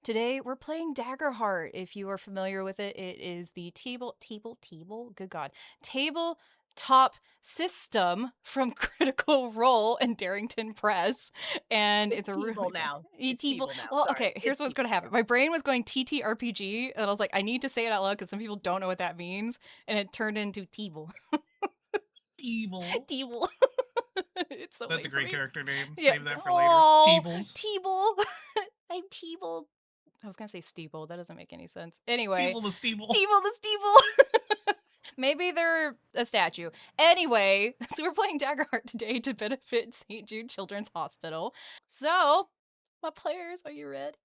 Today we're playing Daggerheart. If you are familiar with it, it is the good God, tabletop system from Critical Role and Darrington Press, and It's it's a really Teeble fun. now. It's Teeble. Teeble now. Well, Sorry. okay. Here's It's what's gonna Teeble happen. now. My brain was going TTRPG, and I was like, I need to say it out loud because some people don't know what that means, and it turned into Teeble. Teeble. Teeble. It's so That's a late for great me. character name. Yeah. Save that for later. Oh, Teebles. Teeble. I'm Teeble. I was gonna say steeple. That doesn't make any sense. Anyway, Teeble the Steeble. Teeble the steeple. Maybe they're a statue. Anyway, so we're playing Daggerheart today to benefit St. Jude Children's Hospital. So, my players, are you ready?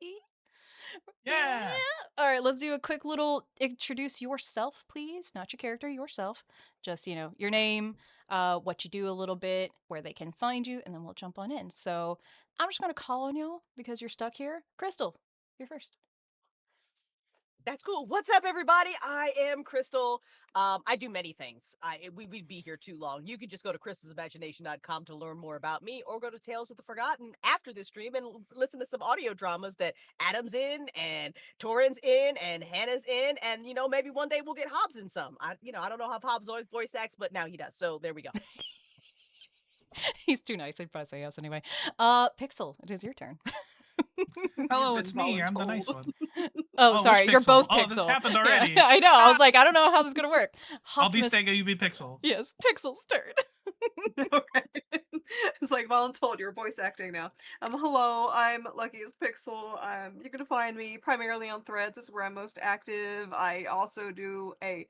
Yeah. All right, let's do a quick little introduce yourself, please. Not your character, yourself. Just, your name, what you do a little bit, where they can find you, and then we'll jump on in. So, I'm just going to call on y'all because you're stuck here. Crystal, you're first. That's cool. What's up, everybody? I am Crystal. I do many things. We'd be here too long. You could just go to crystalsimagination.com to learn more about me, or go to Tales of the Forgotten after this stream and listen to some audio dramas that Adam's in, and Torin's in, and Hannah's in, and maybe one day we'll get Hobbs in some. I don't know how Hobbs always voice acts, but now he does. So there we go. He's too nice. I'd probably say yes anyway. Pixel, it is your turn. Hello, it's me. I'm the nice one. Oh, sorry. which You're Pixel? both Oh, Pixel. this happened already. Yeah, I know. I was like, I don't know how this is going to work. I'll be Optimus- Stega, you be Pixel. Yes, Pixel's turn. Okay. It's like voluntold, you're voice acting now. Hello, I'm Lucky as Pixel. You can find me primarily on Threads. This is where I'm most active. I also do I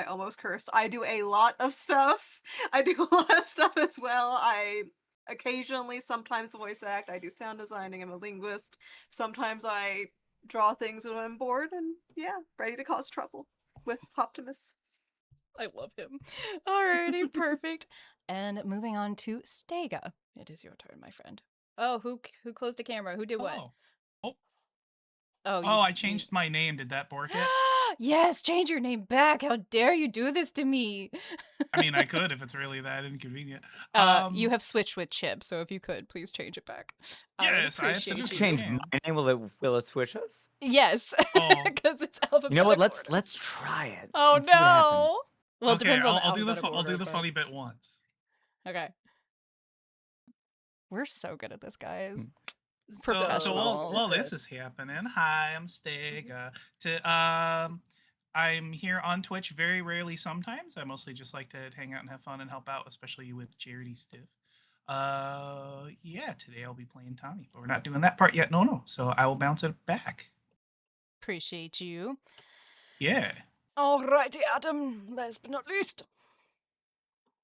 almost cursed. I do a lot of stuff. I do a lot of stuff as well. I occasionally, sometimes voice act. I do sound designing. I'm a linguist. Sometimes I draw things when I'm bored, and yeah, ready to cause trouble with Optimus. I love him. Alrighty, perfect. And moving on to Stega. It is your turn, my friend. Oh, who closed the camera? Who did what? Oh. Oh, I changed my name. Did that bork it? Yes, change your name back. How dare you do this to me? I mean, I could if it's really that inconvenient. You have switched with Chip, so if you could, please change it back. Yes, I appreciate absolutely you. Change can. my name. Will it switch us? Yes, Oh. because it's alphabetical. You know what? order. Let's try it. Oh Let's see what happens. no! Well, it Okay, depends on the I'll do the alphabetical I'll do order, the but- funny bit once. Okay. We're so good at this, guys. So Professionals. while this is happening, hi, I'm Stega. I'm here on Twitch very rarely sometimes. I mostly just like to hang out and have fun and help out, especially with charity stuff. Yeah, today I'll be playing Tommy, but we're not doing that part yet. No. So I will bounce it back. Appreciate you. Yeah. Alrighty, Adam. Last but not least.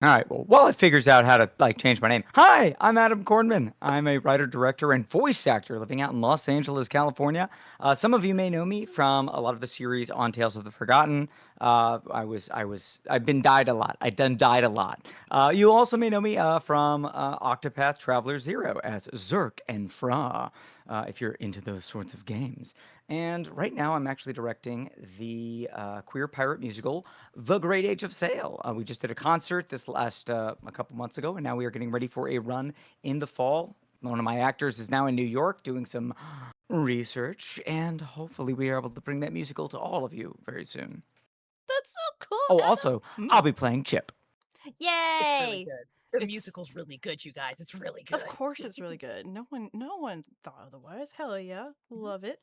All right. Well, while it figures out how to change my name, hi, I'm Adam Kornman. I'm a writer, director, and voice actor living out in Los Angeles, California. Some of you may know me from a lot of the series on Tales of the Forgotten. I've been died a lot. I've done died a lot. You also may know me from Octopath Traveler 0 as Zerk and Fra, if you're into those sorts of games. And right now, I'm actually directing the queer pirate musical, The Great Age of Sail. We just did a concert this last a couple months ago, and now we are getting ready for a run in the fall. One of my actors is now in New York doing some research, and hopefully we are able to bring that musical to all of you very soon. That's so cool. Oh, Adam. also, I'll be playing Chip. It's Yay! really good. The It's- musical's really good, you guys. It's really good. Of course, it's really good. No one thought otherwise. Hell yeah, love it.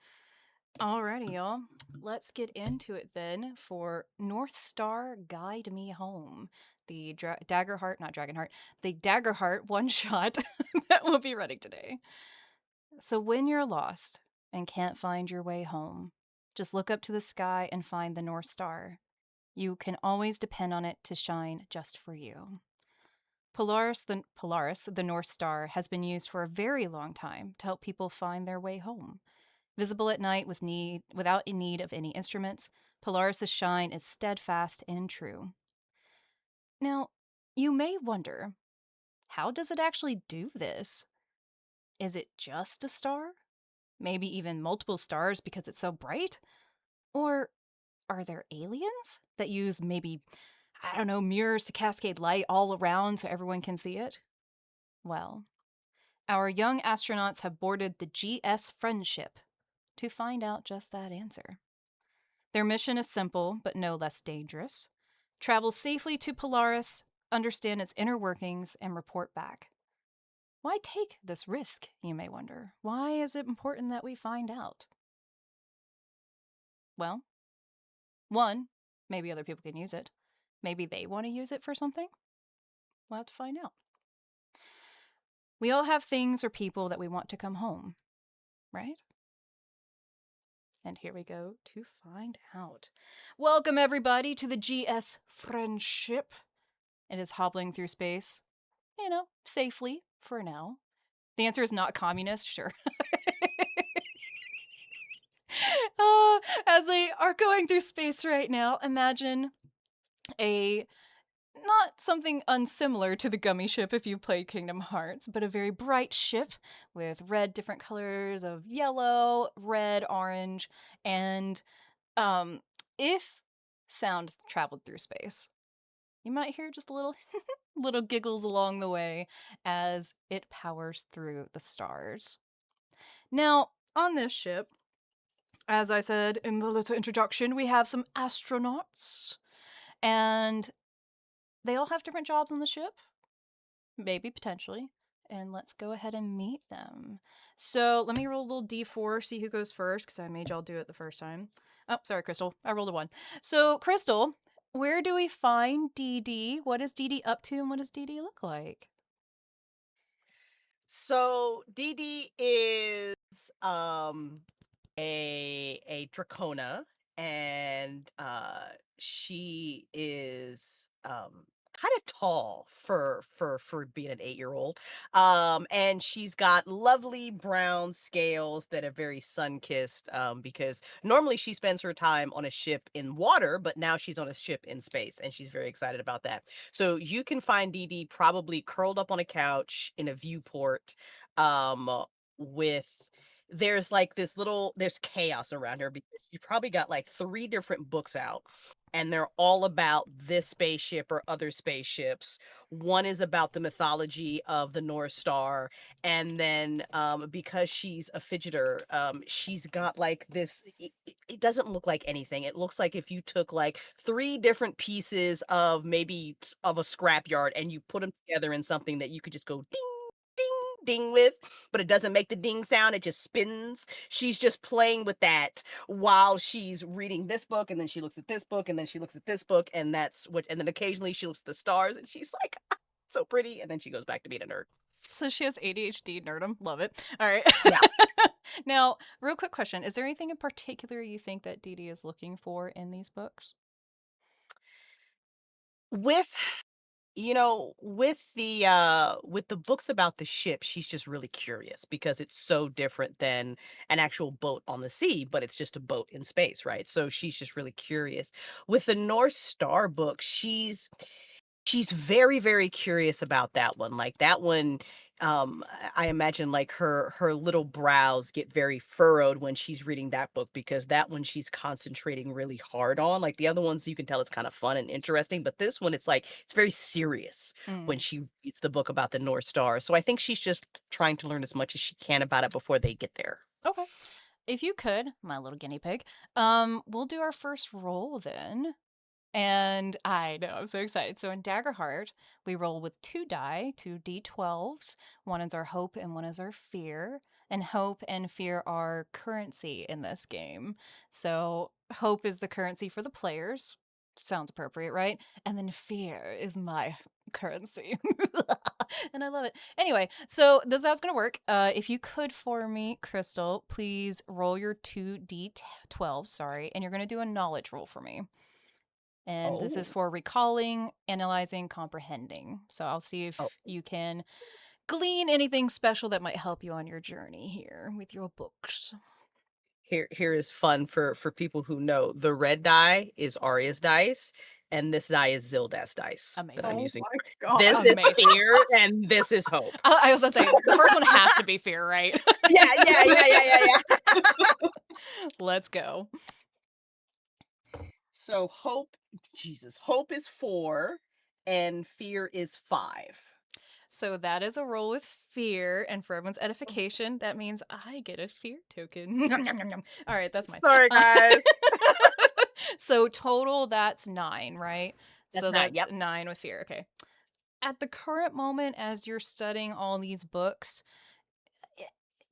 Alrighty, y'all. Let's get into it then for North Star Guide Me Home, the Daggerheart, not Dragonheart, the Daggerheart one shot that we'll be running today. So when you're lost and can't find your way home, just look up to the sky and find the North Star. You can always depend on it to shine just for you. Polaris, the North Star, has been used for a very long time to help people find their way home. Visible at night without need of any instruments, Polaris's shine is steadfast and true. Now, you may wonder, how does it actually do this? Is it just a star? Maybe even multiple stars because it's so bright? Or are there aliens that use maybe, I don't know, mirrors to cascade light all around so everyone can see it? Well, our young astronauts have boarded the GS Friendship, to find out just that answer. Their mission is simple, but no less dangerous. Travel safely to Polaris, understand its inner workings, and report back. Why take this risk, you may wonder? Why is it important that we find out? Well, one, maybe other people can use it. Maybe they want to use it for something. We'll have to find out. We all have things or people that we want to come home, right? And here we go to find out. Welcome, everybody, to the GS Friendship. It is hobbling through space, safely for now. The answer is not communist, sure. As they are going through space right now, imagine not something unsimilar to the gummy ship if you've played Kingdom Hearts, but a very bright ship with different colors of yellow, red, orange, and if sound traveled through space, you might hear just a little little giggles along the way as it powers through the stars. Now, on this ship, as I said in the little introduction, we have some astronauts, and they all have different jobs on the ship, maybe, potentially, and let's go ahead and meet them. So let me roll a little d4, see who goes first, because I made y'all do it the first time. Oh, sorry, Crystal. I rolled a 1. So, Crystal, where do we find DD? What is DD up to, and what does DD look like? So DD is a Dracona, and she is kind of tall for being an 8-year-old. And she's got lovely brown scales that are very sun-kissed, because normally she spends her time on a ship in water, but now she's on a ship in space, and she's very excited about that. So you can find Dee Dee probably curled up on a couch in a viewport, with there's chaos around her because she probably got like 3 different books out, and they're all about this spaceship or other spaceships. One is about the mythology of the North Star, and then because she's a fidgeter, she's got like this. It doesn't look like anything. It looks like if you took like 3 different pieces of of a scrapyard and you put them together in something that you could just go ding, ding, ding with, but it doesn't make the ding sound, it just spins. She's just playing with that while she's reading this book, and then she looks at this book, and then she looks at this book, and then occasionally she looks at the stars, and she's like, so pretty, and then she goes back to being a nerd. So she has ADHD nerdum. Love it. All right. Yeah. Now, real quick question. Is there anything in particular you think that Dee Dee is looking for in these books? With with the books about the ship, she's just really curious because it's so different than an actual boat on the sea, but it's just a boat in space, right? So she's just really curious. With the North Star book, she's very, very curious about that one. Like that one, I imagine like her little brows get very furrowed when she's reading that book, because that one she's concentrating really hard on. Like the other ones, you can tell it's kind of fun and interesting, but this one, it's like it's very serious when she reads the book about the North Star. So I think she's just trying to learn as much as she can about it before they get there. Okay. If you could, my little guinea pig, we'll do our first roll then. And I know, I'm so excited. So in Daggerheart, we roll with 2 die, 2 d12s. One is our hope and one is our fear. And hope and fear are currency in this game. So hope is the currency for the players. Sounds appropriate, right? And then fear is my currency. And I love it. Anyway, so this is how it's going to work. If you could for me, Crystal, please roll your 2d12, sorry. And you're going to do a knowledge roll for me. And this is for recalling, analyzing, comprehending. So I'll see if you can glean anything special that might help you on your journey here with your books. Here is fun for people who know. The red die is Arya's dice, and this die is Zilda's dice that I'm using. My God. This Amazing. is fear, and this is hope. I was going to say, the first one has to be fear, right? Yeah. Let's go. So hope is 4 and fear is 5. So that is a roll with fear, and for everyone's edification, that means I get a fear token. Nom, nom, nom, nom. All right, that's mine. Sorry, guys. So total, that's 9, right? That's So 9, that's yep. 9 with fear. Okay. At the current moment, as you're studying all these books,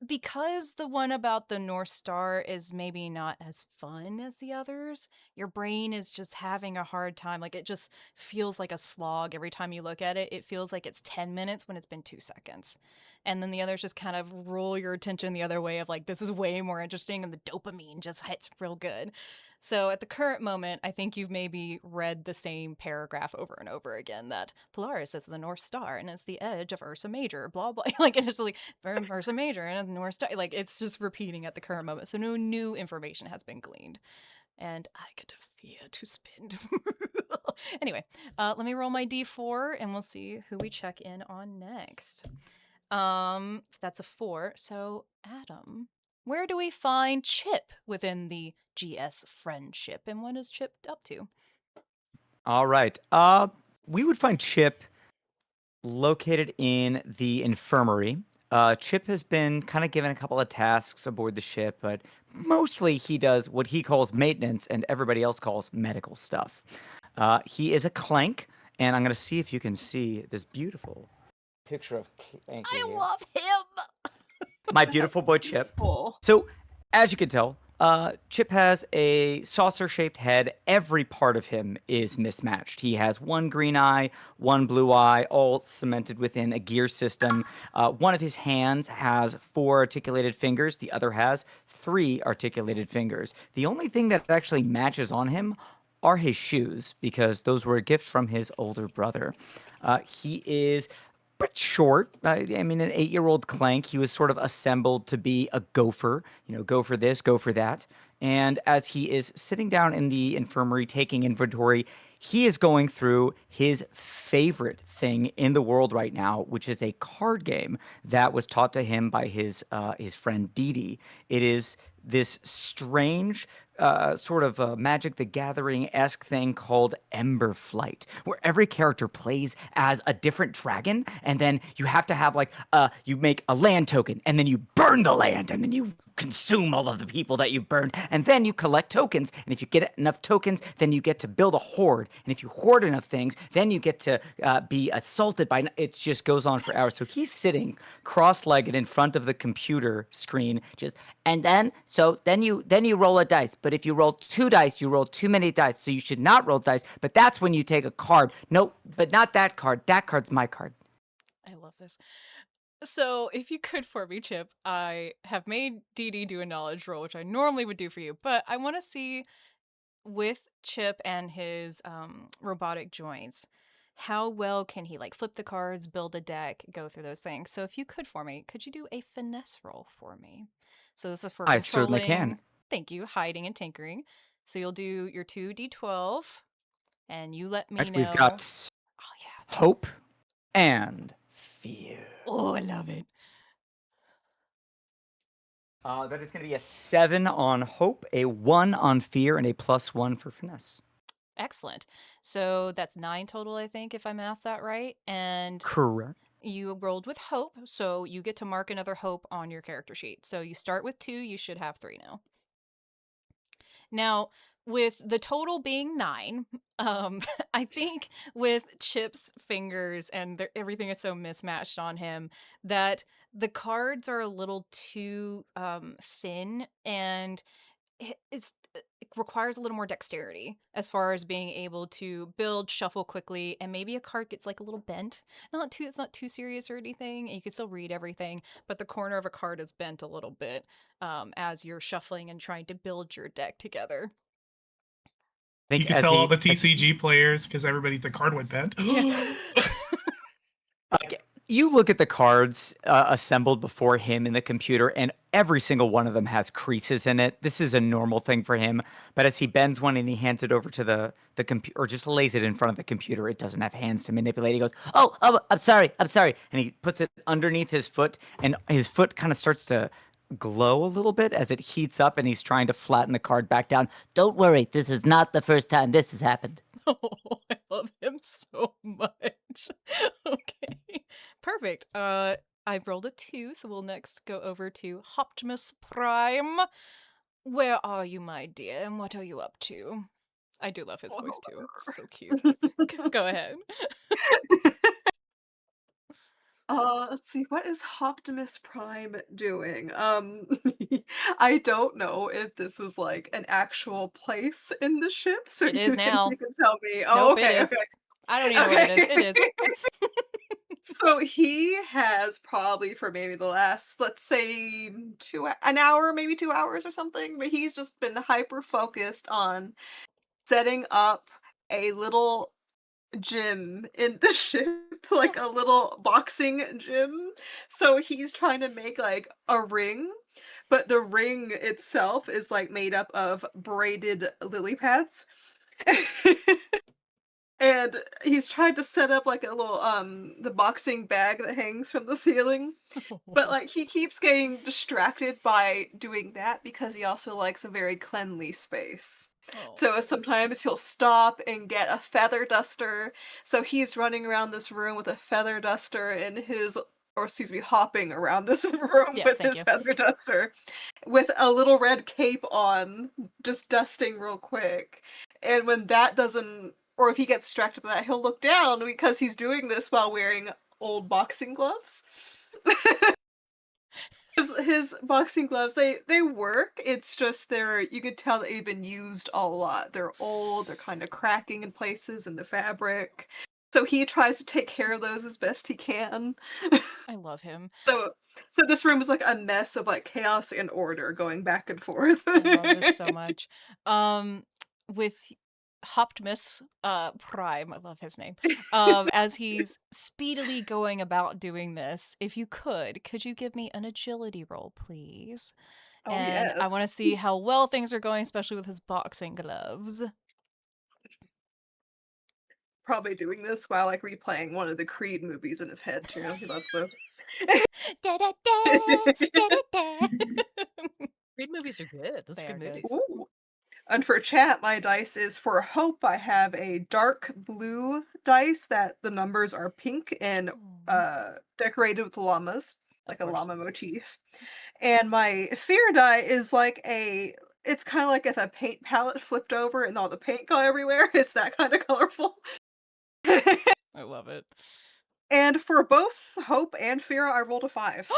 because the one about the North Star is maybe not as fun as the others, your brain is just having a hard time. Like, it just feels like a slog every time you look at it. It feels like it's 10 minutes when it's been 2 seconds. And then the others just kind of roll your attention the other way of like, this is way more interesting, and the dopamine just hits real good. So at the current moment, I think you've maybe read the same paragraph over and over again, that Polaris is the North Star and it's the edge of Ursa Major, blah, blah. Like, it's just like, Ursa Major and the North Star. Like, it's just repeating at the current moment. So no new information has been gleaned. And I get a fear to spend. Anyway, let me roll my d4 and we'll see who we check in on next. That's a 4. So, Adam, where do we find Chip within the GS friendship, and what is Chip up to? All right. We would find Chip located in the infirmary. Chip has been kind of given a couple of tasks aboard the ship, but mostly he does what he calls maintenance and everybody else calls medical stuff. He is a Clank, and I'm going to see if you can see this beautiful picture of Clank. I here. love him! My beautiful boy Chip. Cool. So, as you can tell, Chip has a saucer-shaped head. Every part of him is mismatched. He has one green eye, one blue eye, all cemented within a gear system. One of his hands has 4 articulated fingers. The other has 3 articulated fingers. The only thing that actually matches on him are his shoes, because those were a gift from his older brother. He is but short. I mean, an 8-year-old Clank. He was sort of assembled to be a gopher. Go for this, go for that. And as he is sitting down in the infirmary taking inventory, he is going through his favorite thing in the world right now, which is a card game that was taught to him by his friend Dee Dee. It is this strange sort of Magic the Gathering-esque thing called Ember Flight, where every character plays as a different dragon, and then you have to have you make a land token, and then you burn the land, and then you consume all of the people that you burned, and then you collect tokens, and if you get enough tokens, then you get to build a horde, and if you hoard enough things, then you get to be assaulted by, it just goes on for hours. So he's sitting cross-legged in front of the computer screen, and then you roll a dice, but if you roll 2 dice, you roll too many dice, so you should not roll dice, but that's when you take a card. No, but not that card. That card's my card. I love this. So, if you could for me, Chip, I have made Dee Dee do a knowledge roll, which I normally would do for you, but I want to see with Chip and his robotic joints, how well can he flip the cards, build a deck, go through those things? So, if you could for me, could you do a finesse roll for me? So, this is for I certainly can. controlling. Thank you, hiding and tinkering. So, you'll do your 2d12, and you let me Right, know. we've got Oh, yeah. hope and fear. Oh, I love it. That is going to be a 7 on hope, a 1 on fear, and a +1 for finesse. Excellent. So that's 9 total, I think, if I math that right. And Correct. you rolled with hope, so you get to mark another hope on your character sheet. So you start with 2, you should have 3 now. Now, with the total being 9, I think with Chip's fingers and everything is so mismatched on him that the cards are a little too thin, and it requires a little more dexterity as far as being able to build, shuffle quickly, and maybe a card gets a little bent. It's not too serious or anything, and you can still read everything, but the corner of a card is bent a little bit as you're shuffling and trying to build your deck together. You can tell all the TCG players because the card went bent. Yeah. You look at the cards assembled before him in the computer, and every single one of them has creases in it. This is a normal thing for him. But as he bends one and he hands it over to the computer, or just lays it in front of the computer, it doesn't have hands to manipulate. He goes, oh, I'm sorry. And he puts it underneath his foot, and his foot kind of starts to glow a little bit as it heats up, and he's trying to flatten the card back down. Don't worry, this is not the first time this has happened. Oh, I love him so much. Okay. Perfect. I've rolled a 2, so we'll next go over to Optimus Prime. Where are you, my dear, and what are you up to? I do love his voice too. It's so cute. Go ahead. Let's see, what is Optimus Prime doing? I don't know if this is like an actual place in the ship, so It is now. you can tell me. Oh, Nope, it okay, is. okay. I don't even know what it is. It is. So he has probably for maybe the last, let's say, an hour, maybe 2 hours or something, but he's just been hyper focused on setting up a little gym in the ship, like a little boxing gym. So he's trying to make like a ring, but the ring itself is like made up of braided lily pads. And he's tried to set up like a little the boxing bag that hangs from the ceiling. But like he keeps getting distracted by doing that because he also likes a very cleanly space. So Oh. sometimes he'll stop and get a feather duster. So he's running around this room with a feather duster in his, or excuse me, hopping around this room Yes, with thank his you. feather duster with a little red cape on, just dusting real quick. And when that doesn't, or if he gets distracted by that, he'll look down because he's doing this while wearing old boxing gloves. His boxing gloves, they work. It's just you could tell that they've been used a lot. They're old, they're kind of cracking in places in the fabric. So he tries to take care of those as best he can. I love him. So this room is like a mess of like chaos and order going back and forth. I love this so much. With Optimus Prime, I love his name. As he's speedily going about doing this, if you could you give me an agility roll, please? Oh And I yes. want to see how well things are going, especially with his boxing gloves. Probably doing this while like replaying one of the Creed movies in his head too. He loves this. Creed movies are good. Those They are are good good. movies. Ooh. And for chat, my dice is for hope. I have a dark blue dice that the numbers are pink and decorated with llamas, like a course. llama motif. And my fear die is like it's kind of like if a paint palette flipped over and all the paint got everywhere. It's that kind of colorful. I love it. And for both hope and fear, I rolled a 5.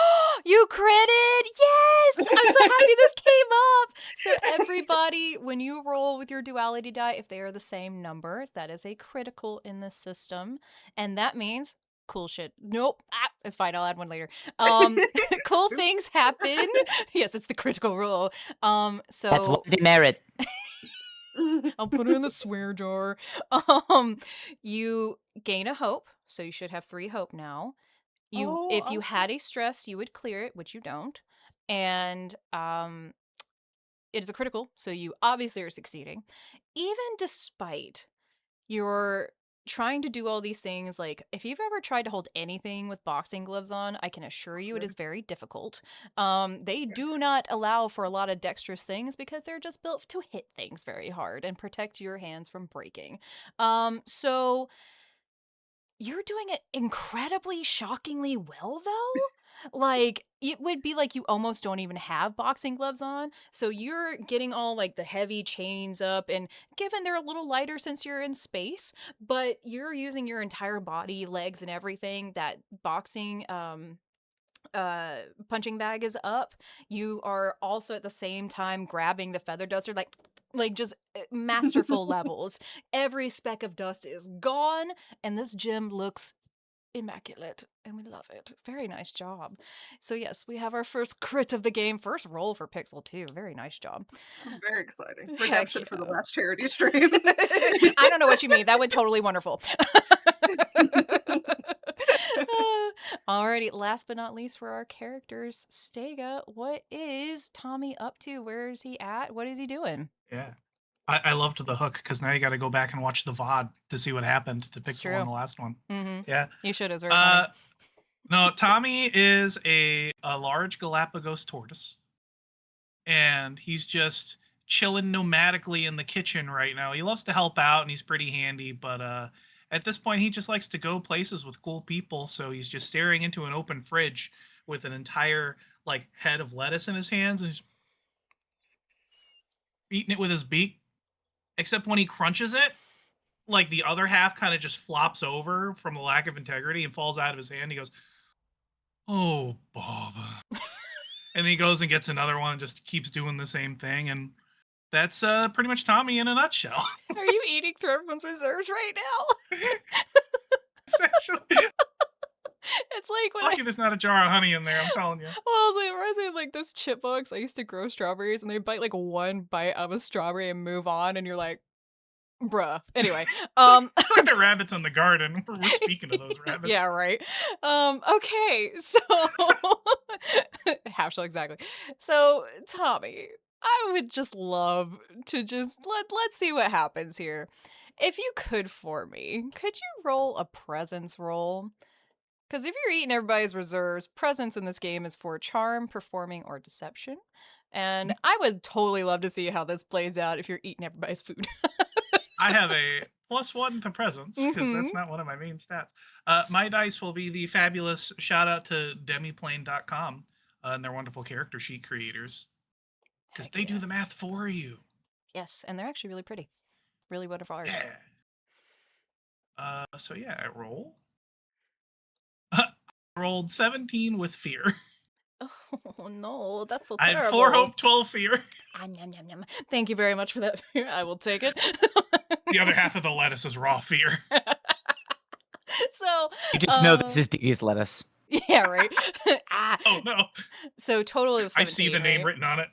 You critted! Yes! I'm so happy this came up! So everybody, when you roll with your duality die, if they are the same number, that is a critical in the system. And that means cool shit. Nope. It's fine. I'll add one later. Cool things happen. Yes, it's the critical roll. That's So one demerit. I'll put it in the swear jar. You gain a hope, so you should have 3 hope now. If you awesome. had a stress, you would clear it, which you don't. And it is a critical, so you obviously are succeeding. Even despite your trying to do all these things, like if you've ever tried to hold anything with boxing gloves on, I can assure you it is very difficult. They do not allow for a lot of dexterous things because they're just built to hit things very hard and protect your hands from breaking. So you're doing it incredibly, shockingly well, though. Like, it would be like you almost don't even have boxing gloves on. So you're getting all like the heavy chains up, and given they're a little lighter since you're in space, but you're using your entire body, legs, and everything. That boxing punching bag is up. You are also at the same time grabbing the feather duster, like just masterful levels. Every speck of dust is gone, and this gym looks immaculate, and we love it. Very nice job. So yes, we have our first crit of the game, first roll for Pixel too. Very nice job. Very exciting. Heck Redemption for the yeah. last charity stream. I don't know what you mean. That went totally wonderful. Alrighty, last but not least for our characters, Stega, what is Tommy up to? Where is he at? What is he doing? Yeah. I loved the hook because now you got to go back and watch the VOD to see what happened to It's Pixel true. on the last one. Mm-hmm. Yeah. You should. It was very funny. No, Tommy is a large Galapagos tortoise, and he's just chilling nomadically in the kitchen right now. He loves to help out, and he's pretty handy, but At this point, he just likes to go places with cool people, so he's just staring into an open fridge with an entire like head of lettuce in his hands and he's eating it with his beak. Except when he crunches it, like the other half kind of just flops over from a lack of integrity and falls out of his hand. He goes, "Oh, bother." And then he goes and gets another one and just keeps doing the same thing. And that's pretty much Tommy in a nutshell. Are you eating through everyone's reserves right now? Essentially. It's like when Lucky there's not a jar of honey in there, I'm telling you. well, I was like those chipmunks. I used to grow strawberries, and they bite like one bite of a strawberry and move on, and you're like, bruh. Anyway, It's like the rabbits in the garden. We're speaking of those rabbits. yeah, right. Okay, so Hashel, exactly. So Tommy, I would just love to just let's see what happens here. If you could for me, could you roll a presence roll? Because if you're eating everybody's reserves, presence in this game is for charm, performing, or deception. And I would totally love to see how this plays out if you're eating everybody's food. I have a +1 to presence because Mhm. that's not one of my main stats. My dice will be the fabulous shout out to demiplane.com and their wonderful character sheet creators because Heck they do yeah. the math for you. Yes, and they're actually really pretty. Really wonderful art. Yeah. So yeah, I roll. I rolled 17 with fear. Oh no, that's so I terrible. had 4 hope, 12 fear. Yum, yum, yum. Thank you very much for that. I will take it. The other half of the lettuce is raw fear. So You just know this is Didi's lettuce. yeah, right. Ah. Oh no. So total it was 17, I see the name right? written on it.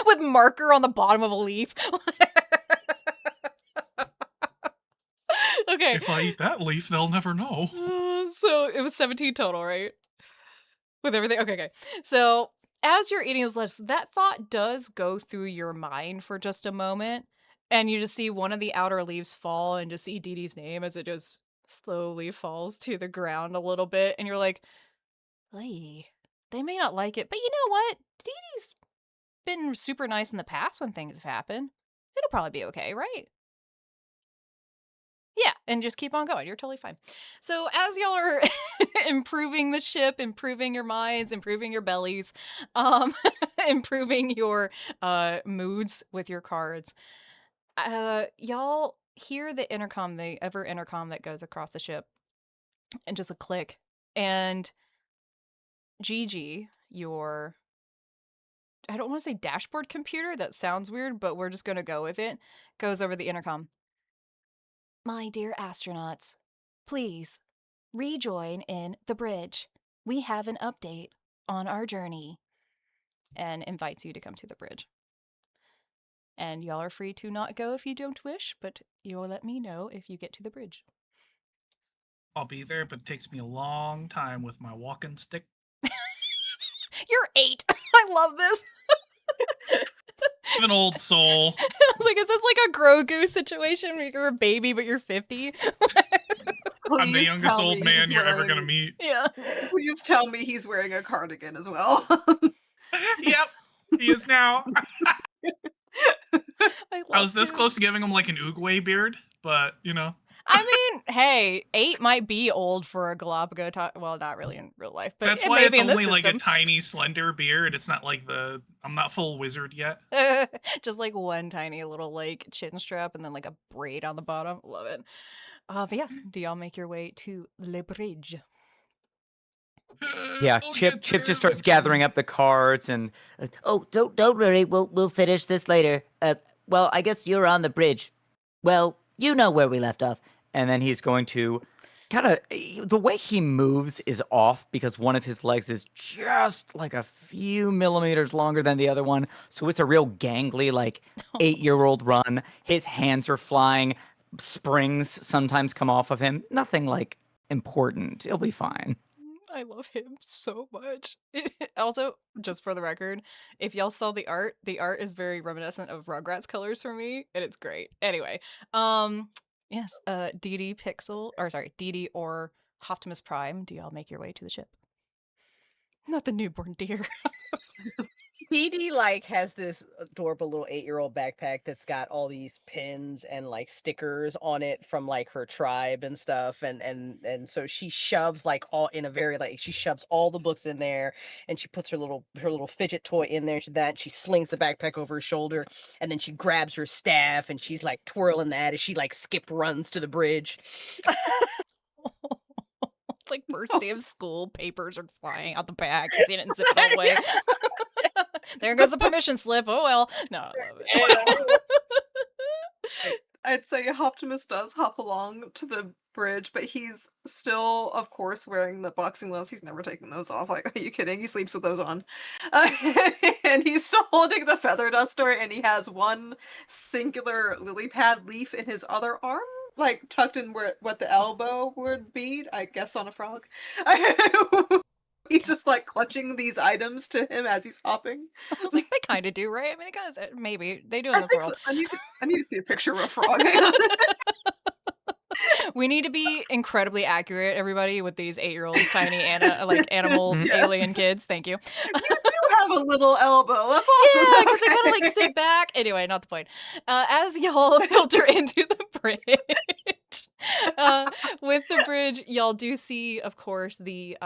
With marker on the bottom of a leaf. Okay. If I eat that leaf, they'll never know. So it was 17 total, right? With everything. Okay. So as you're eating this lettuce, that thought does go through your mind for just a moment. And you just see one of the outer leaves fall and just see Dee Dee's name as it just slowly falls to the ground a little bit. And you're like, hey, they may not like it, but you know what? Dee Dee's been super nice in the past when things have happened. It'll probably be okay, right? Yeah, and just keep on going. You're totally fine. So as y'all are improving the ship, improving your minds, improving your bellies, improving your moods with your cards, y'all hear the intercom, the ever intercom that goes across the ship, and just a click. And Gigi, your I don't want to say dashboard computer, that sounds weird, but we're just gonna go with it, goes over the intercom. My dear astronauts, please rejoin in the bridge. We have an update on our journey. And invites you to come to the bridge. And y'all are free to not go if you don't wish, but you'll let me know if you get to the bridge. I'll be there, but it takes me a long time with my walking stick. You're 8. I love this. I'm an old soul. I was like, is this like a Grogu situation where you're a baby but you're 50? I'm the Please youngest tell old me man he's you're ever wearing- gonna meet. Yeah. Please tell me he's wearing a cardigan as well. Yep, he is now. I I was this him. close to giving him like an Oogway beard, but you know. I mean, hey, 8 might be old for a Galapagos. Well, not really in real life, but That's it why may it's be in only this like a system. tiny, slender beard. It's not like I'm not full wizard yet. Just like one tiny little like chin strap and then like a braid on the bottom. Love it. But yeah, do y'all make your way to Le Bridge? Yeah, I'll Chip get Chip there just starts eventually. gathering up the cards and Oh, don't worry. We'll finish this later. Well, I guess you're on the bridge. Well, you know where we left off. and then he's going to kind of the way he moves is off because one of his legs is just like a few millimeters longer than the other one. So it's a real gangly, like 8-year-old run. His hands are flying. Springs sometimes come off of him. Nothing like important. He'll be fine. I love him so much. Also, just for the record, if y'all saw the art is very reminiscent of Rugrats colors for me, and it's great. Anyway, yes, DD or Optimus Prime, do y'all make your way to the ship? Not the newborn deer. PD like has this adorable little 8-year-old backpack that's got all these pins and like stickers on it from like her tribe and stuff, and so she shoves like all in a very like she shoves all the books in there, and she puts her little fidget toy in there. She slings the backpack over her shoulder, and then she grabs her staff and she's like twirling that as she like skip runs to the bridge. It's like first day of school, papers are flying out the bag because he didn't zip it all the way. There goes the permission slip. Oh well. No, I love it. I'd say Optimus does hop along to the bridge, but he's still, of course, wearing the boxing gloves. He's never taken those off. Like, are you kidding? He sleeps with those on. And he's still holding the feather duster, and he has one singular lily pad leaf in his other arm, like tucked in where what the elbow would be, I guess, on a frog. He's just like clutching these items to him as he's hopping. I was like, they kind of do, right? I mean, they kind of maybe they do in I this think world. so. I need to see a picture of a frog. Hang on. We need to be incredibly accurate, everybody, with these 8-year-old tiny animal Yes. alien kids. Thank you. You do have a little elbow. That's awesome. Yeah, because they kind of like sit back. Anyway, not the point. As y'all filter into the bridge, with the bridge, y'all do see, of course, the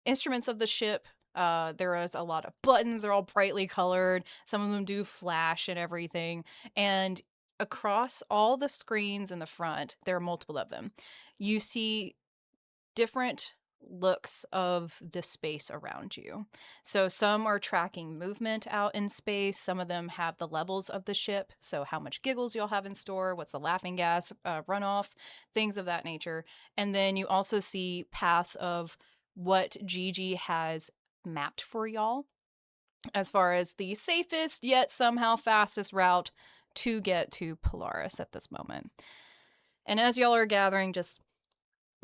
instruments of the ship. There is a lot of buttons. They're all brightly colored. Some of them do flash and everything. And across all the screens in the front, there are multiple of them. You see different looks of the space around you. So some are tracking movement out in space. Some of them have the levels of the ship. So how much giggles you'll have in store, what's the laughing gas runoff, things of that nature. And then you also see paths of what Gigi has mapped for y'all as far as the safest yet somehow fastest route to get to Polaris at this moment. And as y'all are gathering, just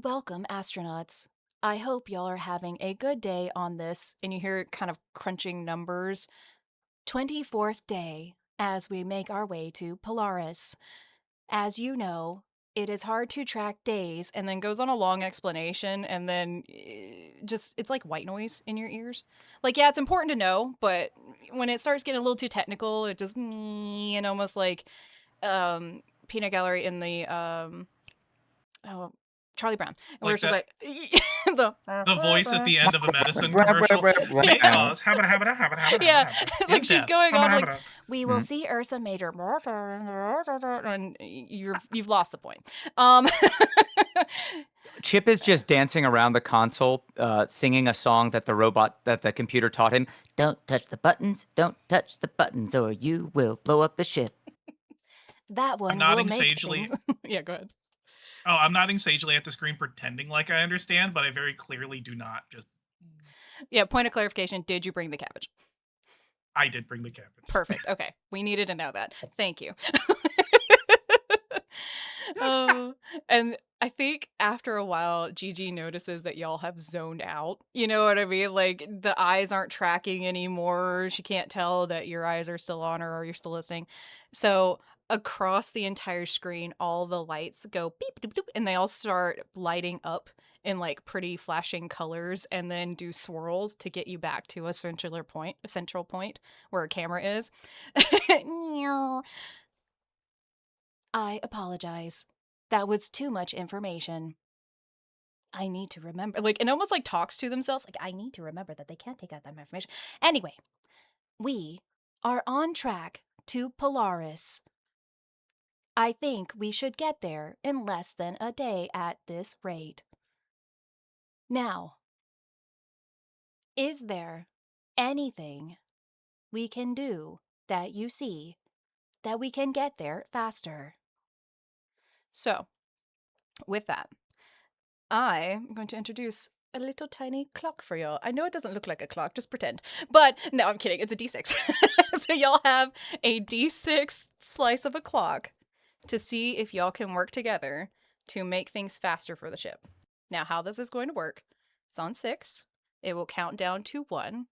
welcome, astronauts. I hope y'all are having a good day on this. And you hear kind of crunching numbers. 24th day as we make our way to Polaris. As you know, it is hard to track days, and then goes on a long explanation, and then just, it's like white noise in your ears. Like, yeah, it's important to know, but when it starts getting a little too technical, it just, and almost like Peanut Gallery in the, Charlie Brown. Where Like it's just that- like, The voice at the end of a medicine commercial. May cause Yeah, like she's going on like, we will Mhm. see Ursa Major, and you've lost the point. Chip is just dancing around the console, singing a song that the computer taught him. Don't touch the buttons, or you will blow up the ship. That one will nodding make sagely. things. Yeah, go ahead. Oh, I'm nodding sagely at the screen, pretending like I understand, but I very clearly do not. Just Yeah, point of clarification, did you bring the cabbage? I did bring the cabbage. Perfect. Okay. We needed to know that. Thank you. And I think after a while, Gigi notices that y'all have zoned out. You know what I mean? Like the eyes aren't tracking anymore. She can't tell that your eyes are still on her or you're still listening. So across the entire screen, all the lights go beep, doop, doop, and they all start lighting up in like pretty flashing colors and then do swirls to get you back to a central point where a camera is. I apologize. That was too much information. I need to remember. Like, and almost like talks to themselves. Like, I need to remember that they can't take out that information. Anyway, we are on track to Polaris. I think we should get there in less than a day at this rate. Now, is there anything we can do that you see that we can get there faster? So, with that, I'm going to introduce a little tiny clock for y'all. I know it doesn't look like a clock, just pretend. But no, I'm kidding. It's a D6. So y'all have a D6 slice of a clock to see if y'all can work together to make things faster for the ship. Now, how this is going to work, it's on 6. It will count down to 1.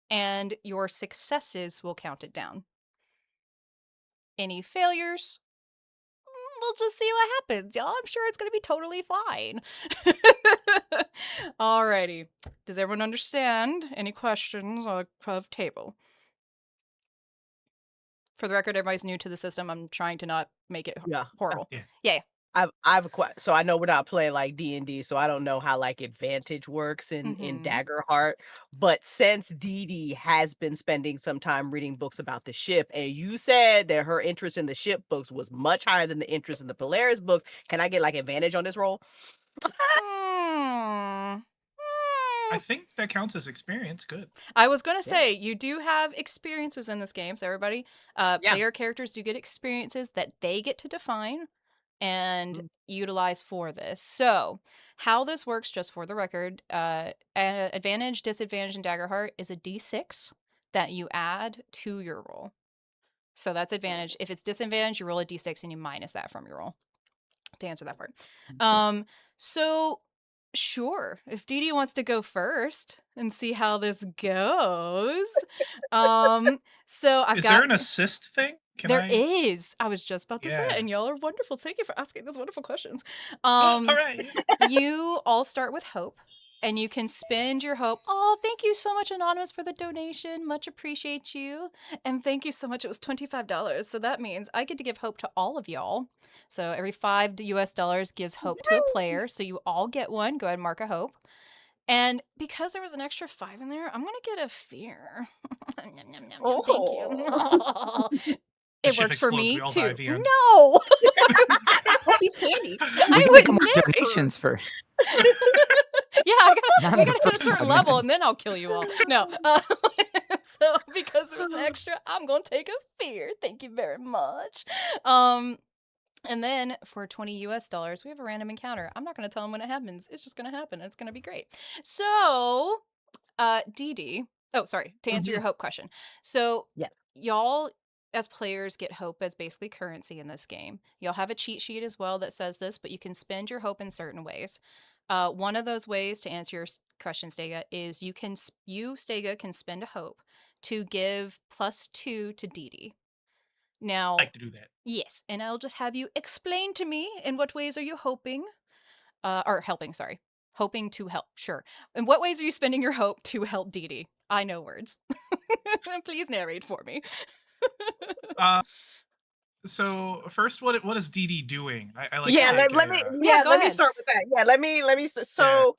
And your successes will count it down. Any failures we'll just see what happens, y'all. I'm sure it's gonna be totally fine. Alrighty. Does everyone understand? Any questions of table? For the record, everybody's new to the system. I'm trying to not make it Yeah. horrible. Yeah. Yeah. I have a question. So I know we're not playing like D&D, so I don't know how like advantage works in Mhm. Daggerheart. But since Dee Dee has been spending some time reading books about the ship, and you said that her interest in the ship books was much higher than the interest in the Polaris books, can I get like advantage on this roll? Hmm. I think that counts as experience. Good. I was gonna Yeah. say you do have experiences in this game, so everybody, Yeah. player characters do get experiences that they get to define and Mm. utilize for this. So, how this works, just for the record, advantage, disadvantage in Daggerheart is a d6 that you add to your roll. So that's advantage. If it's disadvantage, you roll a d6 and you minus that from your roll to answer that part. So sure, if Dee Dee wants to go first and see how this goes. So I've Is got there an assist thing? Can there I? is. I was just about to say it, Yeah. and y'all are wonderful. Thank you for asking those wonderful questions. All right. You all start with hope, and you can spend your hope. Oh, thank you so much, Anonymous, for the donation. Much appreciate you. And thank you so much. It was $25. So that means I get to give hope to all of y'all. So every $5 gives hope to a player. So you all get one. Go ahead and mark a hope. And because there was an extra 5 in there, I'm going to get a fear. Nom, nom, nom, nom. Thank you. The It ship works for explodes, me we all die too. at the end. No! Hope he's candy. We I can would get more never. donations first. Yeah, Not we in the gotta hit a first certain 5 level minutes. and then I'll kill you all. No. So because there was an extra, I'm gonna take a fear. Thank you very much. And then for $20, we have a random encounter. I'm not gonna tell them when it happens. It's just gonna happen. It's gonna be great. So, Dee Dee. Oh, sorry. To answer your hope question. So, Yeah. y'all as players get hope as basically currency in this game. Y'all have a cheat sheet as well that says this, but you can spend your hope in certain ways. One of those ways, to answer your question, Stega, is you, Stega, can spend a hope to give +2 to Dee Dee. Now, I like to do that. yes, and I'll just have you explain to me in what ways are you hoping, or helping, sorry. Hoping to help, sure. In what ways are you spending your hope to help Dee Dee? I know words. Please narrate for me. So first, what is Dee Dee doing? I like. Yeah, to let, take let a, me Yeah, go let me ahead. start with that. Yeah, let me so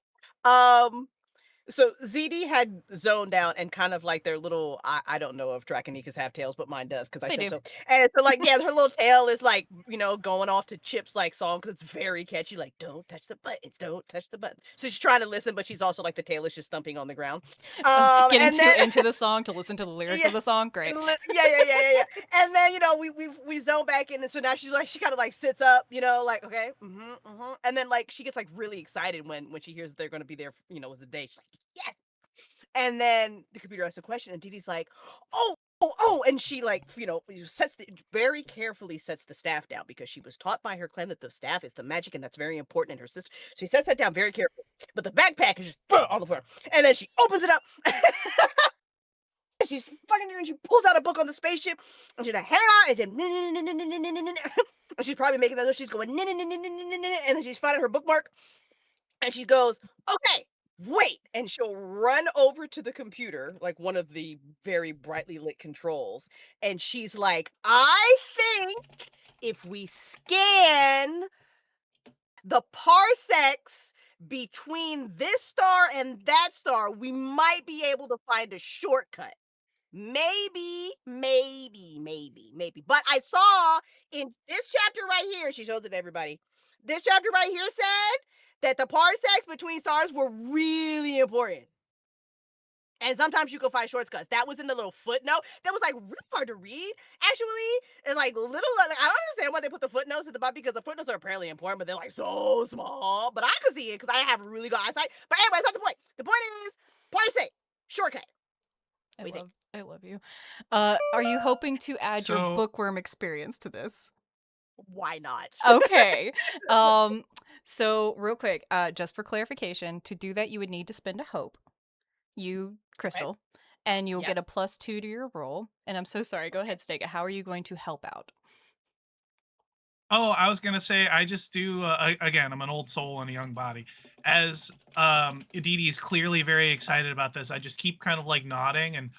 so ZD had zoned out and kind of like their little I don't know if Draconica's have tails, but mine does because I They said do. so. And so like yeah, her little tail is like, going off to Chip's like song because it's very catchy, like don't touch the buttons, don't touch the buttons. So she's trying to listen, but she's also like the tail is just thumping on the ground. Getting And too then into the song to listen to the lyrics Yeah. of the song. Great. Yeah. And then we zone back in, and so now she kind of like sits up, like okay, and then like she gets like really excited when she hears that they're going to be there, was the day. She's like yes, and then the computer asks a question, and Dee Dee's like, oh, and she like very carefully sets the staff down because she was taught by her clan that the staff is the magic, and that's very important in her system. So she sets that down very carefully, but the backpack is just on the floor, and then she opens it up. She's fucking and she pulls out a book on the spaceship and she's like, hang on, and then and she's probably making that she's going and then she's finding her bookmark and she goes, okay, wait, and she'll run over to the computer, like one of the very brightly lit controls, and she's like, I think if we scan the parsecs between this star and that star, we might be able to find a shortcut. Maybe. But I saw in this chapter right here, she shows it to everybody. This chapter right here said that the parsecs between stars were really important. And sometimes you can find shortcuts. That was in the little footnote. That was like really hard to read. Actually, it's like little. I don't understand why they put the footnotes at the bottom because the footnotes are apparently important, but they're like so small. But I could see it because I have really good eyesight. But anyway, that's not the point. The point is parsec shortcut. I love you. Are you hoping to add your So- bookworm experience to this? Why not? Okay. So real quick, just for clarification, to do that you would need to spend a hope. You, Crystal, and you'll Yep. get a +2 to your roll. And I'm so sorry. Go ahead, Stega. How are you going to help out? Oh, I was gonna say I just do again. I'm an old soul in a young body. As Aditi is clearly very excited about this, I just keep kind of like nodding and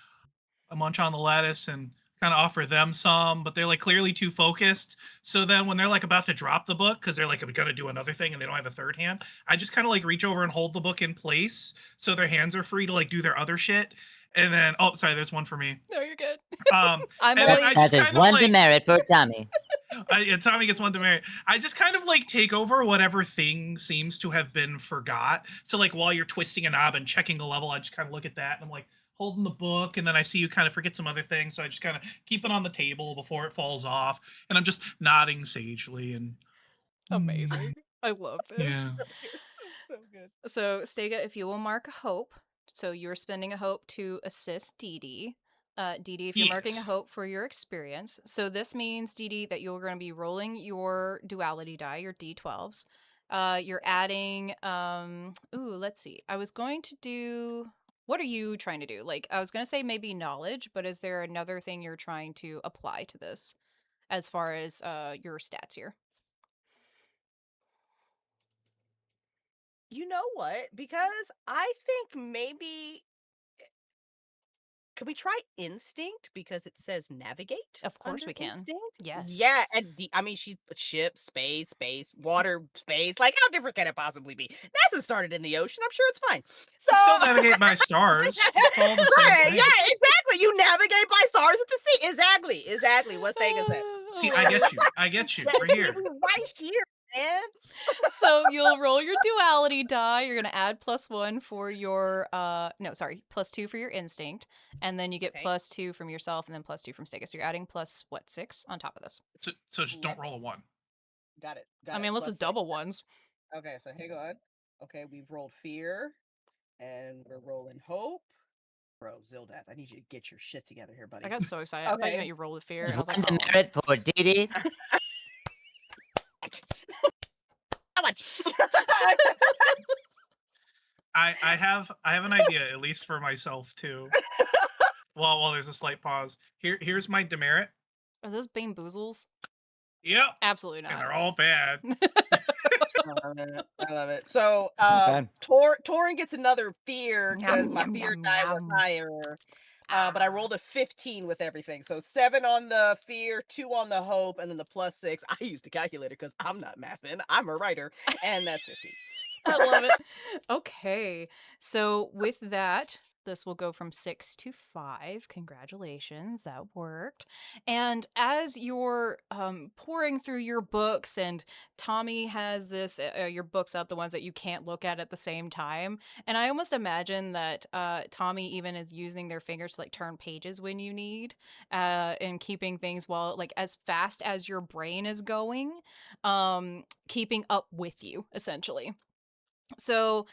I munch on the lettuce and kind of offer them some, but they're like clearly too focused. So then when they're like about to drop the book because they're like gonna do another thing and they don't have a third hand, I just kind of like reach over and hold the book in place so their hands are free to like do their other shit. And then oh sorry, there's one for me. No, you're good. Um, I'm and then always I That just is kind of one like demerit for Tommy. yeah, Tommy gets one demerit. I just kind of like take over whatever thing seems to have been forgot. So like while you're twisting a knob and checking a level, I just kind of look at that and I'm like holding the book, and then I see you kind of forget some other things, so I just kind of keep it on the table before it falls off, and I'm just nodding sagely and amazing. I love this. yeah. So good. So, Stega, if you will mark a hope, so you're spending a hope to assist Dee Dee. Dee Dee, if you're marking a Yes. hope for your experience, so this means, Dee Dee, that you're going to be rolling your duality die, your D12s. You're adding, let's see. I was going to do, what are you trying to do? Like, I was going to say maybe knowledge, but is there another thing you're trying to apply to this as far as your stats here? You know what? Because I think maybe can we try instinct because it says navigate? Of course under we can. Instinct? Yes. Yeah, and I mean she's ship, space, water, space. Like how different can it possibly be? NASA started in the ocean. I'm sure it's fine. So Still navigate by stars. It's all the same right, thing. yeah, exactly. You navigate by stars at the sea. Exactly. What's Stega's said. See, I get you. I get you. We're here. Right here, man. So you'll roll your duality die. You're gonna add +1 for your +2 for your instinct, and then you get Okay. +2 from yourself, and then +2 from Stega. So you're adding +6 on top of this. So just don't roll a 1. Got it. I mean, unless it's double ones. Okay, so hang on. Okay, we've rolled fear, and we're rolling hope. Bro, Zildath, I need you to get your shit together here, buddy. I got so excited. I thought you meant you rolled with fear. And I was One like, oh. demerit for Dee Dee. Come on. I have an idea, at least for myself too. Well, there's a slight pause. Here's my demerit. Are those bamboozles? Yep. Absolutely not. And they're all bad. I love it. So, bad. Torin gets another fear because my Yum, fear yum, die was yum. higher. But I rolled a 15 with everything. So 7 on the fear, 2 on the hope, and then the +6. I used a calculator because I'm not mathing. I'm a writer. And that's 15. I love it. Okay. So with that, this will go from 6 to 5. Congratulations. That worked. And as you're pouring through your books, and Tommy has this, your books up, the ones that you can't look at the same time. And I almost imagine that Tommy even is using their fingers to like turn pages when you need, and keeping things like as fast as your brain is going, keeping up with you, essentially. So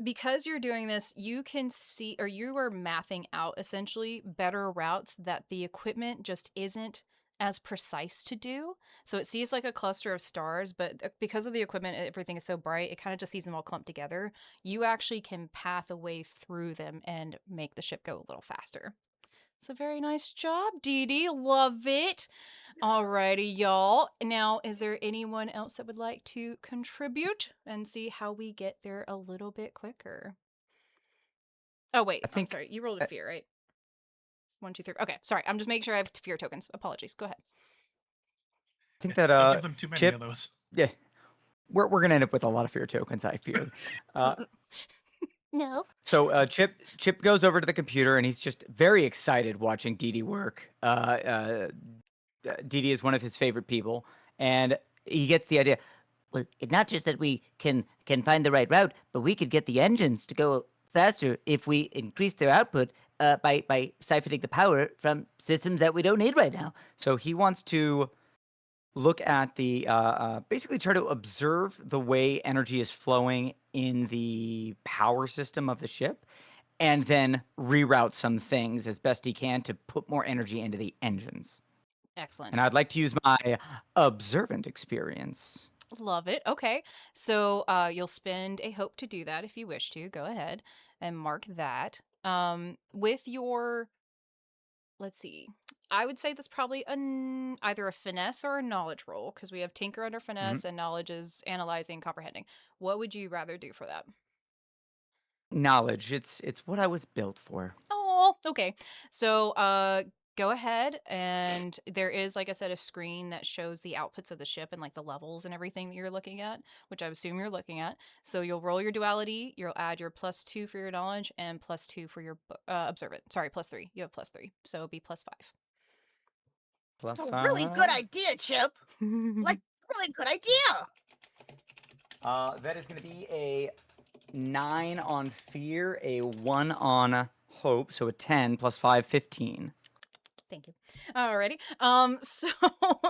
because you're doing this, you can see, or you are mapping out essentially better routes that the equipment just isn't as precise to do. So it sees like a cluster of stars, but because of the equipment, everything is so bright, it kind of just sees them all clumped together. You actually can path a way through them and make the ship go a little faster. So very nice job, Dee Dee. Love it. Alrighty, y'all. Now, is there anyone else that would like to contribute and see how we get there a little bit quicker? Oh, wait. I'm sorry. You rolled a fear, right? 1, 2, 3. Okay, sorry. I'm just making sure I have fear tokens. Apologies. Go ahead. I think that Don't give them too many Chip, of those. yeah, we're gonna end up with a lot of fear tokens, I fear. No. So Chip goes over to the computer and he's just very excited watching Dee Dee work. Dee Dee is one of his favorite people, and he gets the idea. Well, it's not just that we can find the right route, but we could get the engines to go faster if we increase their output by siphoning the power from systems that we don't need right now. So he wants to look at the basically try to observe the way energy is flowing in the power system of the ship, and then reroute some things as best he can to put more energy into the engines. Excellent. And I'd like to use my observant experience. Love it. Okay. So you'll spend a hope to do that if you wish to. Go ahead and mark that. With your let's see. I would say that's probably either a finesse or a knowledge roll, because we have tinker under finesse and knowledge is analyzing, comprehending. What would you rather do for that? Knowledge. It's what I was built for. Oh, okay. So, go ahead, and there is, like I said, a screen that shows the outputs of the ship and like the levels and everything that you're looking at, which I assume you're looking at. So you'll roll your duality, you'll add your +2 for your knowledge and +2 for your observant. Sorry, +3. You have +3, so it'll be +5. Plus A 5. really good idea, Chip. Like, really good idea. That is going to be a 9 on fear, a 1 on hope, so a 10 plus 5, 15. Thank you. Alrighty. So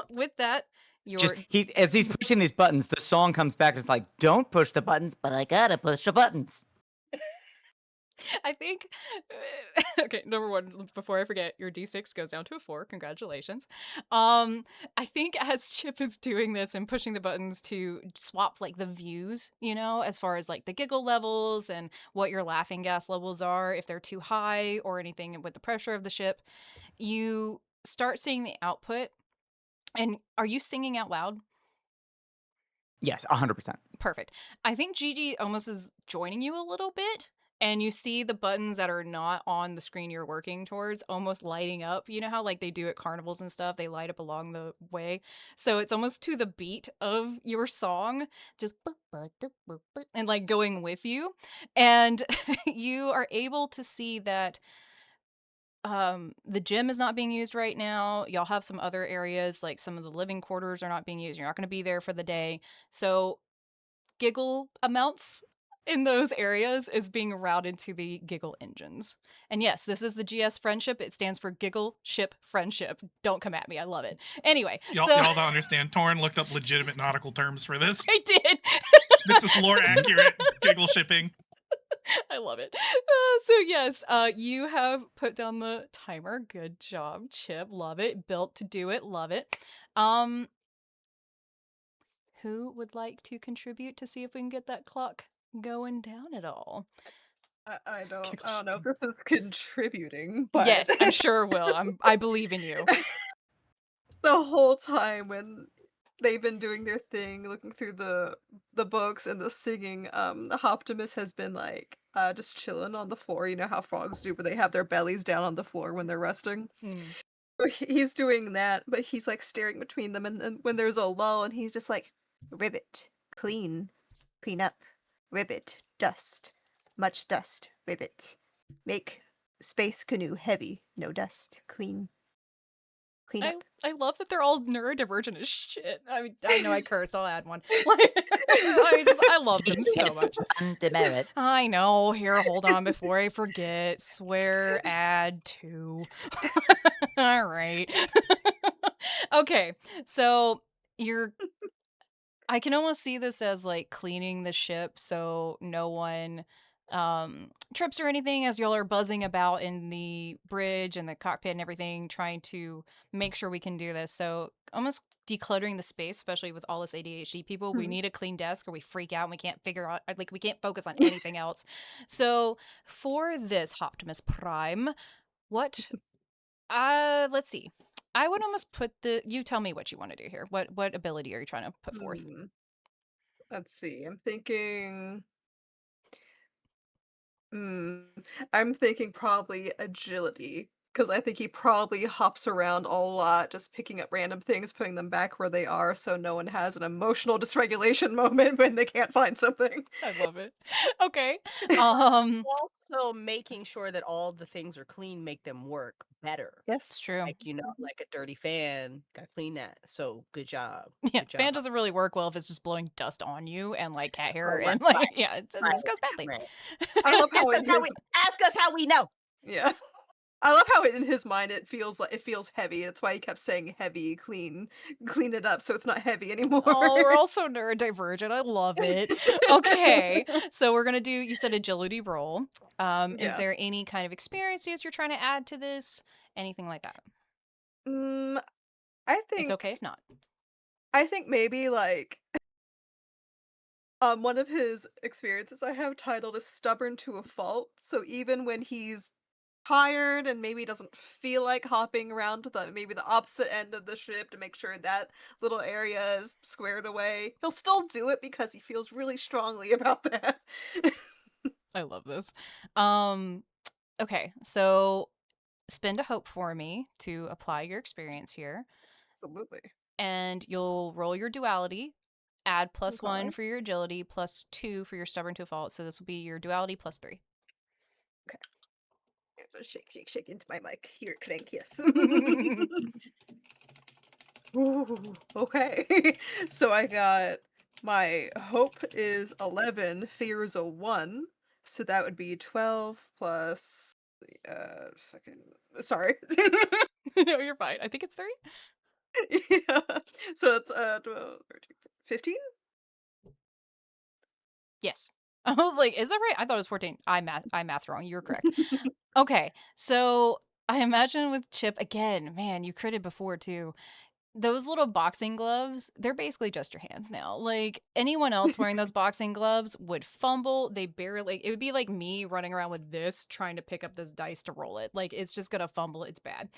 with that, Just as he's pushing these buttons, the song comes back and it's like, don't push the buttons, But I gotta push the buttons. I think, okay, number one, before I forget, your D6 goes down to a 4. Congratulations. I think as Chip is doing this and pushing the buttons to swap like the views, you know, as far as like the giggle levels and what your laughing gas levels are, if they're too high or anything with the pressure of the ship, you start seeing the output. And are you singing out loud? Yes, 100%. Perfect. I think Gigi almost is joining you a little bit, and you see the buttons that are not on the screen you're working towards almost lighting up. You know how like they do at carnivals and stuff, they light up along the way. So it's almost to the beat of your song, just boop, boop, boop, boop, boop, and like going with you. And you are able to see that the gym is not being used right now. Y'all have some other areas, like some of the living quarters are not being used. You're not going to be there for the day. So giggle amounts in those areas is being routed to the giggle engines. And yes, this is the GS friendship. It stands for Giggle Ship Friendship. Don't come at me. I love it. Anyway, Y'all don't understand. Torrin looked up legitimate nautical terms for this. I did. This is lore accurate giggle shipping. I love it. So yes, you have put down the timer. Good job, Chip. Love it. Built to do it. Love it. Who would like to contribute to see if we can get that clock going down at all? I don't know if this is contributing, but Yes, I'm sure it will. I believe in you. the whole time when they've been doing their thing, looking through the books and the singing, Optimus has been like just chilling on the floor. You know how frogs do, where they have their bellies down on the floor when they're resting. So he's doing that, but he's like staring between them, and then when there's a lull, and he's just like, ribbit, clean up, ribbit, dust, much dust, ribbit, make space canoe heavy, no dust, clean up. I love that they're all neurodivergent as shit. I mean, I know I cursed. I'll add one. I love them so much. Demerit. I know. Here, hold on before I forget. Swear, add 2. All right. Okay, so I can almost see this as like cleaning the ship so no one trips or anything as y'all are buzzing about in the bridge and the cockpit and everything, trying to make sure we can do this. So almost decluttering the space, especially with all this ADHD people. We need a clean desk or we freak out and we can't figure out, like, we can't focus on anything else. So for this Optimus Prime, let's see. I would almost put you tell me what you want to do here. What ability are you trying to put forth? Let's see. I'm thinking I'm thinking probably agility, because I think he probably hops around a lot, just picking up random things, putting them back where they are, so no one has an emotional dysregulation moment when they can't find something. I love it. Okay. Also, making sure that all the things are clean make them work better. It's true. Like, like a dirty fan, gotta clean that. So good job. Yeah, Good fan job. doesn't really work well if it's just blowing dust on you and like cat hair Right, and like right, this goes badly. right. I love how Ask us how we know. yeah. I love how in his mind it feels heavy. That's why he kept saying heavy, clean it up so it's not heavy anymore. Oh, we're also neurodivergent. I love it. Okay, so we're gonna do. You said agility roll. Is Yeah. there any kind of experiences you're trying to add to this? Anything like that? I think It's okay if not. I think maybe like one of his experiences I have titled is stubborn to a fault. So even when he's tired and maybe doesn't feel like hopping around to maybe the opposite end of the ship to make sure that little area is squared away, he'll still do it because he feels really strongly about that. I love this. Okay, so spend a hope for me to apply your experience here, Absolutely. and you'll roll your duality, add +1 Okay. for your agility, +2 for your stubborn to a fault. So this will be your duality +3. Shake into my mic. Here, crank, yes. Ooh, okay. So I got my hope is 11, fear is a 1. So that would be 12 plus fucking sorry. No, you're fine. I think it's 3. Yeah. So that's 12, 13, 15? Yes. I was like, is that right? I thought it was 14. I math wrong. You're correct. Okay, so I imagine with Chip again, man, you critted before too. Those little boxing gloves, they're basically just your hands now. Like anyone else wearing those boxing gloves would fumble. They barely, it would be like me running around with this trying to pick up this dice to roll it. Like it's just gonna fumble. It's bad.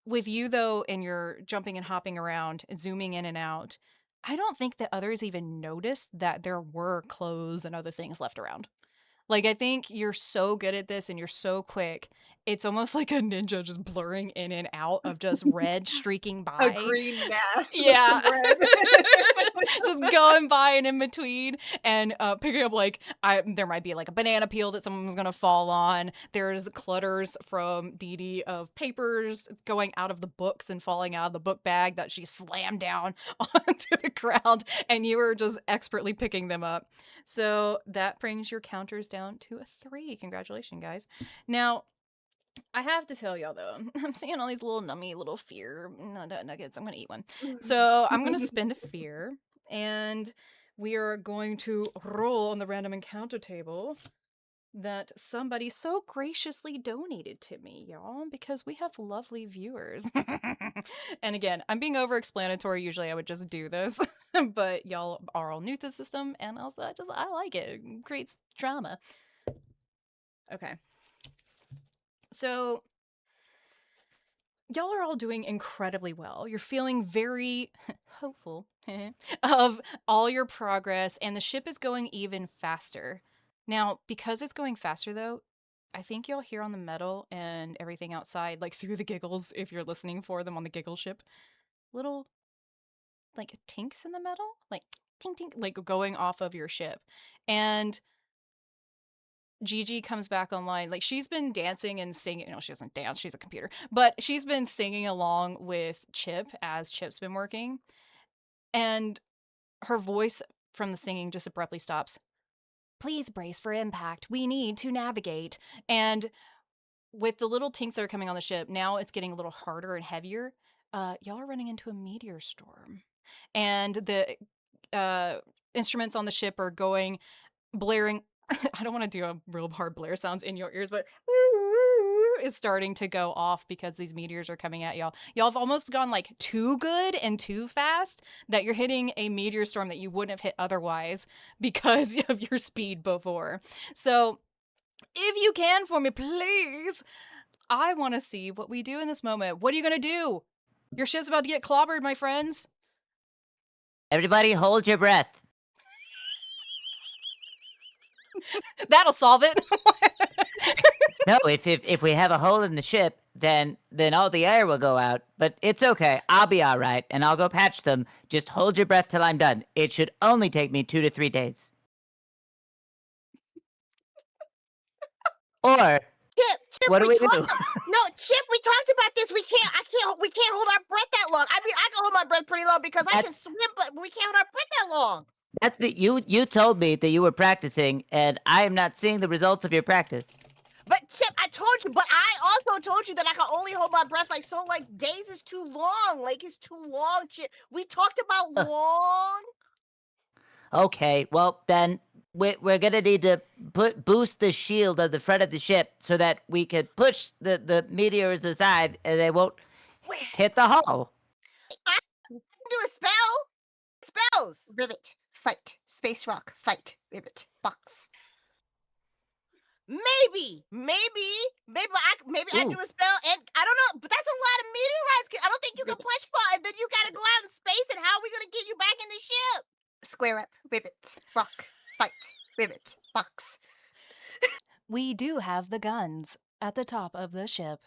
With you though, and you're jumping and hopping around, zooming in and out, I don't think that others even noticed that there were clothes and other things left around. Like, I think you're so good at this and you're so quick. It's almost like a ninja just blurring in and out of just red streaking A by. green mass with Yeah. some red. Just going by and in between and picking up like there might be like a banana peel that someone was gonna fall on. There's clutters from Dee Dee of papers going out of the books and falling out of the book bag that she slammed down onto the ground, and you were just expertly picking them up. So that brings your counters down to a 3. Congratulations, guys. Now, I have to tell y'all though, I'm seeing all these little nummy little fear nuggets. I'm gonna eat one. So I'm gonna spend a fear, and we are going to roll on the random encounter table that somebody so graciously donated to me, y'all, because we have lovely viewers. And again, I'm being over explanatory. Usually I would just do this, but y'all are all new to the system, and also I like it. It creates drama. Okay. So y'all are all doing incredibly well. You're feeling very hopeful of all your progress, and the ship is going even faster. Now, because it's going faster, though, I think you'll hear on the metal and everything outside, like through the giggles, if you're listening for them on the giggle ship, little, like, tinks in the metal, like, tink, tink, like going off of your ship. And Gigi comes back online. Like she's been dancing and singing. No, she doesn't dance. She's a computer. But she's been singing along with Chip as Chip's been working. And her voice from the singing just abruptly stops. Please brace for impact. We need to navigate. And with the little tinks that are coming on the ship, now it's getting a little harder and heavier. Y'all are running into a meteor storm. And the instruments on the ship are going blaring. I don't want to do a real hard blare sounds in your ears, but is starting to go off because these meteors are coming at y'all. Y'all have almost gone like too good and too fast that you're hitting a meteor storm that you wouldn't have hit otherwise because of your speed before. So if you can for me, please, I want to see what we do in this moment. What are you going to do? Your ship's about to get clobbered, my friends. Everybody hold your breath. That'll solve it. No, if we have a hole in the ship, then all the air will go out. But it's okay. I'll be all right, and I'll go patch them. Just hold your breath till I'm done. It should only take me 2 to 3 days. Or Chip, what do we do? No, Chip, we talked about this. We can't hold our breath that long. I mean, I can hold my breath pretty long because I can swim, but we can't hold our breath that long. That's what you told me that you were practicing, and I am not seeing the results of your practice. But Chip, I told you, but I also told you that I can only hold my breath like days is too long. Like it's too long, Chip. We talked about long. Okay, well then we're gonna need to boost the shield of the front of the ship so that we could push the meteors aside and they won't hit the hull. I can do a spell. Spells. Rivet, fight. Space rock, fight. Rivet, box. Maybe I Ooh. do a spell, and I don't know, but that's a lot of meteorites. I don't think you can punch fly, and then you gotta go out in space, and how are we gonna get you back in the ship? Square up, rivet, rock, fight, rivet, box. We do have the guns at the top of the ship.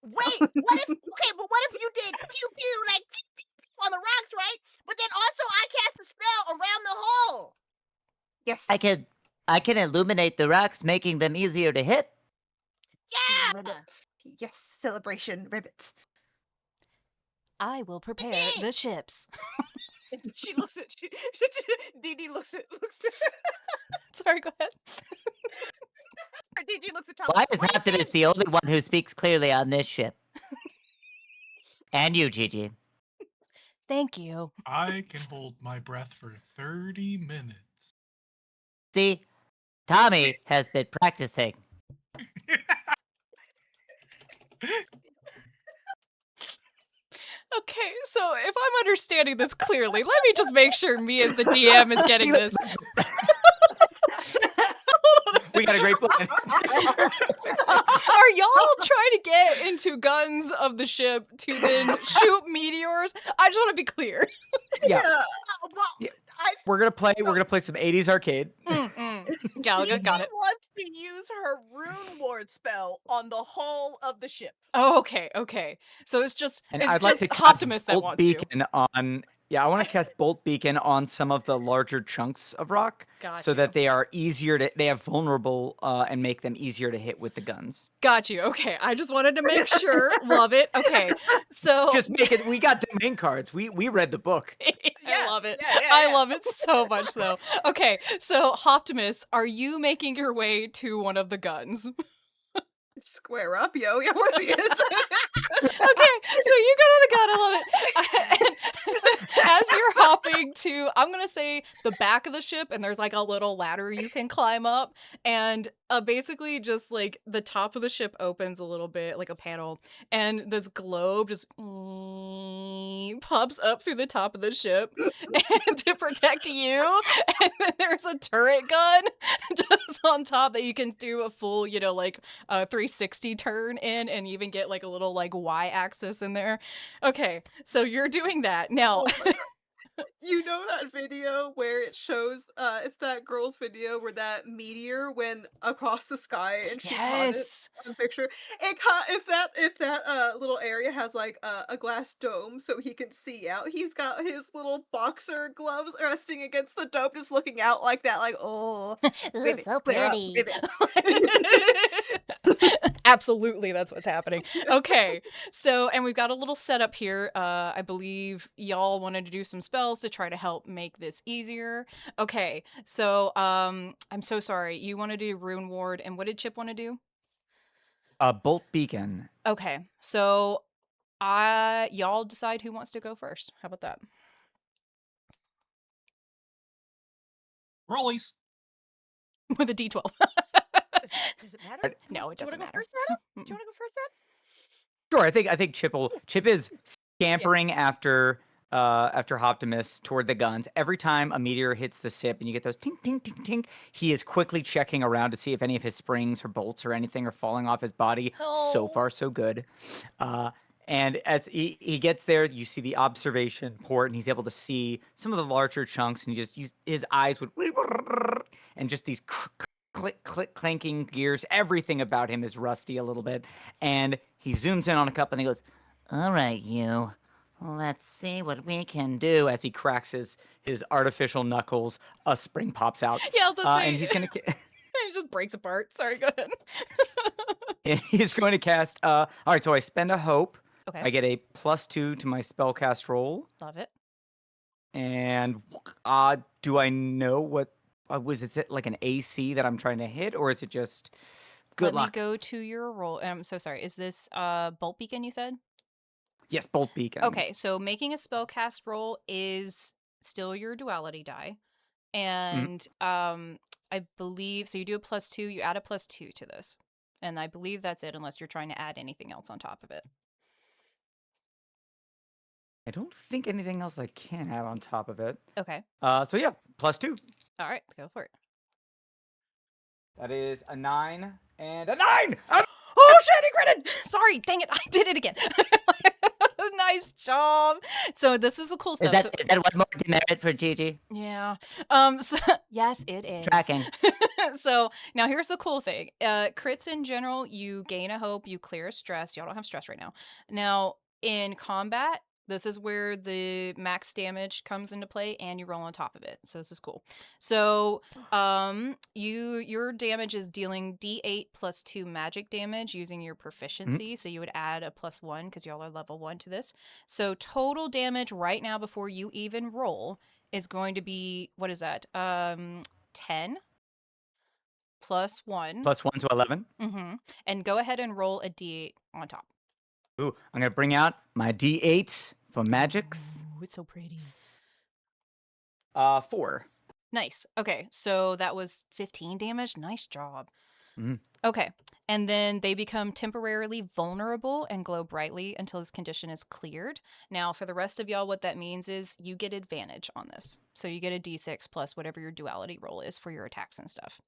Wait, what if? Okay, but what if you did pew pew like pew, pew, pew on the rocks, right? But then also I cast a spell around the hole. Yes. I can illuminate the rocks, making them easier to hit. Yeah. Rivet. Yes, celebration, rivet. I will prepare did. the ships. She looks at Dee Dee looks at Sorry, go ahead. Dee Dee looks at Tom. Why is "What do you Optimus think?" the only one who speaks clearly on this ship? And you, Gigi. Thank you. I can hold my breath for 30 minutes. See, Tommy has been practicing. Okay, so if I'm understanding this clearly, let me just make sure me as the DM is getting this. We got a great plan. Are y'all trying to get into guns of the ship to then shoot meteors? I just want to be clear. Yeah. Well, Yeah. I We're gonna play some 80s arcade. Galaga, got it. wants to use her rune ward spell on the hull of the ship. Oh, okay. So it's just And it's I'd like just to cast Optimus that Bolt wants to. Beacon on. Yeah, I want to cast Bolt Beacon on some of the larger chunks of rock, Got so you. that they are easier to. They have vulnerable and make them easier to hit with the guns. Got you. Okay, I just wanted to make sure. Love it. Okay, so Just make it. We got domain cards. We read the book. I love it. yeah, I yeah. love it so much, though. Okay, so Optimus, are you making your way to one of the guns? Square up, yo. Yeah, where's he is? Okay, so you go to the gun. I love it. As you're hopping to, I'm gonna say the back of the ship, and there's like a little ladder you can climb up, and basically just like the top of the ship opens a little bit, like a panel, and this globe just pops up through the top of the ship and to protect you. And then there's a turret gun just on top that you can do a full, like 360 turn in, and even get like a little like Y-axis in there. Okay, so you're doing that now. Oh my God. You know that video where it shows it's that girl's video where that meteor went across the sky and she caught it Yes. on the picture. If that little area has like a glass dome so he can see out, he's got his little boxer gloves resting against the dome, just looking out like that, like, oh, Ooh, rivet, so square up, pretty. rivet. Absolutely, that's what's happening. Okay, so, and we've got a little setup here. I believe y'all wanted to do some spells to try to help make this easier. Okay, so, I'm so sorry. You want to do Rune Ward, and what did Chip want to do? Bolt Beacon. Okay, so, y'all decide who wants to go first. How about that? Rollies. With a D12. Does it matter? No, it Do you doesn't want to go matter. first, Adam? Do you want to go first, Adam? Sure, I think Chip is scampering after Optimus toward the guns. Every time a meteor hits the ship and you get those tink tink tink tink, he is quickly checking around to see if any of his springs or bolts or anything are falling off his body. So Oh. far, so good. And as he gets there, you see the observation port, and he's able to see some of the larger chunks, and his eyes would, and just these click, click, clanking gears. Everything about him is rusty a little bit. And he zooms in on a cup and he goes, All right, you. Let's see what we can do. as he cracks his artificial knuckles, a spring pops out. Yeah, I was gonna say, And he's going to it just breaks apart. Sorry, go ahead. he's going to cast all right, so I spend a hope. Okay. I get a +2 to my spellcast roll. Love it. And do I know what is it like an AC that I'm trying to hit, or is it just good Let luck? me go to your roll. I'm so sorry. Is this Bolt Beacon you said? Yes, Bolt Beacon. Okay, so making a spellcast roll is still your duality die. And I believe so you do a +2, you add a +2 to this. And I believe that's it unless you're trying to add anything else on top of it. I don't think anything else I can add on top of it. Okay. So yeah, +2. All right, go for it. That is a 9 and a 9! Oh shit, he critted! Sorry, dang it, I did it again. Nice job. So this is the cool Is stuff. that So, is that one more demerit for Gigi? yeah. So yes, it is. Tracking. So now here's the cool thing. Crits in general, you gain a hope, you clear a stress. Y'all don't have stress right now. Now in combat, this is where the max damage comes into play, and you roll on top of it. So this is cool. So your damage is dealing D8 plus 2 magic damage using your proficiency. So you would add a +1 because y'all are level 1 to this. So total damage right now before you even roll is going to be, what is that? 10 plus 1. Plus 1 to 11. Mm-hmm. And go ahead and roll a d8 on top. Ooh, I'm going to bring out my D8 for magics. Ooh, it's so pretty. 4. Nice. Okay, so that was 15 damage. Nice job. Mhm. Okay, and then they become temporarily vulnerable and glow brightly until this condition is cleared. Now, for the rest of y'all, what that means is you get advantage on this. So you get a d6 plus whatever your duality roll is for your attacks and stuff.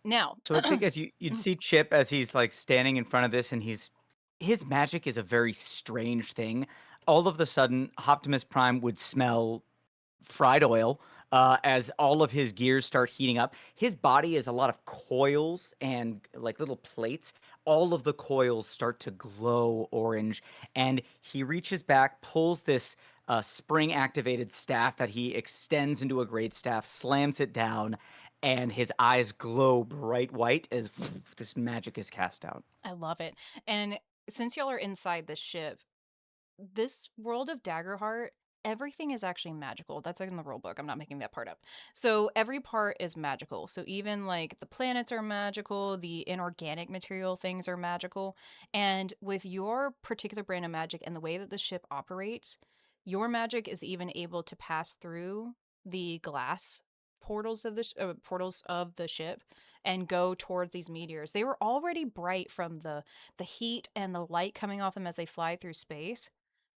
Now, So I think as you'd see Chip as he's like standing in front of this, and his magic is a very strange thing. All of a sudden, Optimus Prime would smell fried oil as all of his gears start heating up. His body is a lot of coils and like little plates. All of the coils start to glow orange, and he reaches back, pulls this spring activated staff that he extends into a great staff, slams it down, and his eyes glow bright white as this magic is cast out. I love it. And since y'all are inside the ship, this world of Daggerheart, everything is actually magical. That's like in the rule book. I'm not making that part up. So every part is magical. So even like the planets are magical, the inorganic material things are magical. And with your particular brand of magic and the way that the ship operates, your magic is even able to pass through the glass portals of the ship and go towards these meteors. They were already bright from the heat and the light coming off them as they fly through space.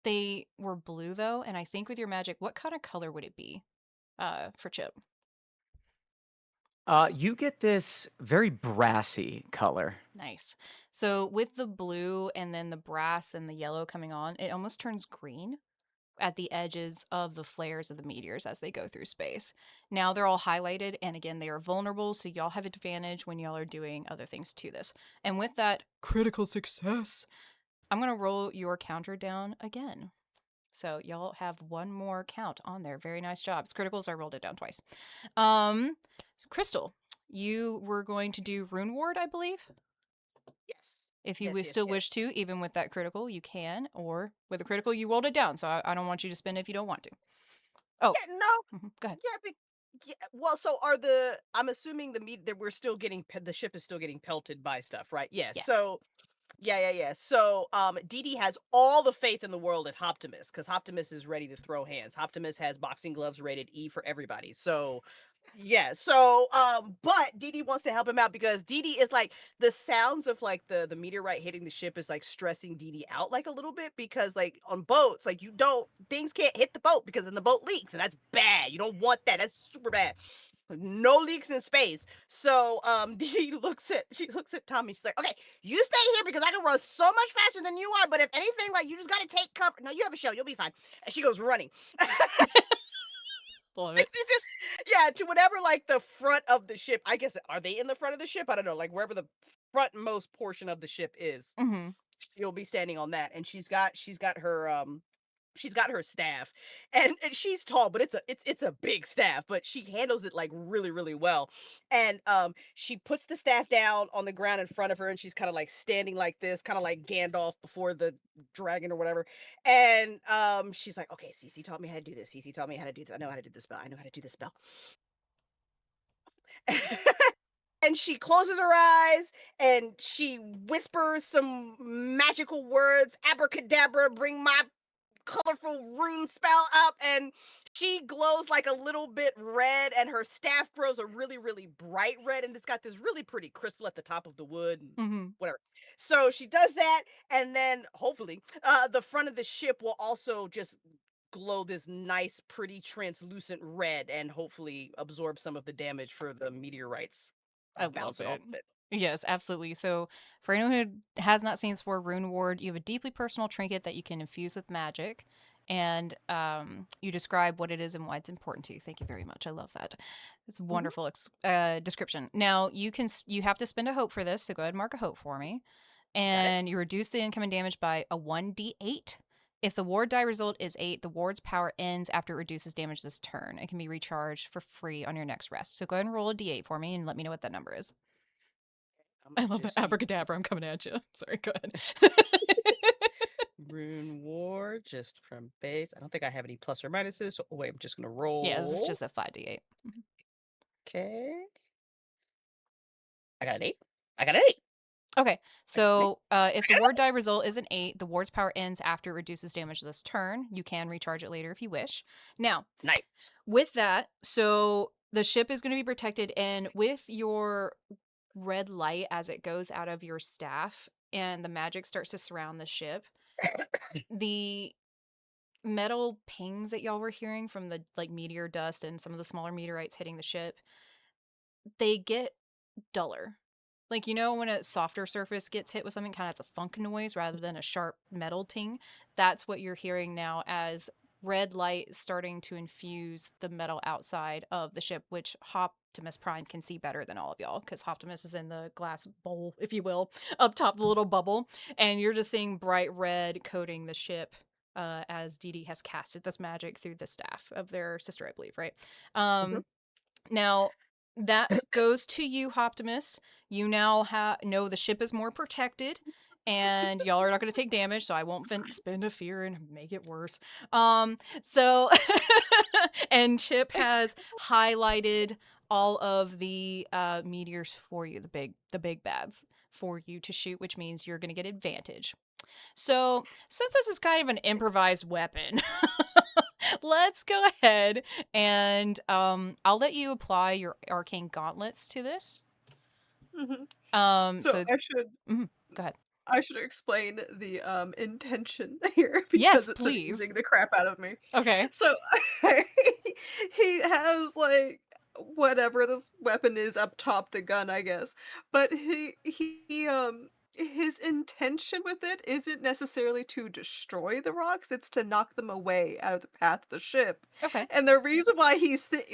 They were blue though, and I think with your magic, what kind of color would it be for Chip? You get this very brassy color. Nice. So with the blue and then the brass and the yellow coming on, it almost turns green at the edges of the flares of the meteors as they go through space. Now they're all highlighted, and again, they are vulnerable, so y'all have advantage when y'all are doing other things to this. And with that critical success, I'm going to roll your counter down again. So y'all have one more count on there. Very nice job. It's critical, so I rolled it down twice. Crystal, you were going to do Rune Ward, I believe? Yes. If you Yes, still yes. wish to, even with that critical, you can. Or with a critical, you rolled it down, so I don't want you to spend it if you don't want to. Oh, Yeah, no. go ahead. Yeah, yeah. Well, so I'm assuming that we're still getting the ship is still getting pelted by stuff, right? Yeah. Yes. So yeah. So Dee Dee has all the faith in the world at Optimus because Optimus is ready to throw hands. Optimus has boxing gloves rated E for everybody. So yeah, so but Dee Dee wants to help him out because Dee Dee is like the sounds of like the meteorite hitting the ship is like stressing Dee Dee out like a little bit because like on boats, like things can't hit the boat because then the boat leaks and that's bad. You don't want that. That's super bad. No leaks in space. So Dee Dee looks at Tommy. She's like, okay, you stay here because I can run so much faster than you are, but if anything, like you just gotta take cover. No, you have a show, you'll be fine. And she goes running. Love it. Yeah, to whatever like the front of the ship. I guess are they in the front of the ship? I don't know. Like wherever the frontmost portion of the ship is, Mm-hmm. she'll be standing on that. And she's got her staff, and she's tall, but it's a big staff, but she handles it like really really well. And she puts the staff down on the ground in front of her, and she's kind of like standing like this, kind of like Gandalf before the dragon or whatever. And she's like, okay, Cece taught me how to do this. Cece taught me how to do this. I know how to do this spell. I know how to do this spell. And she closes her eyes and she whispers some magical words, abracadabra, bring my colorful rune spell up, and she glows like a little bit red, and her staff grows a really really bright red, and it's got this really pretty crystal at the top of the wood and Mm-hmm. whatever. So she does that, and then hopefully the front of the ship will also just glow this nice pretty translucent red and hopefully absorb some of the damage for the meteorites. I love bouncing it. off of it. Yes, absolutely. So, for anyone who has not seen Sword Rune Ward, you have a deeply personal trinket that you can infuse with magic, and you describe what it is and why it's important to you. Thank you very much. I love that. It's a wonderful description. Now, you have to spend a hope for this, so go ahead and mark a hope for me. And you reduce the incoming damage by a 1d8. If the ward die result is 8, the ward's power ends after it reduces damage this turn. It can be recharged for free on your next rest. So go ahead and roll a d8 for me and let me know what that number is. I love that. Abracadabra, I'm coming at you. Sorry, go ahead. Rune War, just from base. I don't think I have any plus or minuses. So wait, I'm just gonna roll. Yeah, this is just a 5d8. Okay. I got an 8. I got an 8. Okay, so if the ward die result is an 8, the ward's power ends after it reduces damage this turn. You can recharge it later if you wish. Now, Nice. with that, so the ship is going to be protected, and with your red light as it goes out of your staff and the magic starts to surround the ship, the metal pings that y'all were hearing from the like meteor dust and some of the smaller meteorites hitting the ship, they get duller. Like, you know, when a softer surface gets hit with something, kind of has a thunk noise rather than a sharp metal ting. That's what you're hearing now as red light starting to infuse the metal outside of the ship, which Optimus Prime can see better than all of y'all because Optimus is in the glass bowl, if you will, up top the little bubble. And you're just seeing bright red coating the ship as Dee Dee has casted this magic through the staff of their sister, I believe, right? Now, that goes to you, Optimus. You now know the ship is more protected, and y'all are not going to take damage, so I won't spend a fear and make it worse. So, and Chip has highlighted all of the meteors for you, the big bads for you to shoot, which means you're going to get advantage. So, since this is kind of an improvised weapon, let's go ahead and I'll let you apply your arcane gauntlets to this. So it's, I should go ahead. I should explain the intention here Yes, because it's please. amusing the crap out of me. Okay. So he has like whatever this weapon is up top, the gun, I guess. But his intention with it isn't necessarily to destroy the rocks, it's to knock them away out of the path of the ship. Okay. And the reason why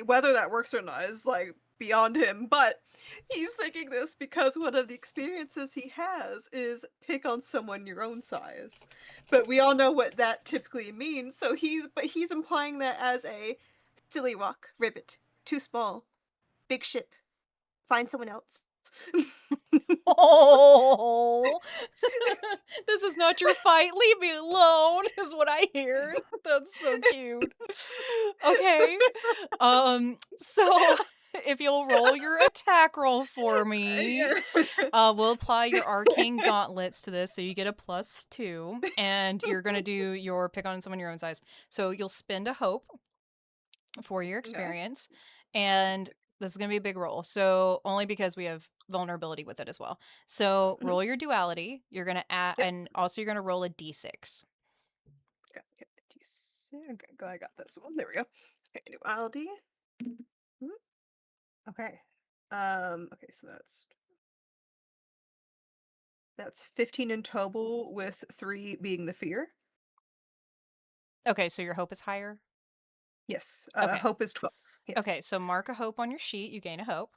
whether that works or not is like beyond him, but he's thinking this because one of the experiences he has is pick on someone your own size. But we all know what that typically means, so he's implying that as a silly rock, ribbit, too small, big ship, find someone else. Oh, this is not your fight. Leave me alone, is what I hear. That's so cute. Okay. So if you'll roll your attack roll for me, we'll apply your arcane gauntlets to this, so you get a +2, and you're gonna do your pick on someone your own size. So you'll spend a hope for your experience, and this is gonna be a big roll. So only because we have vulnerability with it as well. So roll your duality. You're gonna add, and also you're gonna roll a d6. Okay, okay, I got this one. There we go. Okay, duality. Okay. Okay, so that's 15 in total, with 3 being the fear. Okay, so your hope is higher. Yes. Okay. Hope is 12. Yes. Okay, so mark a hope on your sheet. You gain a hope.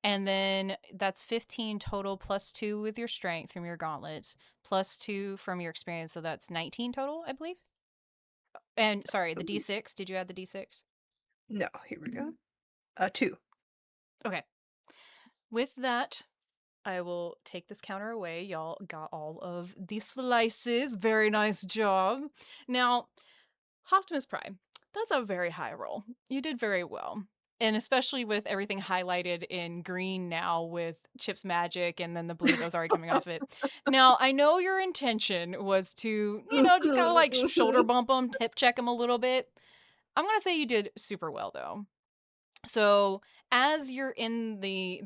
And then that's 15 total +2 with your strength from your gauntlets, +2 from your experience. So that's 19 total, I believe. And sorry, the d6. Did you add the d6? No, here we go. 2. Okay. With that, I will take this counter away. Y'all got all of the slices. Very nice job. Now, Optimus Prime, that's a very high roll. You did very well. And especially with everything highlighted in green now with Chip's magic and then the blue that was already coming off it. Now, I know your intention was to, just kind of like shoulder bump him, hip check him a little bit. I'm going to say you did super well, though. So as you're in the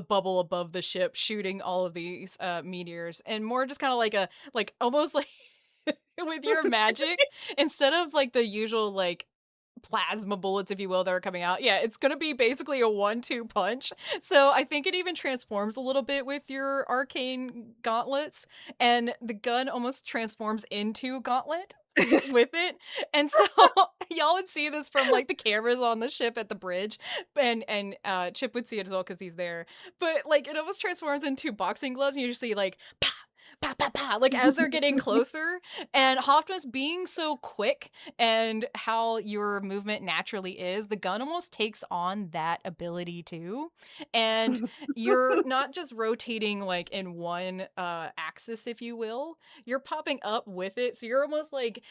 bubble above the ship shooting all of these meteors, and more just kind of like almost like with your magic, instead of like the usual like plasma bullets, if you will, that are coming out. Yeah, it's gonna be basically a 1-2 punch. So I think it even transforms a little bit with your arcane gauntlets, and the gun almost transforms into a gauntlet with it. And so y'all would see this from like the cameras on the ship at the bridge, and Chip would see it as well because he's there. But like it almost transforms into boxing gloves, and you just see like pa pa pa pa, like as they're getting closer. And Hoffman's being so quick and how your movement naturally is, the gun almost takes on that ability too. And you're not just rotating like in one axis, if you will, you're popping up with it. So you're almost like,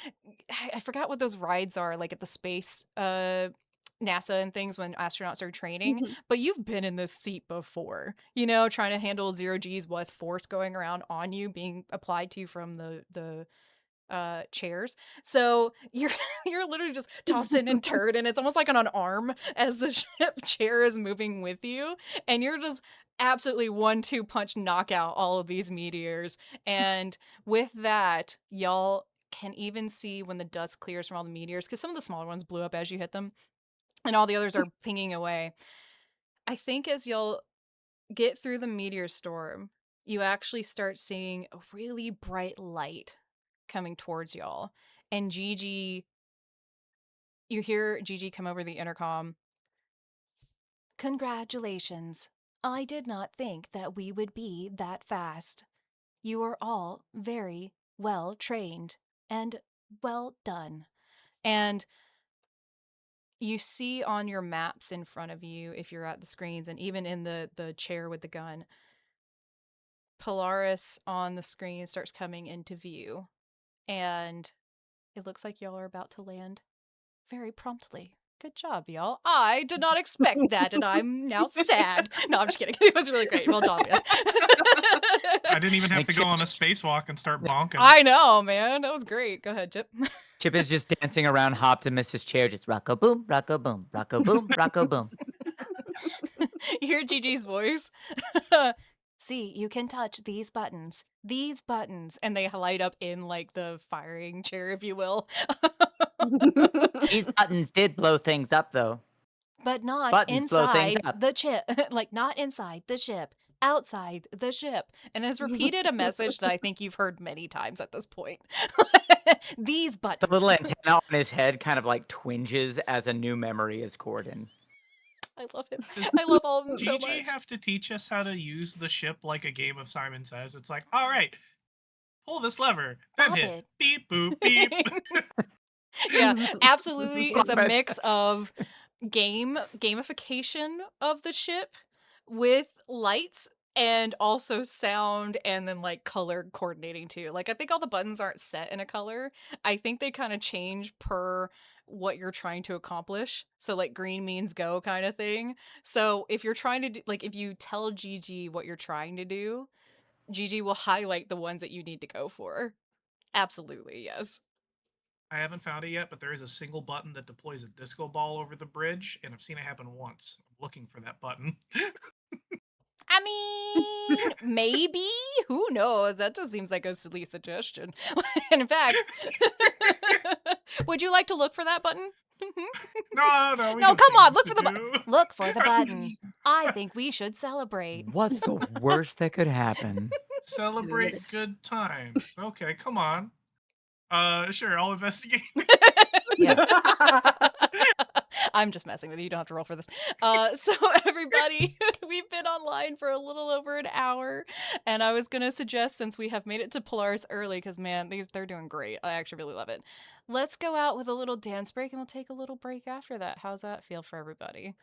I forgot what those rides are like at the space NASA and things when astronauts are training, but you've been in this seat before, you know, trying to handle 0Gs with force going around on you being applied to you from the chairs. So you're you're literally just tossing and turd, and it's almost like on an arm as the ship chair is moving with you, and you're just absolutely 1-2 punch knockout all of these meteors. And with that, y'all can even see when the dust clears from all the meteors, because some of the smaller ones blew up as you hit them and all the others are pinging away. I think as y'all get through the meteor storm, you actually start seeing a really bright light coming towards y'all. And Gigi, you hear Gigi come over the intercom. Congratulations. I did not think that we would be that fast. You are all very well trained and well done. And you see on your maps in front of you, if you're at the screens, and even in the chair with the gun, Polaris on the screen starts coming into view. And it looks like y'all are about to land very promptly. Good job, y'all. I did not expect that, and I'm now sad. No, I'm just kidding. It was really great. Well done, man. I didn't even have Like to go on a spacewalk and start bonking. I know, man. That was great. Go ahead, Chip. Chip is just dancing around Optimus's chair, just rocko boom, rocko boom, rocko boom, rocko boom. You hear Gigi's voice. See, you can touch these buttons, and they light up in like the firing chair, if you will. These buttons did blow things up, though. But not Buttons blow things inside up. the chip. Like, not inside the ship, outside the ship. And has repeated a message that I think you've heard many times at this point. These buttons. The little antenna on his head kind of like twinges as a new memory is poured in. I love him. I love all of them so Gigi much. have to teach us how to use the ship like a game of Simon Says. It's like, all right, pull this lever, then Pop hit it. beep boop beep. Yeah, absolutely. It's a mix of gamification of the ship with lights and also sound, and then like color coordinating too. Like I think all the buttons aren't set in a color. I think they kind of change per what you're trying to accomplish. So like green means go kind of thing. So if you're trying to do, like if you tell Gigi what you're trying to do, Gigi will highlight the ones that you need to go for. Absolutely, yes. I haven't found it yet, but there is a single button that deploys a disco ball over the bridge, and I've seen it happen once. I'm looking for that button. I mean, maybe. Who knows? That just seems like a silly suggestion. And in fact, would you like to look for that button? No, No, we got come on, things look to for the do. look for the button. I think we should celebrate. What's the worst that could happen? Celebrate good times. Okay, come on. Sure, I'll investigate. I'm just messing with you. You don't have to roll for this. So everybody, we've been online for a little over an hour, and I was gonna suggest, since we have made it to Polaris early, because man, they're doing great. I actually really love it. Let's go out with a little dance break, and we'll take a little break after that. How's that feel for everybody?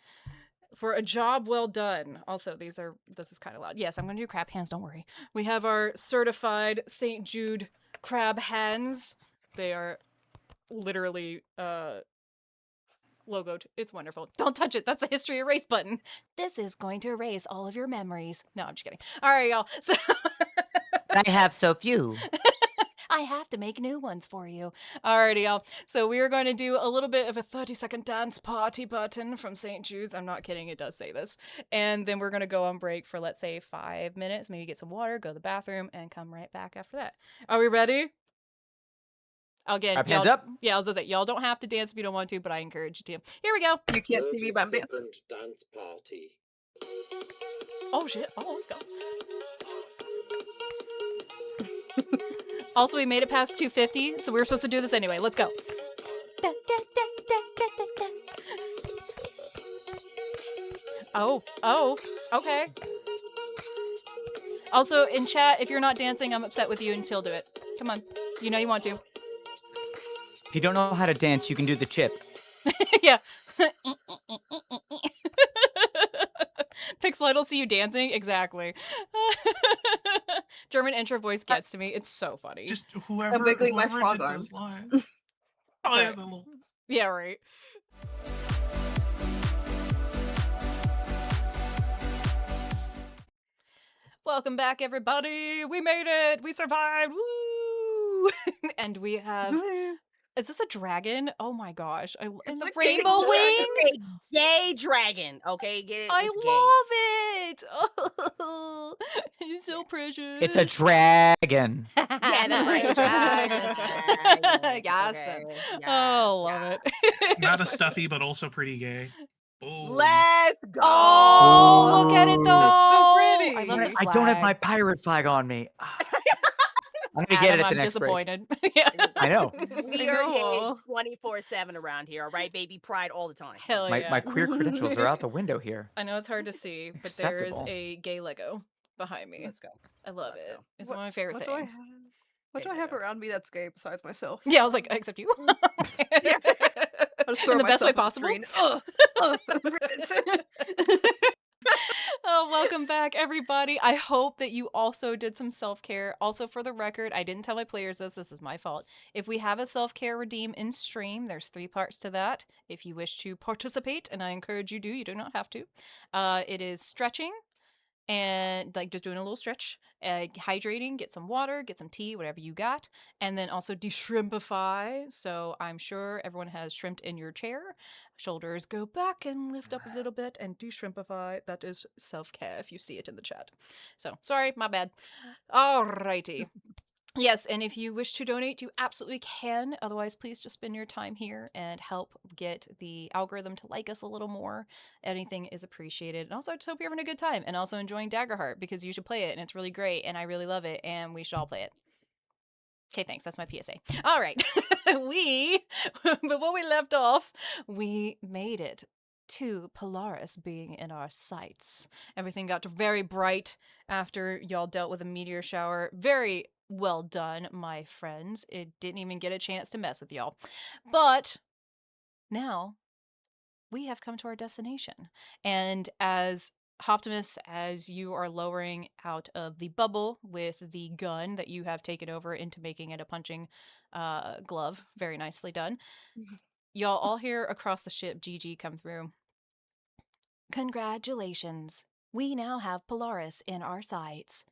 For a job well done. Also, this is kind of loud. Yes, I'm gonna do crab hands. Don't worry. We have our certified St. Jude crab hands. They are literally logoed. It's wonderful. Don't touch it. That's the history erase button. This is going to erase all of your memories. No, I'm just kidding. All right, y'all. So I have so few. I have to make new ones for you. Alrighty, y'all. So we are going to do a little bit of a 30-second dance party button from St. Jude's. I'm not kidding. It does say this. And then we're going to go on break for, let's say, 5 minutes. Maybe get some water, go to the bathroom, and come right back after that. Are we ready? Again, Clap hands y'all, up. yeah, I was gonna say, y'all don't have to dance if you don't want to, but I encourage you to. Here we go. You can't see me, but I'm dancing. Participant dance party. Oh shit! Oh, let's go. Also, we made it past 250, so we were supposed to do this anyway. Let's go. Oh, okay. Also, in chat, if you're not dancing, I'm upset with you and still do it. Come on. You know you want to. If you don't know how to dance, you can do the chip. Yeah. Pixel, I don't see you dancing. Exactly. German intro voice gets to me. It's so funny. Just whoever, wiggling my whoever frog did arms. those lines. Oh, Sorry. yeah, the little... Yeah, right. Welcome back, everybody. We made it. We survived. Woo! And we have. Is this a dragon? Oh my gosh! And It's the a gay rainbow dragon. wings. It's a gay dragon. Okay, get it? I It's gay. love it. Oh, he's so precious. It's a dragon. Yeah, that's right. Dragon. Dragon. Yes. Okay, Oh, yeah, love yeah. it. Not a stuffy, but also pretty gay. Boom. Let's go. Oh, look at it though. That's so I pretty. love the I don't have my flag. pirate flag on me. I'm gonna get Adam, it at the I'm next break. disappointed. Yeah. I know. We I are gay know. 24/7 around here, all right, baby? Pride all the time. Hell My, yeah. my queer credentials are out the window here. I know it's hard to see, but there's Acceptable. a gay Lego behind me. Let's go. I love Let's it. go. It's What- one of my favorite What do I things. have? What do I Gay have Lego. around me that's gay besides myself? Yeah, I was like, except you. I'll just throw In the best way myself at the possible. screen. Oh, welcome back, everybody. I hope that you also did some self-care. Also, for the record, I didn't tell my players this. This is my fault. If we have a self-care redeem in stream, there's 3 parts to that. If you wish to participate, and I encourage you do not have to. It is stretching, and like just doing a little stretch, hydrating, get some water, get some tea, whatever you got, and then also de-shrimpify. So I'm sure everyone has shrimped in your chair. Shoulders go back and lift up a little bit and de-shrimpify. That is self-care if you see it in the chat. So sorry, my bad. Alrighty. Yes, and if you wish to donate, you absolutely can. Otherwise, please just spend your time here and help get the algorithm to like us a little more. Anything is appreciated. And also, I just hope you're having a good time and also enjoying Daggerheart, because you should play it and it's really great and I really love it and we should all play it. Okay, thanks. That's my PSA. All right. Before we left off, we made it to Polaris being in our sights. Everything got very bright after y'all dealt with a meteor shower. Very well done, my friends. It didn't even get a chance to mess with y'all. But now we have come to our destination. And as Optimus, as you are lowering out of the bubble with the gun that you have taken over into making it a punching glove, very nicely done, y'all all hear across the ship GG come through. Congratulations. We now have Polaris in our sights.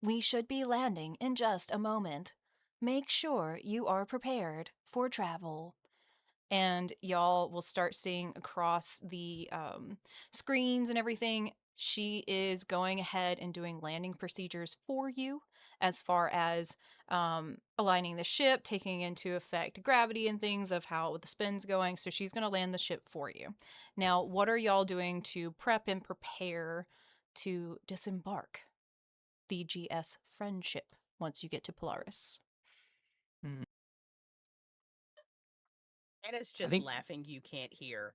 We should be landing in just a moment. Make sure you are prepared for travel. And y'all will start seeing across the screens and everything, she is going ahead and doing landing procedures for you, as far as aligning the ship, taking into effect gravity and things of how the spin's going. So she's going to land the ship for you. Now, what are y'all doing to prep and prepare to disembark the GS Friendship once you get to Polaris? Anna's just think- laughing. You can't hear.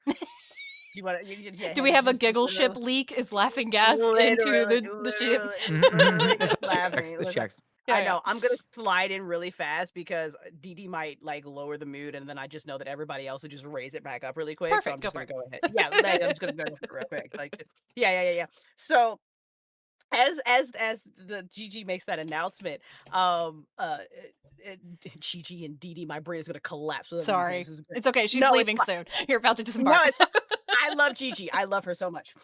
You want to? Do we have a giggle ship leak? Is laughing gas into the ship? This checks. Laughing. This checks. I know. I'm gonna slide in really fast because Dee Dee might like lower the mood, and then I just know that everybody else will just raise it back up really quick. So Perfect, I'm just go gonna for go ahead. Yeah, like, I'm just gonna go for it real quick. Like, yeah. So as the GG makes that announcement, Gigi and Dee Dee, my brain is gonna collapse. with everything Sorry. this is great. It's okay. She's No, it's leaving fine. soon. You're about to disembark. No, it's fine. I love Gigi. I love her so much.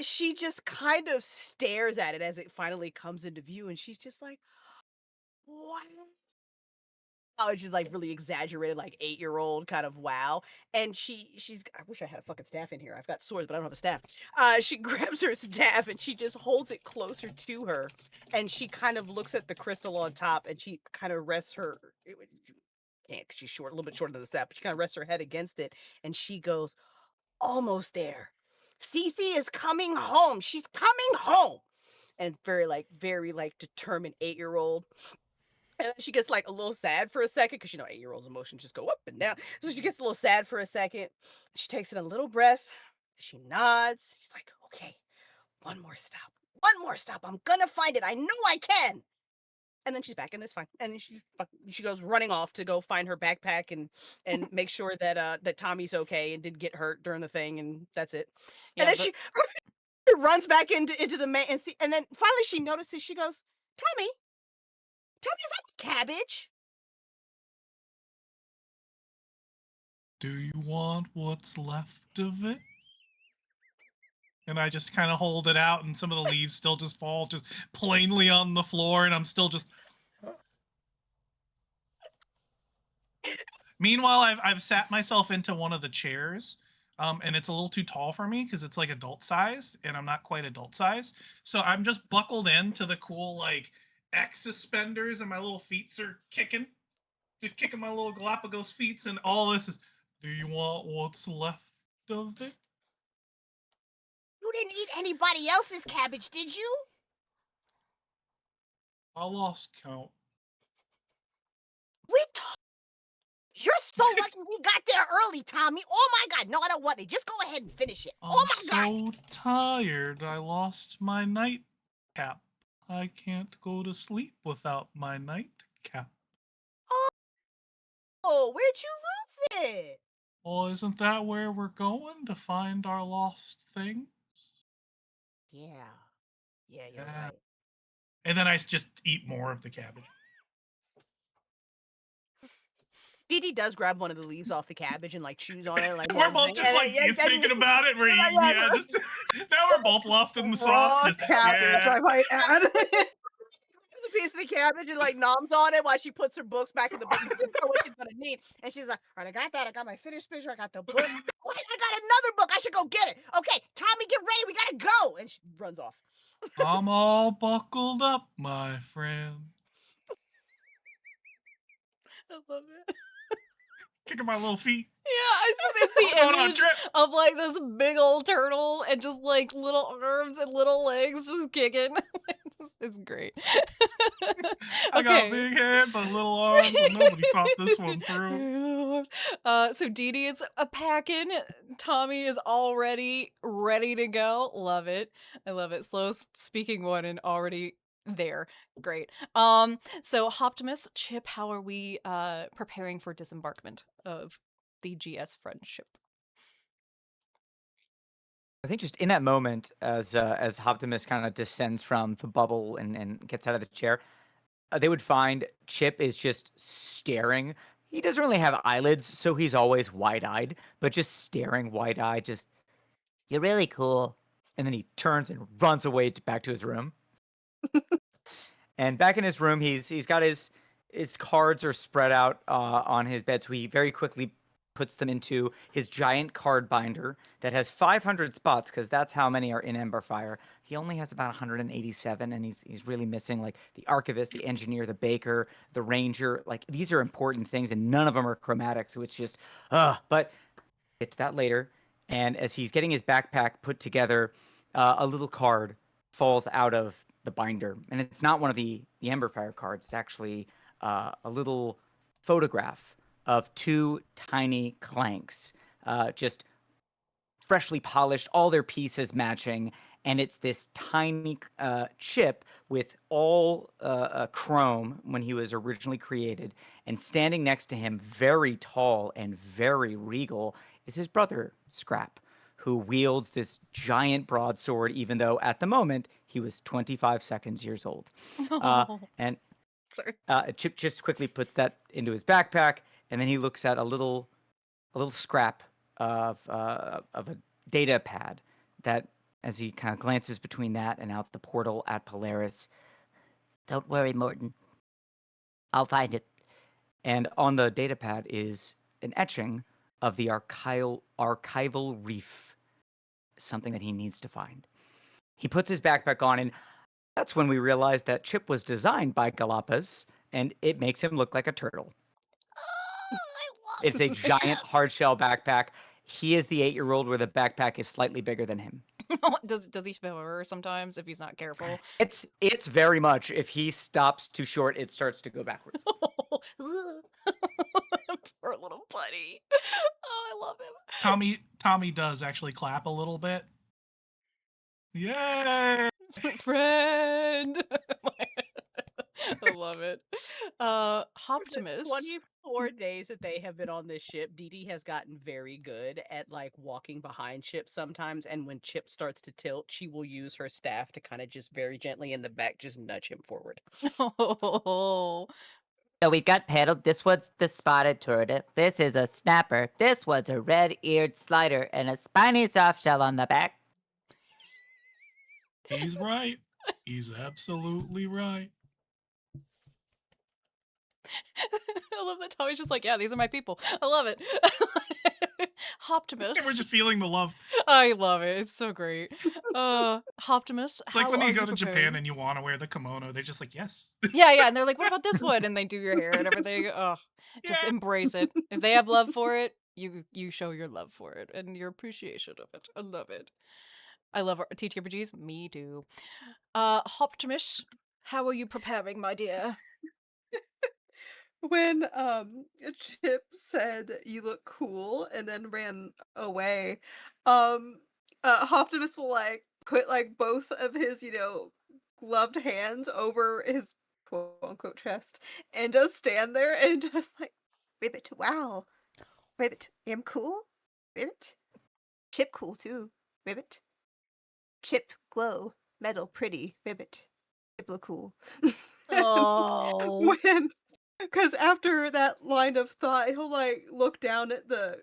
She just kind of stares at it as it finally comes into view, and she's just like, "Wow!" Which is like really exaggerated, like 8-year-old kind of wow. And she's I wish I had a fucking staff in here. I've got swords, but I don't have a staff. She grabs her staff and she just holds it closer to her, and she kind of looks at the crystal on top, and she kind of rests her. Can't, 'cause she's short, a little bit shorter than the staff, but she kind of rests her head against it, and she goes, "Almost there. Cece is coming home. She's coming home." And very like determined 8-year-old. And then she gets like a little sad for a second because 8-year-olds' emotions just go up and down. So she gets a little sad for a second. She takes in a little breath. She nods. She's like, "Okay, one more stop. One more stop. I'm gonna find it. I know I can." And then she's back, and it's fine. And then she goes running off to go find her backpack and make sure that that Tommy's okay and didn't get hurt during the thing, and that's it. Yeah, And then she runs back into the main and then finally she notices. She goes, "Tommy, is that cabbage?" Do you want what's left of it? And I just kind of hold it out, and some of the leaves still just fall just plainly on the floor, and I'm still just. Meanwhile, I've sat myself into one of the chairs, and it's a little too tall for me because it's like adult sized, and I'm not quite adult sized. So I'm just buckled into the cool like X suspenders, and my little feet are kicking, just kicking my little Galapagos feet, and all this is. Do you want what's left of it? You didn't eat anybody else's cabbage, did you? I lost count. You're so lucky we got there early, Tommy. Oh my God. No, I don't want it. Just go ahead and finish it. Oh my God. I'm so tired. I lost my nightcap. I can't go to sleep without my nightcap. Oh, where'd you lose it? Well, isn't that where we're going to find our lost things? Yeah. Yeah, you're Yeah. right. And then I just eat more of the cabbage. Dee Dee does grab one of the leaves off the cabbage and like chews on it. Like We're both just like thinking about it. We're eating. Yeah, just now we're both lost in the sauce. Just, Cabbage, I might add. There's a piece of the cabbage and like noms on it while she puts her books back in the book. She doesn't know what she's gonna need. And she's like, "All right, I got that. I got my finished picture. I got the book. Wait, I got another book. I should go get it. Okay, Tommy, get ready. We gotta go." And she runs off. I'm all buckled up, my friend. I love it. Kicking my little feet. Yeah, it's the Going on a image trip. of like this big old turtle and just like little arms and little legs just kicking. It's great. I got big head but little arms, and nobody thought this one through. So Dee Dee is a packing. Tommy is already ready to go. Love it. I love it. Slow speaking one and already there. Great. So Optimus, Chip, how are we preparing for disembarkment of the GS friendship? I think just in that moment, as Optimus kind of descends from the bubble and gets out of the chair, they would find Chip is just staring. He doesn't really have eyelids, so he's always wide-eyed, but just staring wide-eyed, just. You're really cool. And then he turns and runs away back to his room. And back in his room, he's got his cards are spread out on his bed, so he very quickly puts them into his giant card binder that has 500 spots, because that's how many are in Emberfire. He only has about 187, and he's really missing like the archivist, the engineer, the baker, the ranger. Like, these are important things, and none of them are chromatic, so it's just but get to that later. And as he's getting his backpack put together, a little card falls out of the binder, and it's not one of the Emberfire cards. It's actually a little photograph of two tiny clanks, just freshly polished, all their pieces matching, and it's this tiny chip with all chrome when he was originally created, and standing next to him, very tall and very regal, is his brother, Scrap, who wields this giant broadsword, even though at the moment he was 25 years old. And Sorry. Chip just quickly puts that into his backpack, and then he looks at a little scrap of a data pad that, as he kind of glances between that and out the portal at Polaris. Don't worry, Morton. I'll find it. And on the data pad is an etching of the archival reef, something that he needs to find. He puts his backpack on, and that's when we realize that Chip was designed by Galapagos, and it makes him look like a turtle. Oh, I love It's a giant hardshell backpack. He is the 8-year-old where the backpack is slightly bigger than him. does he spill over sometimes if he's not careful? It's very much, if he stops too short, it starts to go backwards. Poor little buddy. Oh, I love him. Tommy does actually clap a little bit. Yay! Friend. I love it. For the Optimus. 24 days that they have been on this ship, Dee Dee has gotten very good at like walking behind Chip sometimes, and when Chip starts to tilt, she will use her staff to kind of just very gently in the back just nudge him forward. Oh. So we've got paddled. This one's the spotted turtle. This is a snapper. This one's a red-eared slider and a spiny soft shell on the back. He's right. He's absolutely right. I love that Tommy's just like, yeah, these are my people. I love it. Optimus. We're just feeling the love. I love it. It's so great. Optimus. It's like how when are you go to prepared? Japan and you want to wear the kimono, they're just like, yes. Yeah, and they're like, what about this one? And they do your hair and everything. Oh, just Yeah. embrace it. If they have love for it, you show your love for it and your appreciation of it. I love it. I love TTRPGs. Me too. Optimus, how are you preparing, my dear? When Chip said you look cool and then ran away, Optimus will like put like both of his, gloved hands over his quote unquote chest and just stand there and just like, Ribbit. Wow. Ribbit. I'm cool. Ribbit. Chip cool too. Ribbit. Chip glow. Metal pretty. Ribbit. Chip look cool. Oh. because after that line of thought, he'll like look down at the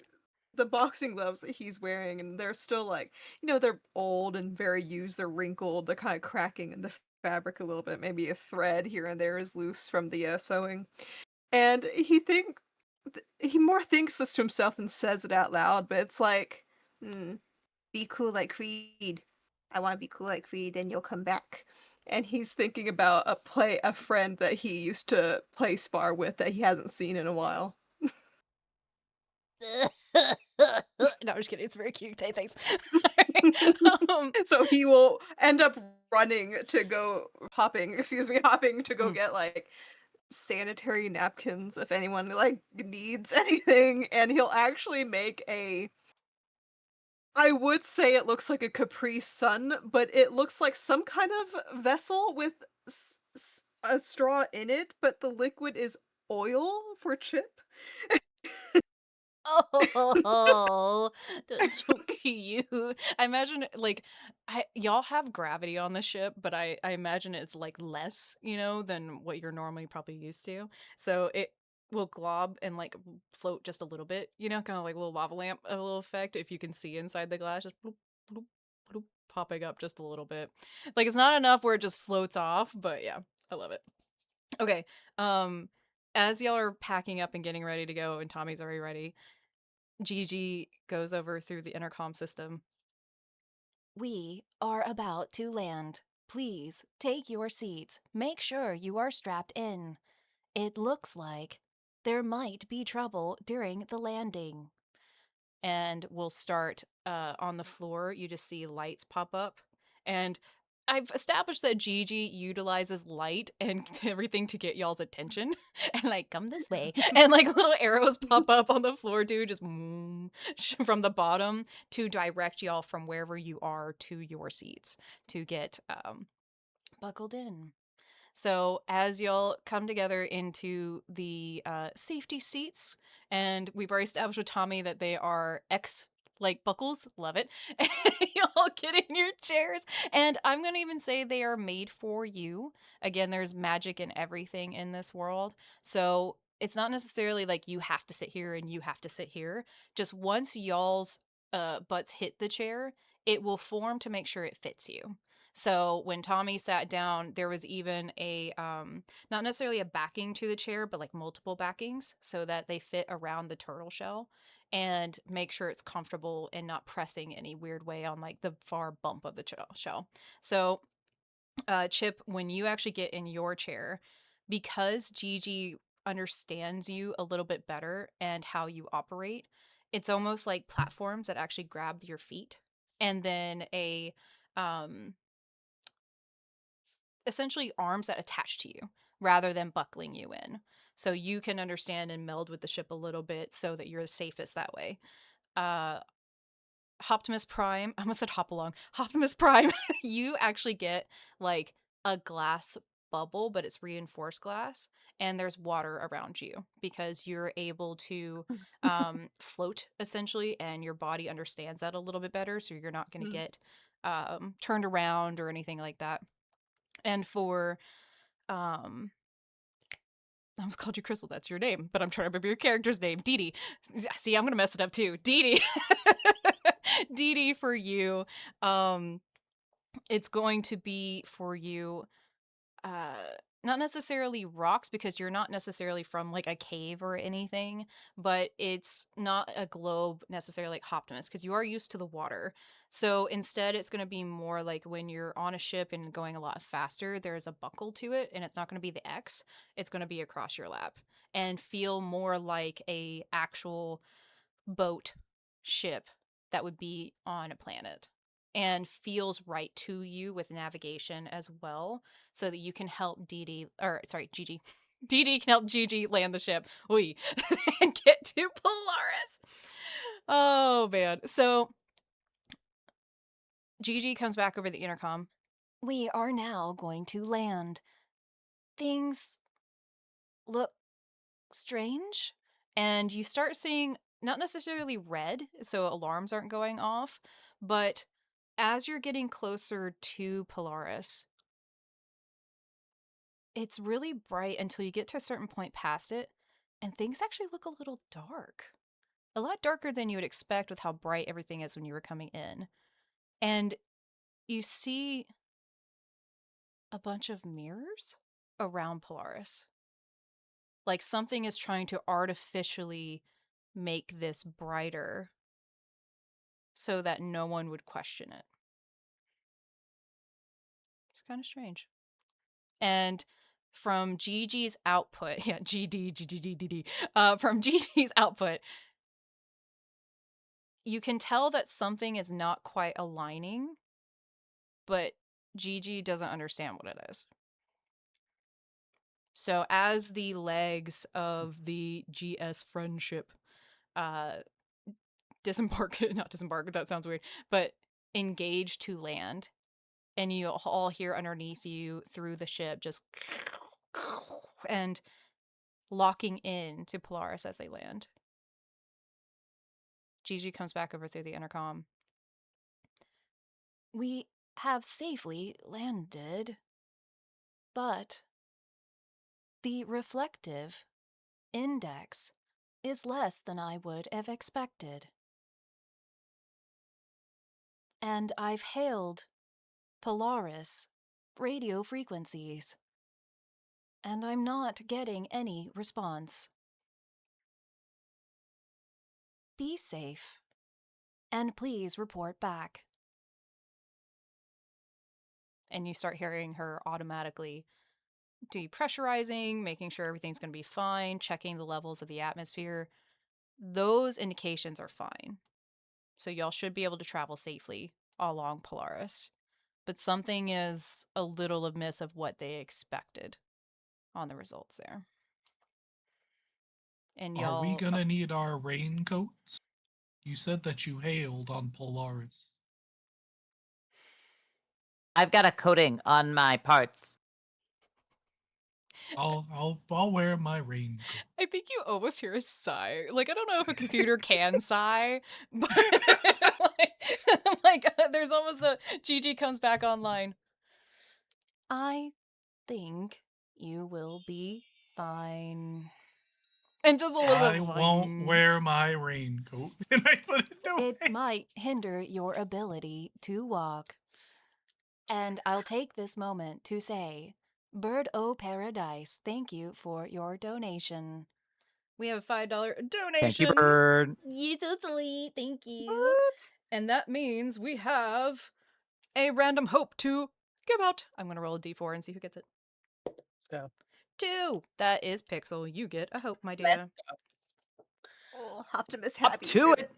boxing gloves that he's wearing, and they're still like, they're old and very used. They're wrinkled. They're kind of cracking in the fabric a little bit. Maybe a thread here and there is loose from the sewing. And he more thinks this to himself than says it out loud. But it's like, Be cool like Creed. I want to be cool like Creed, then you'll come back. and he's thinking about a friend that he used to play spar with that he hasn't seen in a while. No, I'm just kidding. It's very cute. Hey, thanks. So he will end up running to go hopping to go get like sanitary napkins if anyone like needs anything, and he'll actually make I would say it looks like a Capri Sun, but it looks like some kind of vessel with a straw in it, but the liquid is oil for Chip. Oh, that's so cute. I imagine like y'all have gravity on the ship, but I imagine it's like less, than what you're normally probably used to. So it will glob and like float just a little bit, kind of like a little lava lamp, a little effect if you can see inside the glass, just bloop, bloop, bloop, popping up just a little bit. Like it's not enough where it just floats off, but yeah, I love it. Okay, as y'all are packing up and getting ready to go, and Tommy's already ready, Gigi goes over through the intercom system. We are about to land. Please take your seats. Make sure you are strapped in. It looks like there might be trouble during the landing. And we'll start on the floor. You just see lights pop up. And I've established that Gigi utilizes light and everything to get y'all's attention. And like, come this way. And like little arrows pop up on the floor too, just from the bottom to direct y'all from wherever you are to your seats to get buckled in. So as y'all come together into the safety seats, and we've already established with Tommy that they are like buckles, love it. Y'all get in your chairs, and I'm gonna even say they are made for you. Again, there's magic in everything in this world, so it's not necessarily like you have to sit here and you have to sit here. Just once y'all's butts hit the chair, it will form to make sure it fits you. So when Tommy sat down, there was even a not necessarily a backing to the chair, but like multiple backings so that they fit around the turtle shell and make sure it's comfortable and not pressing any weird way on like the far bump of the shell. So Chip, when you actually get in your chair, because Gigi understands you a little bit better and how you operate, it's almost like platforms that actually grab your feet and then a um essentially arms that attach to you rather than buckling you in. So you can understand and meld with the ship a little bit so that you're the safest that way. Uh Optimus Prime, I almost said hop along. Optimus Prime, you actually get like a glass bubble, but it's reinforced glass, and there's water around you because you're able to float essentially, and your body understands that a little bit better, so you're not going to get turned around or anything like that. And for um I almost called you Crystal, that's your name, but I'm trying to remember your character's name. Dee Dee. See, I'm gonna mess it up too. Dee Dee. Dee Dee for you. Um, it's going to be for you uh not necessarily rocks because you're not necessarily from like a cave or anything, but it's not a globe necessarily like Optimus because you are used to the water. So instead it's going to be more like when you're on a ship and going a lot faster, there's a buckle to it and it's not going to be the X, it's going to be across your lap and feel more like a actual boat ship that would be on a planet and feels right to you with navigation as well so that you can help Gigi. Dee Dee can help Gigi land the ship. Oy. And get to Polaris. Oh man. So Gigi comes back over the intercom. We are now going to land. Things look strange. And you start seeing not necessarily red, so alarms aren't going off, but as you're getting closer to Polaris, it's really bright until you get to a certain point past it, and things actually look a little dark. A lot darker than you would expect with how bright everything is when you were coming in. And you see a bunch of mirrors around Polaris. Like something is trying to artificially make this brighter so that no one would question it. It's kind of strange. And from Gigi's output, yeah, GD, from Gigi's output, you can tell that something is not quite aligning, but Gigi doesn't understand what it is. So as the legs of the GS friendship disembark, not disembark, that sounds weird, but engage to land, and you all hear underneath you through the ship just and locking in to Polaris as they land. Gigi comes back over through the intercom. We have safely landed, but the reflective index is less than I would have expected. And I've hailed Polaris radio frequencies, and I'm not getting any response. Be safe, and please report back. And you start hearing her automatically depressurizing, making sure everything's going to be fine, checking the levels of the atmosphere. Those indications are fine. So y'all should be able to travel safely along Polaris. But something is a little amiss of what they expected on the results there. And Are we y'all gonna need our raincoats? You said that you hailed on Polaris. I've got a coating on my parts. I'll wear my raincoat. I think you almost hear a sigh. Like, I don't know if a computer can sigh, but there's almost a Gigi comes back online. I think you will be fine. And just a little I bit won't wear my raincoat. And I put it away. It might hinder your ability to walk. And I'll take this moment to say, Bird O Paradise, thank you for your donation. We have a $5 donation. Thank you, Bird. You so sweet. Thank you. What? And that means we have a random hope to give out. I'm going to roll a d4 and see who gets it. Let's go. 2. That is Pixel. You get a hope, my Let's dear. Oh, Optimus Up happy. to it.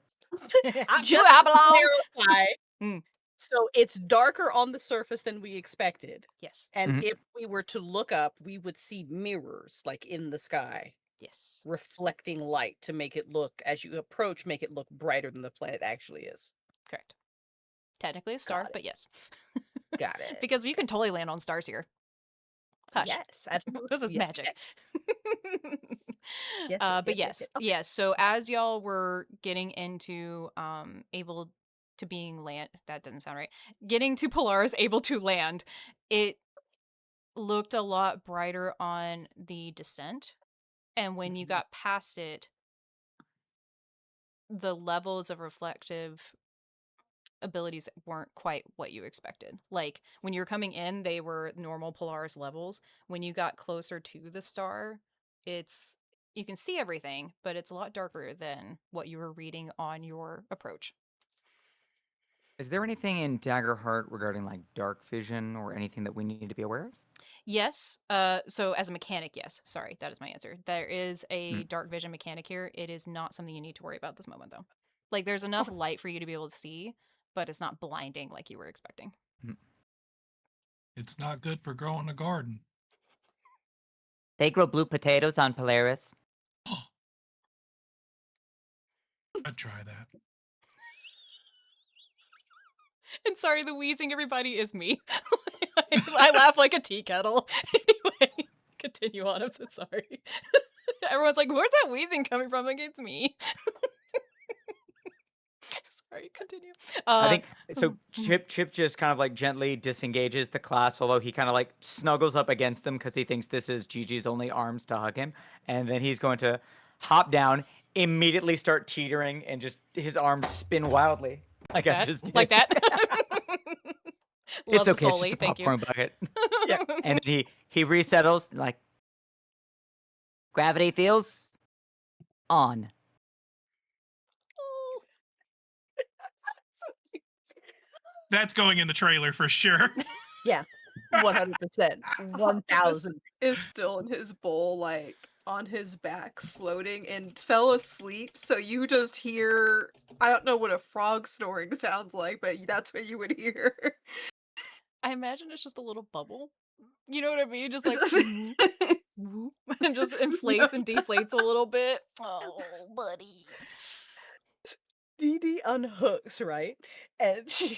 Just to clarify, Mm. so it's darker on the surface than we expected. Yes. And Mhm. if we were to look up, we would see mirrors like in the sky, Yes. reflecting light to make it look, as you approach, make it look brighter than the planet actually is. Correct. Technically a star, Got it. but yes. Got it. Because you can totally land on stars here. Hush. Yes, absolutely. This is Yes, magic. yes, But yes, Okay. yes. So as y'all were getting into able to being land, that doesn't sound right. Getting to Polaris, able to land, it looked a lot brighter on the descent, and when you Mhm. got past it, the levels of reflective abilities weren't quite what you expected. Like when you were coming in, they were normal Polaris levels. When you got closer to the star, you can see everything, but it's a lot darker than what you were reading on your approach. Is there anything in Daggerheart regarding like dark vision or anything that we need to be aware of? Yes. So as a mechanic, yes. Sorry, that is my answer. There is a dark vision mechanic here. It is not something you need to worry about this moment, though. Like there's enough light for you to be able to see, but it's not blinding like you were expecting. It's not good for growing a garden. They grow blue potatoes on Polaris. I'd try that. And sorry, the wheezing, everybody, is me. I laugh like a tea kettle. Anyway, continue on. I'm so sorry. Everyone's like, where's that wheezing coming from? Like, it's me. Sorry, continue. I think so. Chip just kind of like gently disengages the clasp, although he kind of like snuggles up against them because he thinks this is Gigi's only arms to hug him, and then he's going to hop down, immediately start teetering, and just his arms spin wildly like I just did. Like that. It's Love the okay. It's Foley, just a thank you. popcorn bucket. Yeah. And then he resettles like Gravity fields on. That's going in the trailer for sure. Yeah, 100%, 1000. Is still in his bowl, like on his back, floating, and fell asleep. So you just hear, I don't know what a frog snoring sounds like, but that's what you would hear. I imagine it's just a little bubble. You know what I mean? Just like whoop, and just inflates and deflates a little bit. Oh, buddy. Dee Dee unhooks, right? And she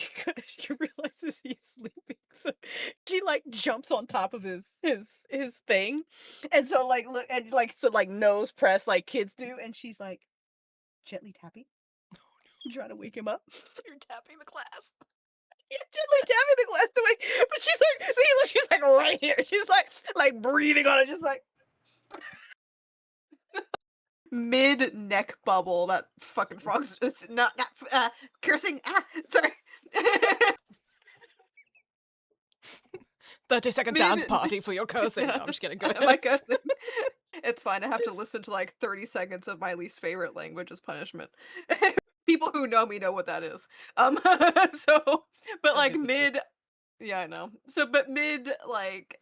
realizes he's sleeping. So she like jumps on top of his thing. And so like look and like so like nose press like kids do, and she's like gently tapping. Trying to wake him up. You're tapping the glass. Yeah, gently tapping the glass to wake. But she's like, see, look, she's like right here. She's like breathing on it, just like Mid neck bubble. That fucking frog's just not cursing. Sorry. 30-second dance party for your cursing. No, I'm just kidding. Go ahead. My cousin. It's fine. I have to listen to like 30 seconds of my least favorite language as punishment. People who know me know what that is. So, but like mid, yeah, I know. So, but mid like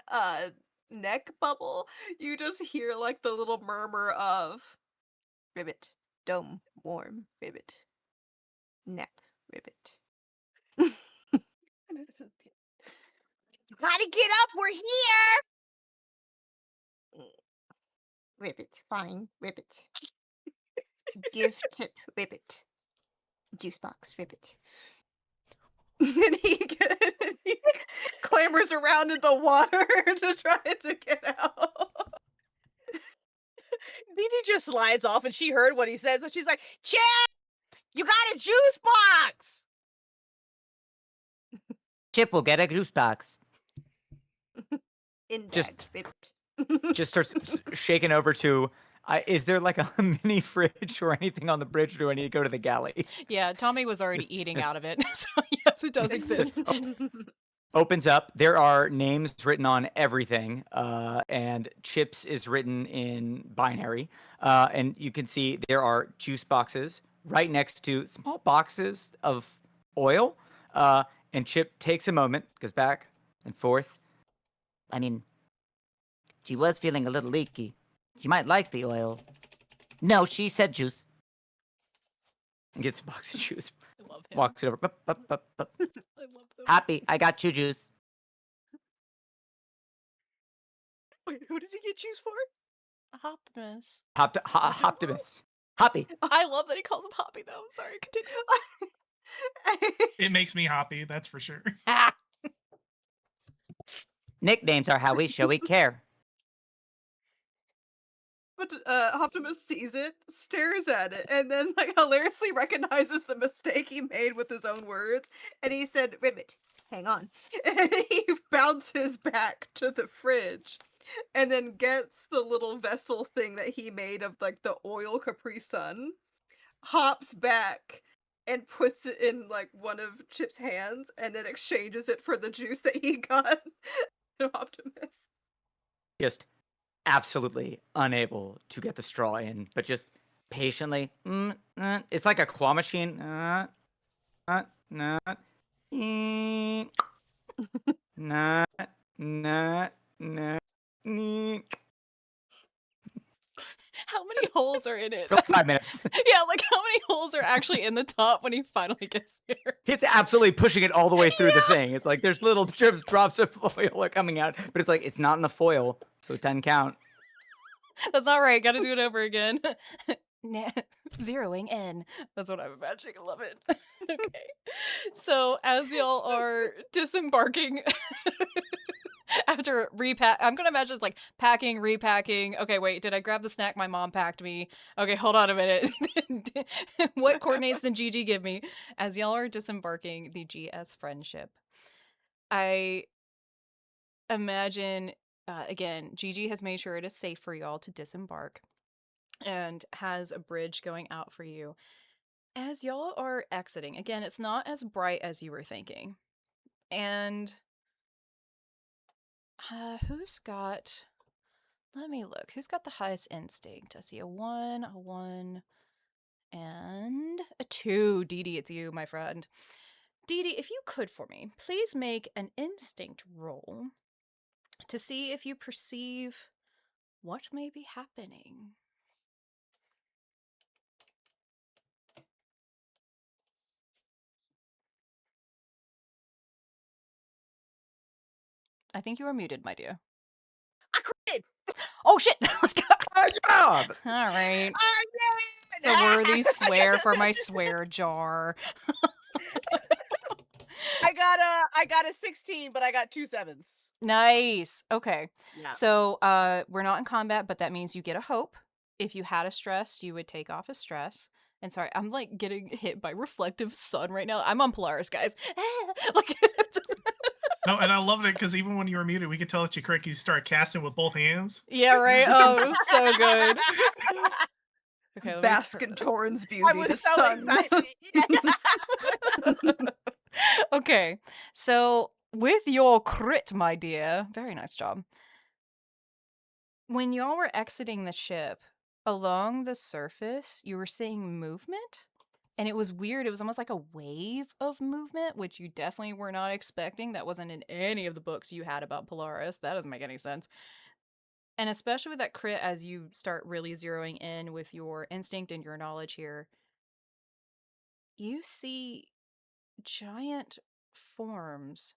neck bubble, you just hear like the little murmur of Ribbit. Dome. Warm. Ribbit. Nap. Ribbit. gotta get up, we're here. Ribbit. Fine. Ribbit. Give tip. Ribbit. Juice box. Ribbit. and he clambers around in the water to try to get out. Dee Dee just slides off, and she heard what he said, so she's like, Chip, you got a juice box. Chip will get a juice box. In Just- bags. Ribbit. Just starts shaking over to. Is there like a mini fridge or anything on the bridge, or do I need to go to the galley? Yeah, Tommy was already Just- eating just- out of it. So yes, it does Just- exist. opens up. There are names written on everything, and chips is written in binary. And you can see there are juice boxes right next to small boxes of oil. And Chip takes a moment, goes back and forth. I mean, she was feeling a little leaky. She might like the oil. No, she said juice. And gets a box of juice. I love him. Walks it over. Bup, bup, bup, bup. I love them. Happy, I got you juice. Wait, who did he get juice for? Optimus. Optimus. Hoppy. I love that he calls him Hoppy, though. Sorry, continue. It makes me happy, that's for sure. Nicknames are how we show we care. But Optimus sees it, stares at it, and then like hilariously recognizes the mistake he made with his own words, and he said, Ribbit, hang on. and he bounces back to the fridge and then gets the little vessel thing that he made of like the oil Capri Sun, hops back and puts it in like one of Chip's hands and then exchanges it for the juice that he got to Optimus. Just absolutely unable to get the straw in, but just patiently. It's like a claw machine. How many holes are in it? For like 5 minutes. Yeah, like how many holes are actually in the top when he finally gets there? He's absolutely pushing it all the way through the thing. It's like there's little drops of foil are coming out, but it's like it's not in the foil, so it doesn't count. That's not right. Gotta do it over again. Zeroing in. That's what I'm imagining. I love it. Okay. So as y'all are disembarking after repack, I'm gonna imagine it's like packing, repacking. Okay, wait, did I grab the snack my mom packed me? Okay, hold on a minute. What coordinates did Gigi give me? As y'all are disembarking the GS friendship, I imagine again, Gigi has made sure it is safe for y'all to disembark and has a bridge going out for you. As y'all are exiting, again, it's not as bright as you were thinking. And who's got, let me look, who's got the highest instinct? I see a 1, and a 2. Dee Dee, it's you, my friend. Dee Dee, if you could for me, please make an instinct roll to see if you perceive what may be happening. I think you are muted, my dear. I crit! Oh shit! Let's go. Good job. All right. Oh, It's a worthy swear for my swear jar. I got a 16, but I got 2 7s. Nice. Okay. Yeah. So we're not in combat, but that means you get a hope. If you had a stress, you would take off a stress. And sorry, I'm like getting hit by reflective sun right now. I'm on Polaris, guys. Like, just... No, and I loved it because even when you were muted, we could tell that you correct you started casting with both hands. Yeah, right. Oh, it was so good. Okay, let me Bask in Torrens beauty. I was the so sun. excited. Okay, so with your crit, my dear, very nice job. When y'all were exiting the ship, along the surface, you were seeing movement, and it was weird. It was almost like a wave of movement, which you definitely were not expecting. That wasn't in any of the books you had about Polaris. That doesn't make any sense. And especially with that crit, as you start really zeroing in with your instinct and your knowledge here, you see giant forms.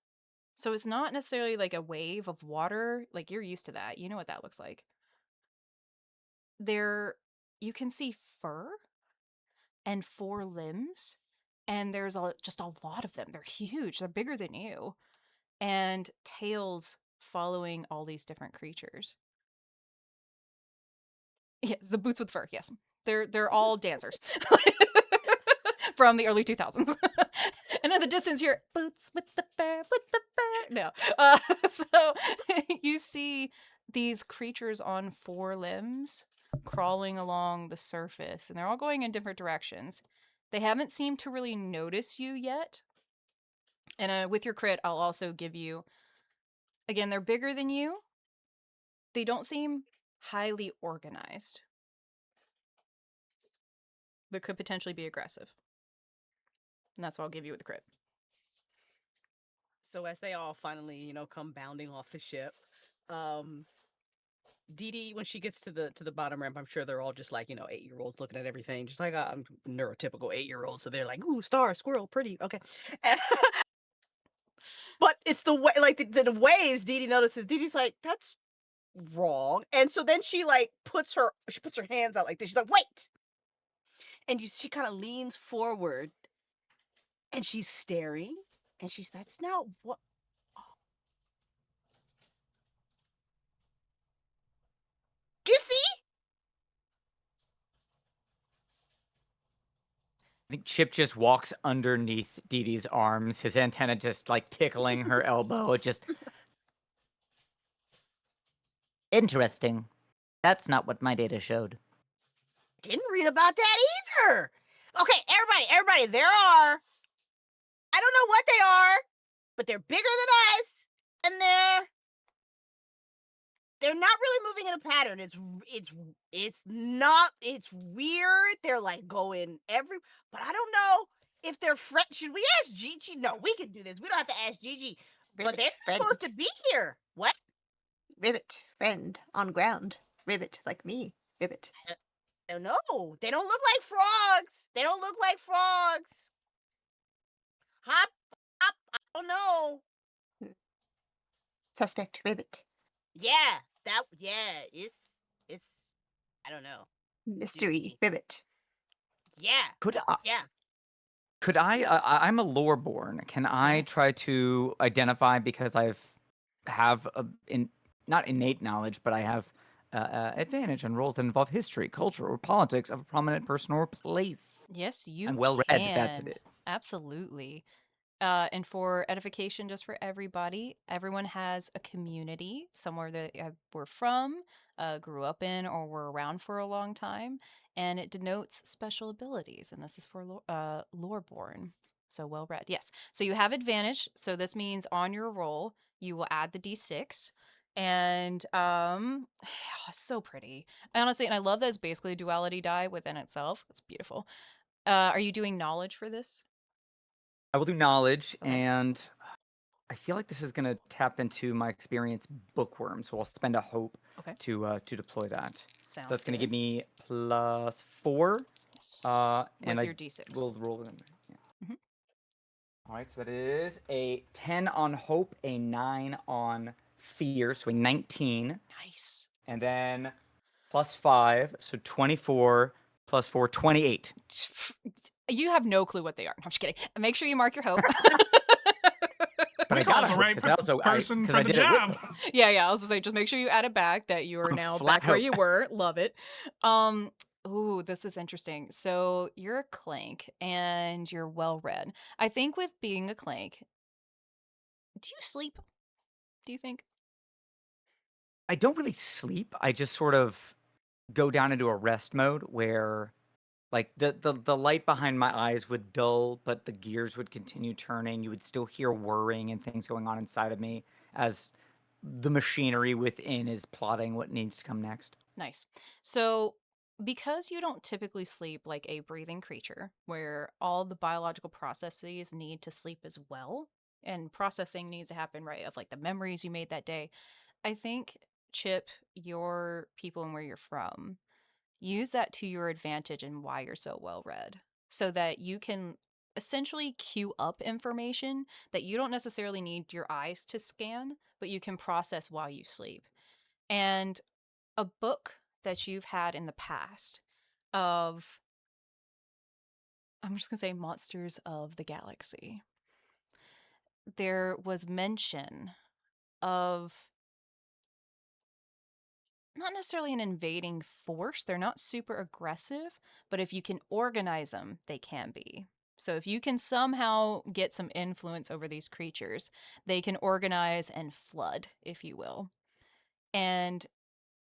So it's not necessarily like a wave of water. Like, you're used to that. You know what that looks like. You can see fur and 4 limbs, and there's just a lot of them. They're huge. They're bigger than you. And tails following all these different creatures. Yes, the boots with fur. Yes. They're all dancers. From the early 2000s. And in the distance here, boots with the fur, with the fur. No. So you see these creatures on 4 limbs crawling along the surface, and they're all going in different directions. They haven't seemed to really notice you yet, And with your crit, I'll also give you, again, they're bigger than you. They don't seem highly organized, but could potentially be aggressive. And that's what I'll give you with the crit. So as they all finally, come bounding off the ship, Dee Dee, when she gets to the bottom ramp, I'm sure they're all just like, 8-year-olds looking at everything, just like I'm neurotypical 8-year-old. So they're like, ooh, star, squirrel, pretty, okay. But it's the way, like the waves. Dee Dee notices. Dee Dee's like, that's wrong. And so then she puts her hands out like this. She's like, wait. And she kind of leans forward, and she's staring, and that's not what. Do you see? I think Chip just walks underneath Dee Dee's arms, his antenna just like tickling her elbow. It just Interesting. That's not what my data showed. Didn't read about that either. Okay, everybody, there are. I don't know what they are, but they're bigger than us, and they're not really moving in a pattern. It's weird. They're like going but I don't know if they're friends. Should we ask Gigi? No, we can do this. We don't have to ask Gigi. But they're Ribbit, supposed to be here. What? Ribbit, friend, on ground. Ribbit, like me. Ribbit. I don't know. They don't look like frogs. They don't look like frogs. Hop, hop. I don't know. Suspect, Ribbit. Yeah, it's. I don't know. Mystery, Ribbit. Yeah, could yeah. I'm a loreborn. Can I Yes. try to identify, because have not innate knowledge, but I have advantage on roles that involve history, culture, or politics of a prominent person or place. Yes, you I'm well read. That's can. it. Absolutely. And for edification, just for everybody, everyone has a community somewhere that we're from, grew up in, or were around for a long time, and it denotes special abilities. And this is for loreborn. So well read. Yes. So you have advantage. So this means on your roll, you will add the d6. And so pretty. Honestly, and I love that it's basically a duality die within itself. It's beautiful. Are you doing knowledge for this? I will do knowledge, Okay. and I feel like this is going to tap into my experience bookworm, so I'll spend a hope Okay. to deploy that. Sounds So that's going to good. give me +4, Yes. and With I your d6. will roll them. Yeah. Mhm. All right, so that is a 10 on hope, a 9 on fear, so a 19, Nice. and then +5, so 24 +4, 28. You have no clue what they are. No, I'm just kidding. Make sure you mark your hope. But We I call got the a right because I also person because for I the did it with job. them. yeah. I was gonna say, just make sure you add it back that you are I'm now flat back where hope. you were. Love it. Ooh, this is interesting. So you're a clank and you're well read. I think with being a clank, do you sleep? Do you think? I don't really sleep. I just sort of go down into a rest mode where like the light behind my eyes would dull, but the gears would continue turning. You would still hear whirring and things going on inside of me as the machinery within is plotting what needs to come next. Nice. So, because you don't typically sleep like a breathing creature, where all the biological processes need to sleep as well, and processing needs to happen, right, of like the memories you made that day, I think, Chip, your people and where you're from, use that to your advantage and why you're so well read, so that you can essentially queue up information that you don't necessarily need your eyes to scan, but you can process while you sleep. And a book that you've had in the past of, I'm just going to say, Monsters of the Galaxy. There was mention of not necessarily an invading force. They're not super aggressive, but if you can organize them, they can be. So if you can somehow get some influence over these creatures, they can organize and flood, if you will. And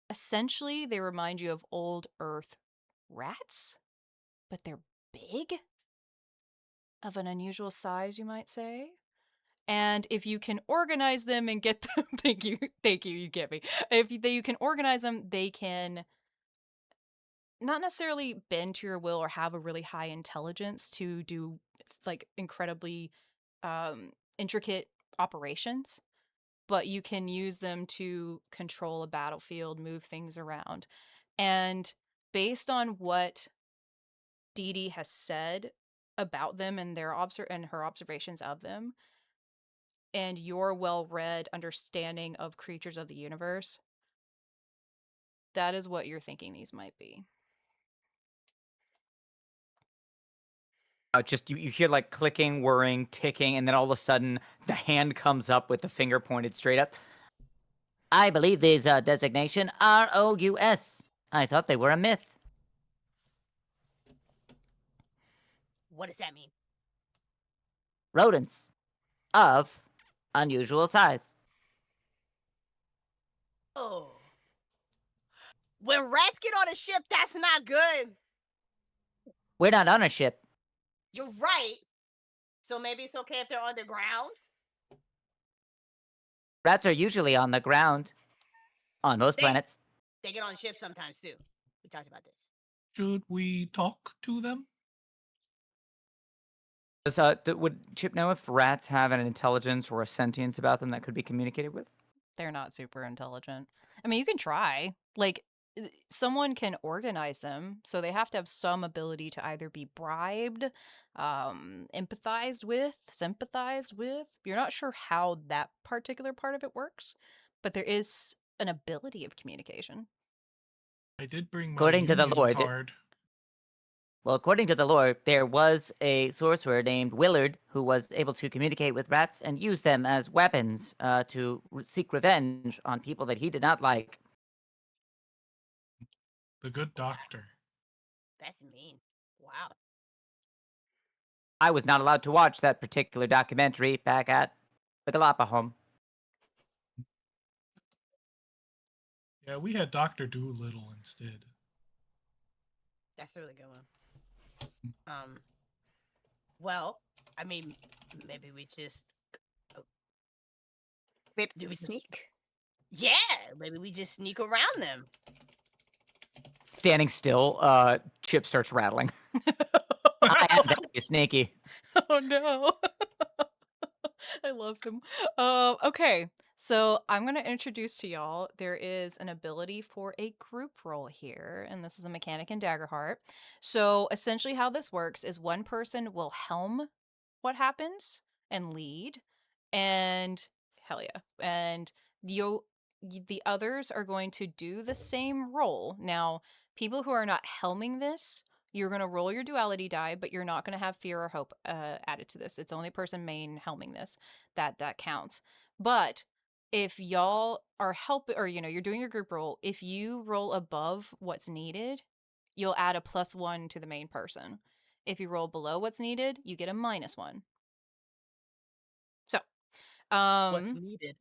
essentially, they remind you of old Earth rats, but they're big, of an unusual size, you might say. And if you can organize them and get them, thank you, you get me. If you can organize them, they can not necessarily bend to your will or have a really high intelligence to do like incredibly intricate operations, but you can use them to control a battlefield, move things around. And based on what Dee Dee has said about them and her observations of them, and your well-read understanding of creatures of the universe, that is what you're thinking these might be. Just you hear like clicking, whirring, ticking, and then all of a sudden the hand comes up with the finger pointed straight up. I believe these designation ROUS. I thought they were a myth. What does that mean? Rodents of unusual size. Oh. When rats get on a ship, that's not good. We're not on a ship. You're right. So maybe it's okay if they're underground? Rats are usually on the ground. On most They- planets. They get on ships sometimes too. We talked about this. Should we talk to them? Would Chip know if rats have an intelligence or a sentience about them that could be communicated with? They're not super intelligent. I mean, you can try. Like, someone can organize them, so they have to have some ability to either be bribed, empathized with, sympathized with. You're not sure how that particular part of it works, but there is an ability of communication. I did bring my According to the union lore, card. Well, according to the lore, there was a sorcerer named Willard who was able to communicate with rats and use them as weapons to seek revenge on people that he did not like. The good doctor. That's mean. Wow. I was not allowed to watch that particular documentary back at the Galapagos. Yeah, we had Dr. Doolittle instead. That's a really good one. Well, I mean, maybe we just Maybe Do we just- sneak. yeah, maybe we just sneak around them. Standing still, Chip starts rattling. I am very sneaky. Oh no. I love him. Okay, so I'm going to introduce to y'all. There is an ability for a group role here, and this is a mechanic in Daggerheart. So essentially, how this works is one person will helm what happens and lead, and hell yeah, and the others are going to do the same role. Now, people who are not helming this, you're going to roll your duality die, but you're not going to have fear or hope added to this. It's only person main helming this that counts. But if y'all are helping, or you're doing your group roll, if you roll above what's needed, you'll add a +1 to the main person. If you roll below what's needed, you get a -1. So, What's needed?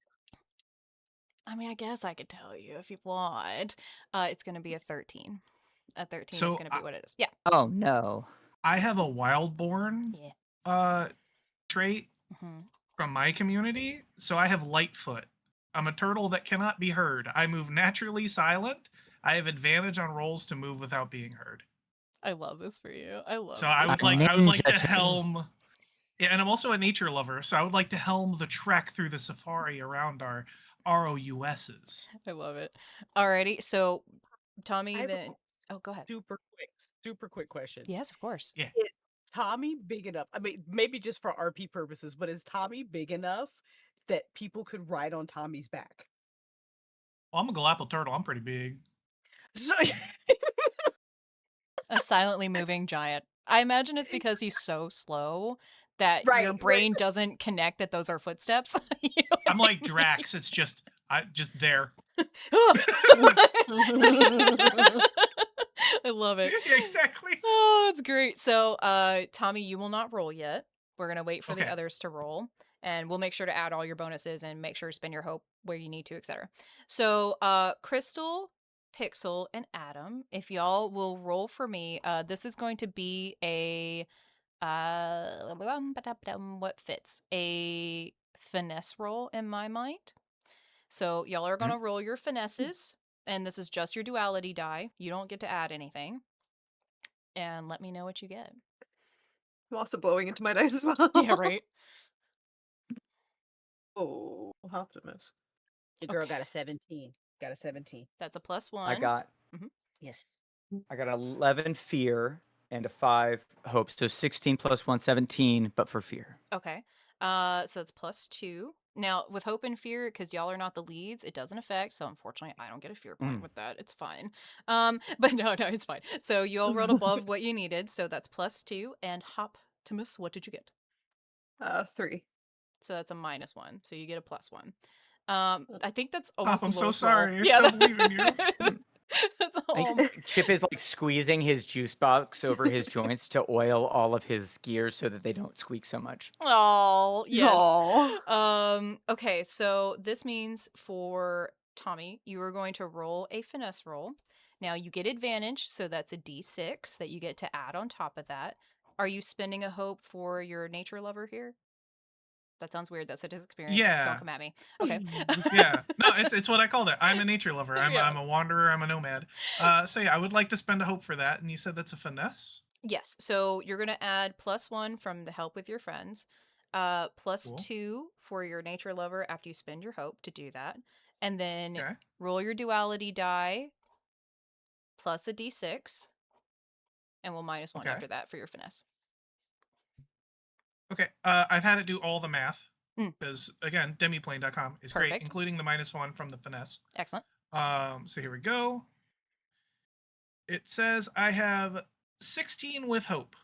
I mean, I guess I could tell you if you want. It's going to be a 13. A 13 is So, going to be what it is. Yeah. Oh no. I have a Wildborn Yeah. trait Mhm. from my community, so I have Lightfoot. I'm a turtle that cannot be heard. I move naturally silent. I have advantage on rolls to move without being heard. I love this for you. I love So I this. would Like a like ninja to turtle. helm. Yeah, and I'm also a nature lover, so I would like to helm the trek through the safari around our ROUSs. I love it. Alrighty, so I Tommy, have a then oh, go ahead. super quick question. Yes, of course. Yeah. Is Tommy big enough? I mean, maybe just for RP purposes, but is Tommy big enough that people could ride on Tommy's back? Well, I'm a Galapagos turtle. I'm pretty big. So, A silently moving giant. I imagine it's because he's so slow that your Right, right. brain doesn't connect that those are footsteps. You know what I'm I like mean? Drax. It's just just there. I love it. Yeah, exactly. Oh, it's great. So, Tommy, you will not roll yet. We're gonna wait for the Okay. others to roll, and we'll make sure to add all your bonuses and make sure to spend your hope where you need to, etc. So, Crystal, Pixel, and Adam, if y'all will roll for me, this is going to be a what fits? A finesse roll in my mind. So y'all are gonna roll your finesses, and this is just your duality die. You don't get to add anything. And let me know what you get. I'm also blowing into my dice as well. Yeah, right. Oh, Optimus. Your girl Okay. got a 17. Got a 17. That's a +1. I got Yes. 11 fear and a 5 hope. So 16 plus 1, 17, but for fear. Okay. So it's +2. Now, with hope and fear, because y'all are not the leads, it doesn't affect. So unfortunately, I don't get a fear point with that. It's fine. But no, it's fine. So you all rolled above what you needed. So that's +2. And Optimus, what did you get? 3. So that's a -1. So you get a +1. I think that's almost I'm the so lowest sorry. roll. I still believe in you. That's I all. think Chip is like squeezing his juice box over his joints to oil all of his gears so that they don't squeak so much. Oh, yes. Aw. Okay, so this means for Tommy, you are going to roll a finesse roll. Now you get advantage, so that's a d6 that you get to add on top of that. Are you spending a hope for your nature lover here? That sounds weird. That's his experience. Yeah. Don't come at me. Okay. Yeah. No, it's what I called it. I'm a nature lover. I'm Yeah. I'm a wanderer. I'm a nomad. So yeah, I would like to spend a hope for that. And you said that's a finesse. Yes. So you're going to add +1 from the help with your friends, +2 for your nature lover after you spend your hope to do that. And then Okay. roll your duality die plus a d6, and we'll -1 Okay. after that for your finesse. Okay. I've had it do all the math Mm. because again, demiplane.com is great, Perfect. including the -1 from the finesse. Excellent. So here we go. It says I have 16 with hope.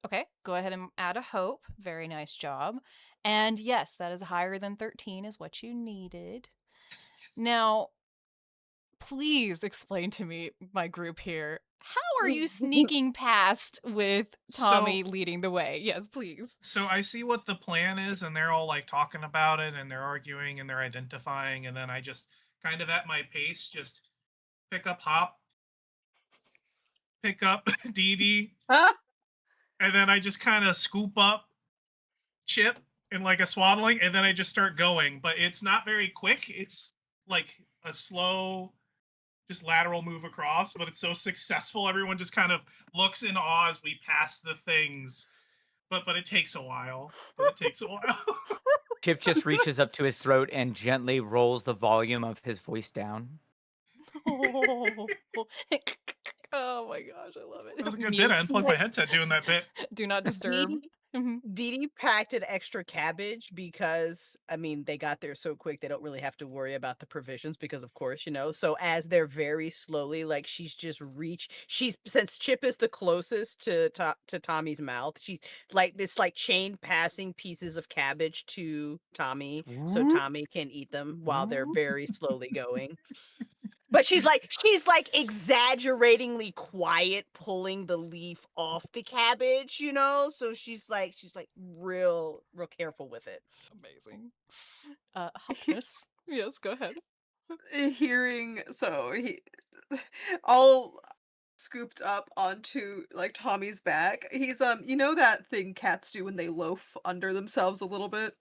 Okay, go ahead and add a hope. Very nice job. And yes, that is higher than 13 is what you needed. Now, please explain to me, my group here, how are you sneaking past with Tommy leading the way? Yes, please. So I see what the plan is, and they're all like talking about it, and they're arguing, and they're identifying, and then I just kind of at my pace just pick up Hop, pick up Dee Dee, and then I just kind of scoop up Chip in like a swaddling, and then I just start going. But it's not very quick. It's like a slow, just lateral move across, but it's so successful. Everyone just kind of looks in awe as we pass the things. But it takes a while. Chip just reaches up to his throat and gently rolls the volume of his voice down. Oh, oh my gosh, I love it. That was a good bit. I Mutes. unplugged my headset doing that bit. Do not disturb. Mhm. Dee Dee packed an extra cabbage because, I mean, they got there so quick they don't really have to worry about the provisions because, of course, so as they're very slowly, like, she's since Chip is the closest to Tommy's mouth, she's like, it's like chain passing pieces of cabbage to Tommy so Tommy can eat them while they're very slowly going. But she's like exaggeratingly quiet pulling the leaf off the cabbage, so she's like real careful with it. Amazing. Hopness. Yes, go ahead. Hearing he all scooped up onto like Tommy's back. He's you know that thing cats do when they loaf under themselves a little bit.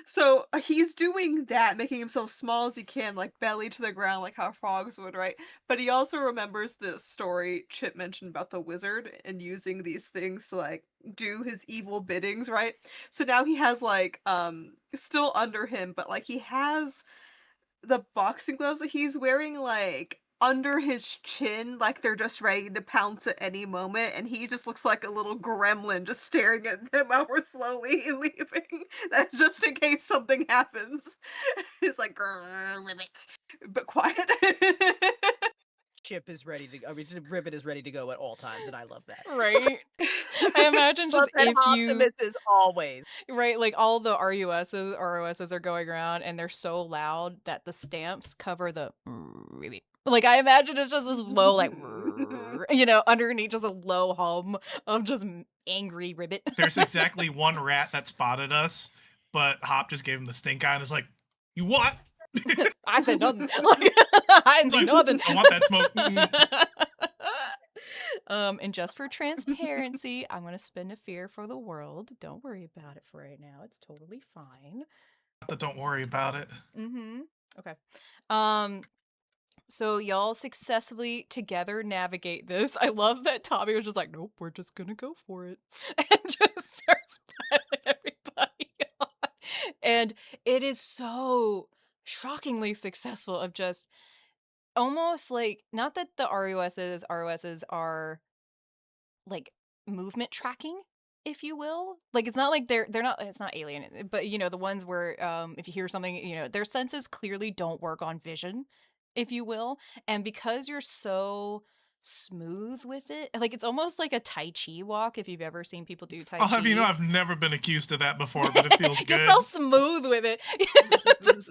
So he's doing that, making himself small as he can, like belly to the ground, like how frogs would, right? But he also remembers the story Chip mentioned about the wizard and using these things to like do his evil biddings, right? So now he has like still under him, but like he has the boxing gloves that he's wearing like under his chin, like they're just ready to pounce at any moment, and he just looks like a little gremlin just staring at them while we're slowly leaving. That just in case something happens. He's like, "Grr, ribbit," but quiet. Chip is ready to Ribbit is ready to go at all times, and I love that. Right? I imagine just But if you Optimus is always right, like all the ROSs are going around and they're so loud that the stamps cover the really. Like I imagine it's just this low, like underneath just a low hum of just angry Ribbit. There's exactly one rat that spotted us, but Hop just gave him the stink eye and is like, "You what?" I said nothing. Like, I didn't say nothing. I want that smoke. And just for transparency, I'm gonna spend a fear for the world. Don't worry about it for right now. It's totally fine. Don't worry about it. Mm-hmm. Okay. So y'all successfully together navigate this. I love that Tommy was just like, nope, we're just gonna go for it. And just starts piling everybody on. And it is so shockingly successful of just almost like, not that the ROSs are like movement tracking, if you will. Like it's not like they're not, it's not alien, but you know, the ones where if you hear something, you know, their senses clearly don't work on vision, if you will. And because you're so smooth with it, like it's almost like a Tai Chi walk, if you've ever seen people do Tai I'll Chi. have you know I've never been accused of that before, but it feels You're good. so smooth with it. Just-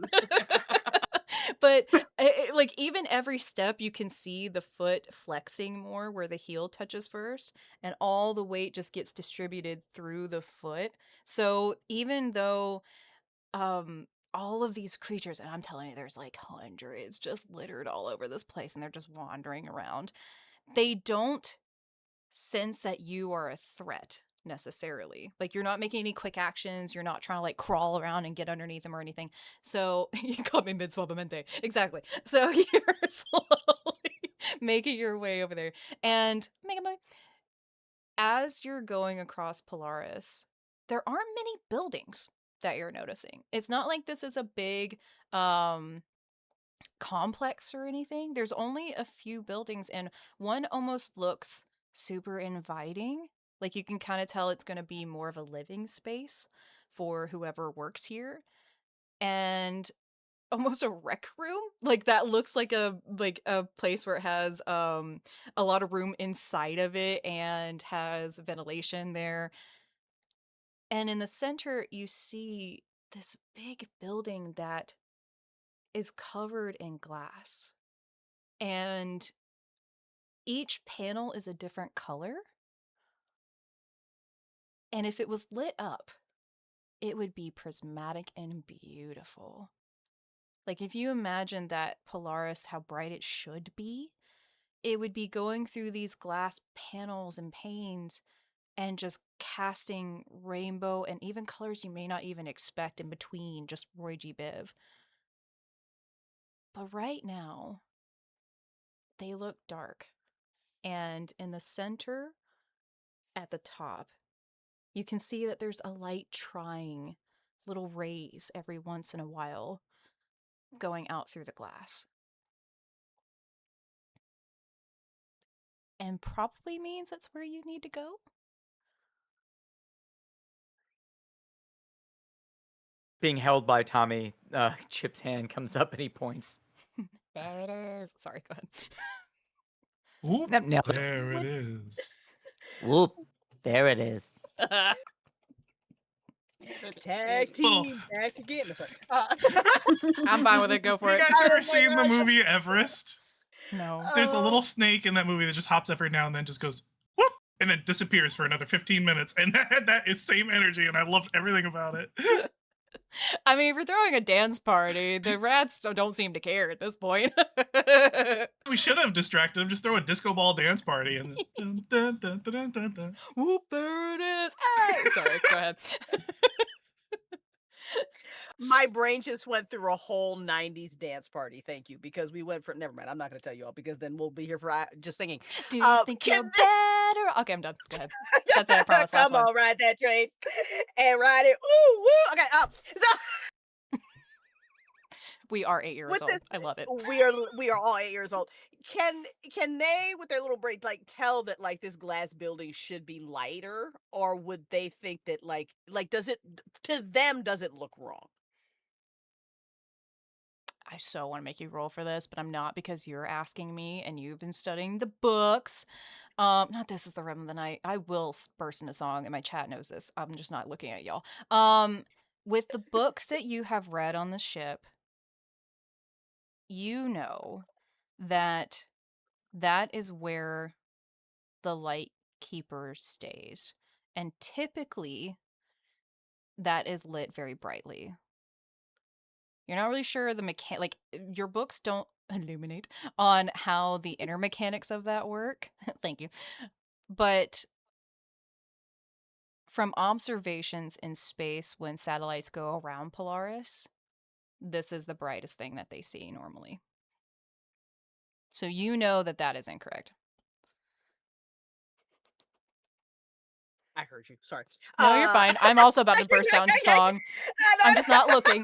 but like even every step you can see the foot flexing more where the heel touches first, and all the weight just gets distributed through the foot. So even though all of these creatures, and I'm telling you there's like hundreds just littered all over this place and they're just wandering around, they don't sense that you are a threat necessarily. Like you're not making any quick actions, you're not trying to like crawl around and get underneath them or anything. So you caught me mid suavemente. Exactly. So you're slowly making your way over there. And as you're going across Polaris, there aren't many buildings that you're noticing. It's not like this is a big complex or anything. There's only a few buildings, and one almost looks super inviting. Like you can kind of tell it's going to be more of a living space for whoever works here. And almost a rec room, like that looks like a place where it has a lot of room inside of it and has ventilation there. And in the center you see this big building that is covered in glass, and each panel is a different color. And if it was lit up, it would be prismatic and beautiful. Like if you imagine that Polaris, how bright it should be, it would be going through these glass panels and panes and just casting rainbow and even colors you may not even expect in between, just Roy G. Biv. But right now, they look dark. And in the center, at the top, you can see that there's a light trying little rays every once in a while going out through the glass. And probably means that's where you need to go. Being held by Tommy, Chip's hand comes up and he points. There it is. Sorry, go ahead. Oop, Yep, nailed it. there it is. Whoop. There it is. Tag Little- team back again. No, sorry. I'm fine with it. Go for You it. guys ever seen the movie Everest? No. There's a little snake in that movie that just hops every now and then, just goes whoop, and then disappears for another 15 minutes. And that is same energy, and I loved everything about it. I mean, if you're throwing a dance party, the rats don't seem to care at this point. We should have distracted him. Just throw a disco ball dance party and dun, dun, dun, dun, dun, dun, dun. Whoop, there it is. Hey! Sorry, go ahead. My brain just went through a whole 90s dance party. Thank you. Because we went for, never mind. I'm not going to tell you all because then we'll be here for just singing. Do you think you're better? Okay, I'm done. Go ahead. That's it, I promise. Last Come one. on, ride that train and ride it. Woo, woo. Okay, so We are 8 years with old. this, I love it. we are all 8 years old. Can they, with their little brain, like tell that like this glass building should be lighter, or would they think that like does it, to them, does it look wrong? I so want to make you roll for this, but I'm not, because you're asking me and you've been studying the books. Not This Is the Rhythm of the Night. I will burst into song, and my chat knows this. I'm just not looking at y'all. With the books that you have read on the ship, you know that that is where the light keeper stays. And typically that is lit very brightly. You're not really sure the like your books don't illuminate on how the inner mechanics of that work. Thank you. But from observations in space when satellites go around Polaris, this is the brightest thing that they see normally. So you know that that is incorrect. I heard you. Sorry. No, you're fine. I'm also about to burst out into song. I'm just not looking.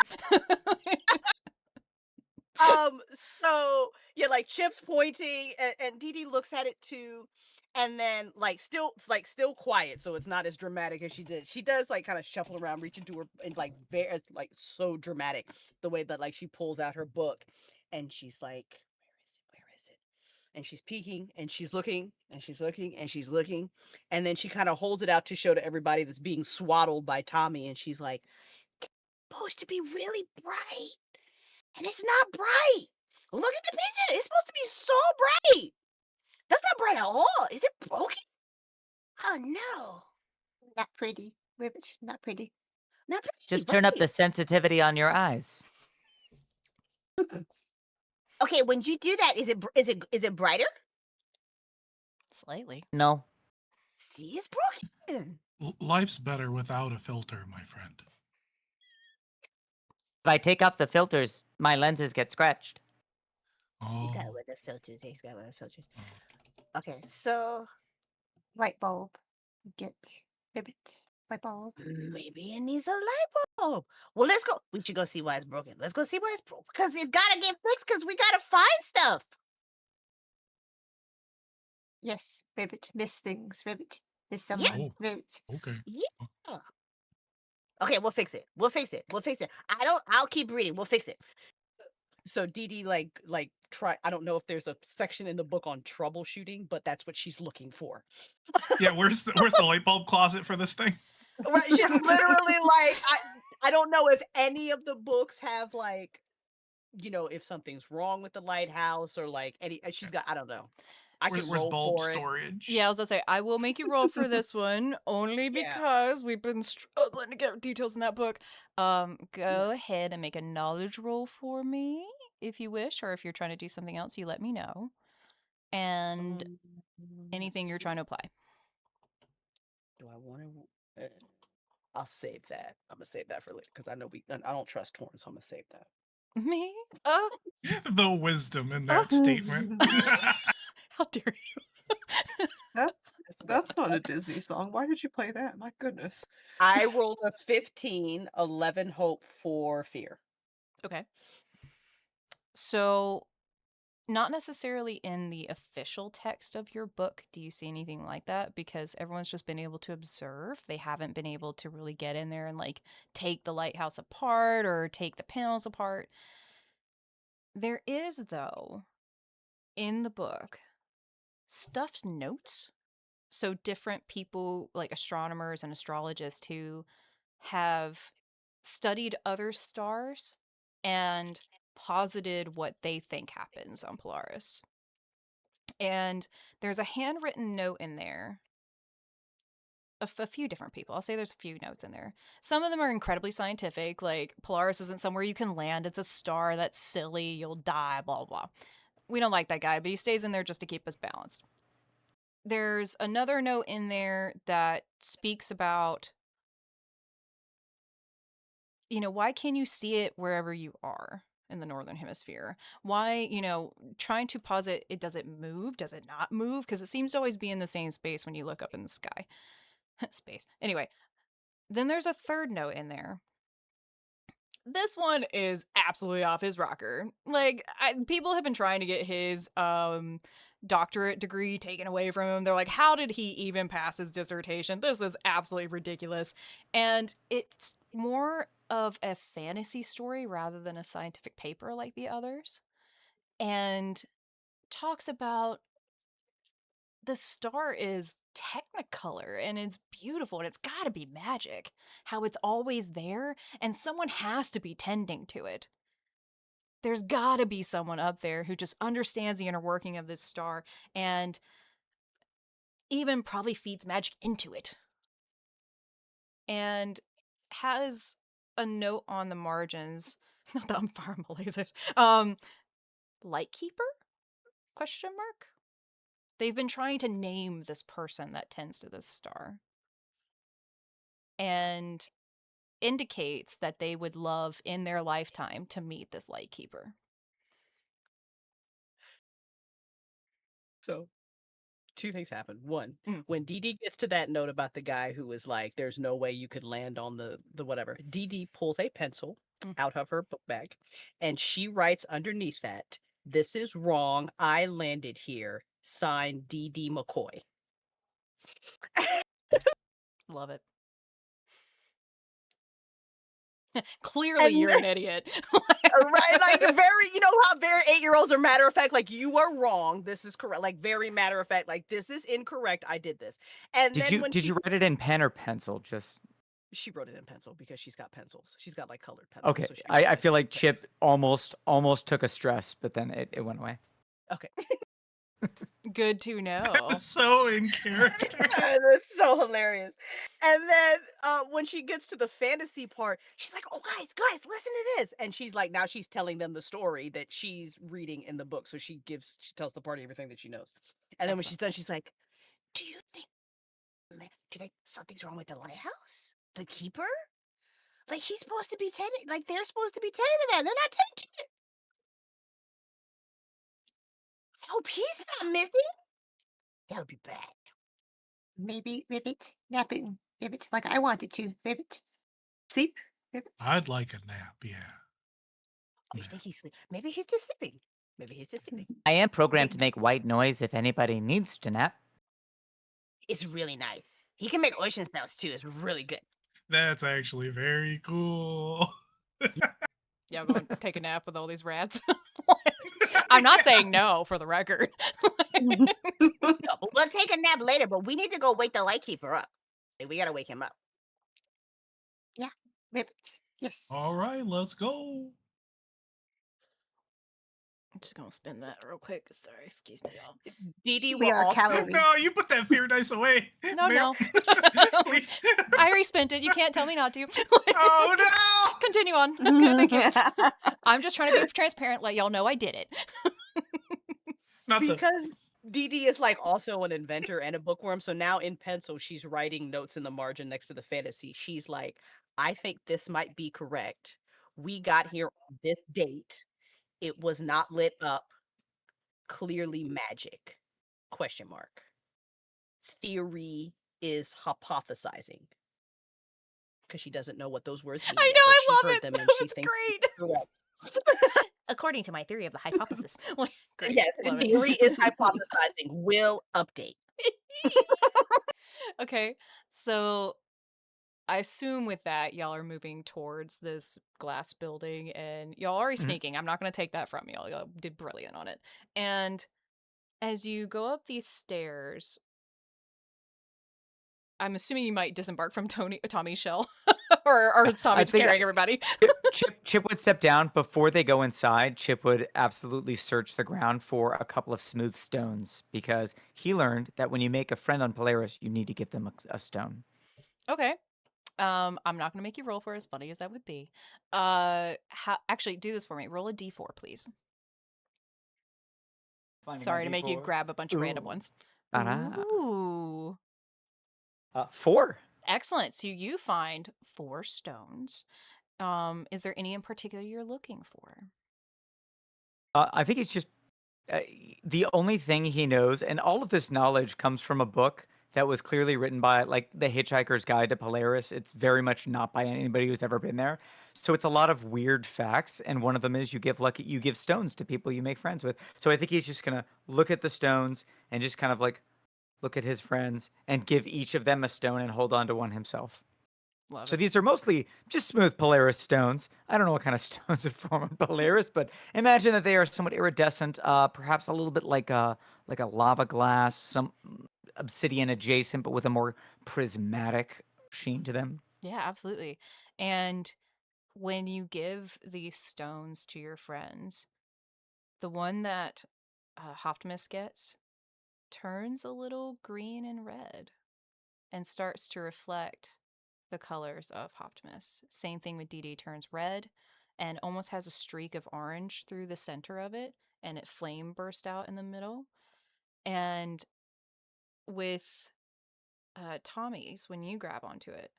So yeah, like Chip's pointing, and Dee Dee looks at it too, and then still quiet, so it's not as dramatic as she did. She does like kind of shuffle around, reach into her, and like very like so dramatic the way that like she pulls out her book, and she's like, where is it? And she's peeking, and she's looking, and she's looking, and she's looking, and then she kind of holds it out to show to everybody that's being swaddled by Tommy, and she's like, "It's supposed to be really bright. And it's not bright. Look at the picture. It's supposed to be so bright. That's not bright at all. Is it broken? Oh no. Not pretty. Ribbit, not pretty. Not pretty. Just turn up the right. sensitivity on your eyes. Okay, when you do that, is it brighter? Slightly. No. See, it's broken. Life's better without a filter, my friend. If I take off the filters, my lenses get scratched. He's got it Oh, with the filters. He's got it with the filters. Okay, so Light bulb. Get ribbit. Light bulb. maybe it needs a light bulb. Well, let's go. We should go see why it's broken. Let's go see why it's broken. Because it's gotta get fixed. Because we gotta find stuff. Yes, ribbit. Miss things. Ribbit. Miss someone. Oh. Ribbit. okay. Yeah. Okay, we'll fix it. We'll fix it. We'll fix it. I'll keep reading. We'll fix it. So Dee Dee like try. I don't know if there's a section in the book on troubleshooting, but that's what she's looking for. Yeah, where's the light bulb closet for this thing? Right? She's literally like I don't know if any of the books have like, if something's wrong with the lighthouse or like any. She's got. I don't know. I Where's can roll bulb for it. storage? Yeah, I was gonna say, I will make you roll for this one only Yeah. because we've been struggling to get details in that book. Go ahead and make a knowledge roll for me if you wish, or if you're trying to do something else, you let me know. And anything you're trying to apply. Do I want to? I'll save that. I'm gonna save that for later because I know I don't trust Torn, so I'm gonna save that. Me? The wisdom in that statement. How dare you? That's not a Disney song. Why did you play that? My goodness. I rolled a 15, 11 hope, 4 fear. Okay. So, not necessarily in the official text of your book do you see anything like that, because everyone's just been able to observe. They haven't been able to really get in there and like take the lighthouse apart or take the panels apart. There is, though, in the book, stuffed notes. So different people, like astronomers and astrologists, who have studied other stars and posited what they think happens on Polaris. And there's a handwritten note in there of a few different people. I'll say there's a few notes in there. Some of them are incredibly scientific, like Polaris isn't somewhere you can land. It's a star. That's silly. You'll die, blah, blah. We don't like that guy, but he stays in there just to keep us balanced. There's another note in there that speaks about, why can you see it wherever you are in the Northern Hemisphere? Why, trying to posit it, does it move? Does it not move? Because it seems to always be in the same space when you look up in the sky. Space. Anyway, then there's a third note in there. This one is absolutely off his rocker. Like, people have been trying to get his doctorate degree taken away from him. They're like, how did he even pass his dissertation? This is absolutely ridiculous. And it's more of a fantasy story rather than a scientific paper like the others. And talks about the star is technicolor and it's beautiful and it's got to be magic. How it's always there and someone has to be tending to it. There's got to be someone up there who just understands the inner working of this star and even probably feeds magic into it. And has a note on the margins, not that I'm firing my lasers, Lightkeeper? Question mark? They've been trying to name this person that tends to this star. and indicates that they would love in their lifetime to meet this Lightkeeper. So, two things happen. One, Mm. when Dee Dee gets to that note about the guy who was like, "There's no way you could land on the whatever," Dee Dee pulls a pencil out of her book bag, and she writes underneath that, "This is wrong. I landed here. Signed, Dee Dee McCoy." Love it. Clearly, And you're an idiot. right, like very, you know how very 8-year-olds are matter of fact, like you are wrong. This is correct. Like very matter of fact, like this is incorrect. I did this. And Did then you when did you write it in pen or pencil? Just she wrote it in pencil because she's got pencils. She's got like colored pencils. okay. So she I wrote it feel in like Chip almost took a stress, but then it went away. Okay. Good to know. So in character. That's so hilarious. And then when she gets to the fantasy part, she's like, "Oh, guys, listen to this." And she's like, now she's telling them the story that she's reading in the book. So she tells the party everything that she knows. And then when she's done, she's like, "Do you think something's wrong with the lighthouse? The keeper? Like he's supposed to be tending, like they're supposed to be tending to that. They're not tending to it. I hope he's not missing. That would be bad." Maybe Ribbit napping. Ribbit, like I wanted to. Ribbit, sleep. Ribbit. I'd like a nap, yeah. Oh, you think he's sleeping? Maybe he's just sleeping. Maybe he's just sleeping. I am programmed to make white noise if anybody needs to nap. It's really nice. He can make ocean sounds too. It's really good. That's actually very cool. Yeah, I'm going to take a nap with all these rats. I'm not saying no, for the record. No, but we'll take a nap later, but we need to go wake the lightkeeper up. Like, we gotta wake him up. Yeah, Ribbit. Yes. All right, let's go. I'm just going to spin that real quick. Sorry, excuse me, y'all. Dee Dee We will are also. cavalry. No, you put that fear dice away. No, no. Please. I respent it. You can't tell me not to. Oh no! Continue on. Okay, thank you. I'm just trying to be transparent, let y'all know I did it. Not the Because Dee Dee is like also an inventor and a bookworm. So now in pencil, she's writing notes in the margin next to the fantasy. She's like, "I think this might be correct. We got here on this date. It was not lit up. Clearly magic. Question mark. Theory is hypothesizing." Because she doesn't know what those words mean. I yet, know, but I she love heard it. them and That she was thinks great. it's correct. According to my theory of the hypothesis. Great. Yes, Love it. theory is hypothesizing. Will update. Okay, so I assume with that, y'all are moving towards this glass building, and y'all are already Mhm. sneaking. I'm not going to take that from y'all. Y'all did brilliant on it. And as you go up these stairs, I'm assuming you might disembark from Tommy's shell, or is Tommy I just think carrying everybody? Chip would step down before they go inside. Chip would absolutely search the ground for a couple of smooth stones because he learned that when you make a friend on Polaris, you need to give them a stone. Okay. I'm not gonna make you roll for as funny as that would be. Actually, do this for me. Roll a d4, please. Sorry to make you grab a bunch of random Ooh. ones. Ta-da. Ooh. 4. Excellent. So you find 4 stones. Is there any in particular you're looking for? I think it's just the only thing he knows, and all of this knowledge comes from a book that was clearly written by like the Hitchhiker's Guide to Polaris. It's very much not by anybody who's ever been there. So it's a lot of weird facts, and one of them is you give stones to people you make friends with. So I think he's just gonna look at the stones and just kind of like look at his friends and give each of them a stone and hold on to one himself. Love So it. these are mostly just smooth Polaris stones. I don't know what kind of stones would form on Polaris, but imagine that they are somewhat iridescent, perhaps a little bit like a lava glass, some obsidian adjacent, but with a more prismatic sheen to them. Yeah, absolutely. And when you give these stones to your friends, the one that Optimus gets turns a little green and red and starts to reflect the colors of Optimus. Same thing with DD, turns red and almost has a streak of orange through the center of it, and it flame burst out in the middle. And with Tommy's, when you grab onto it,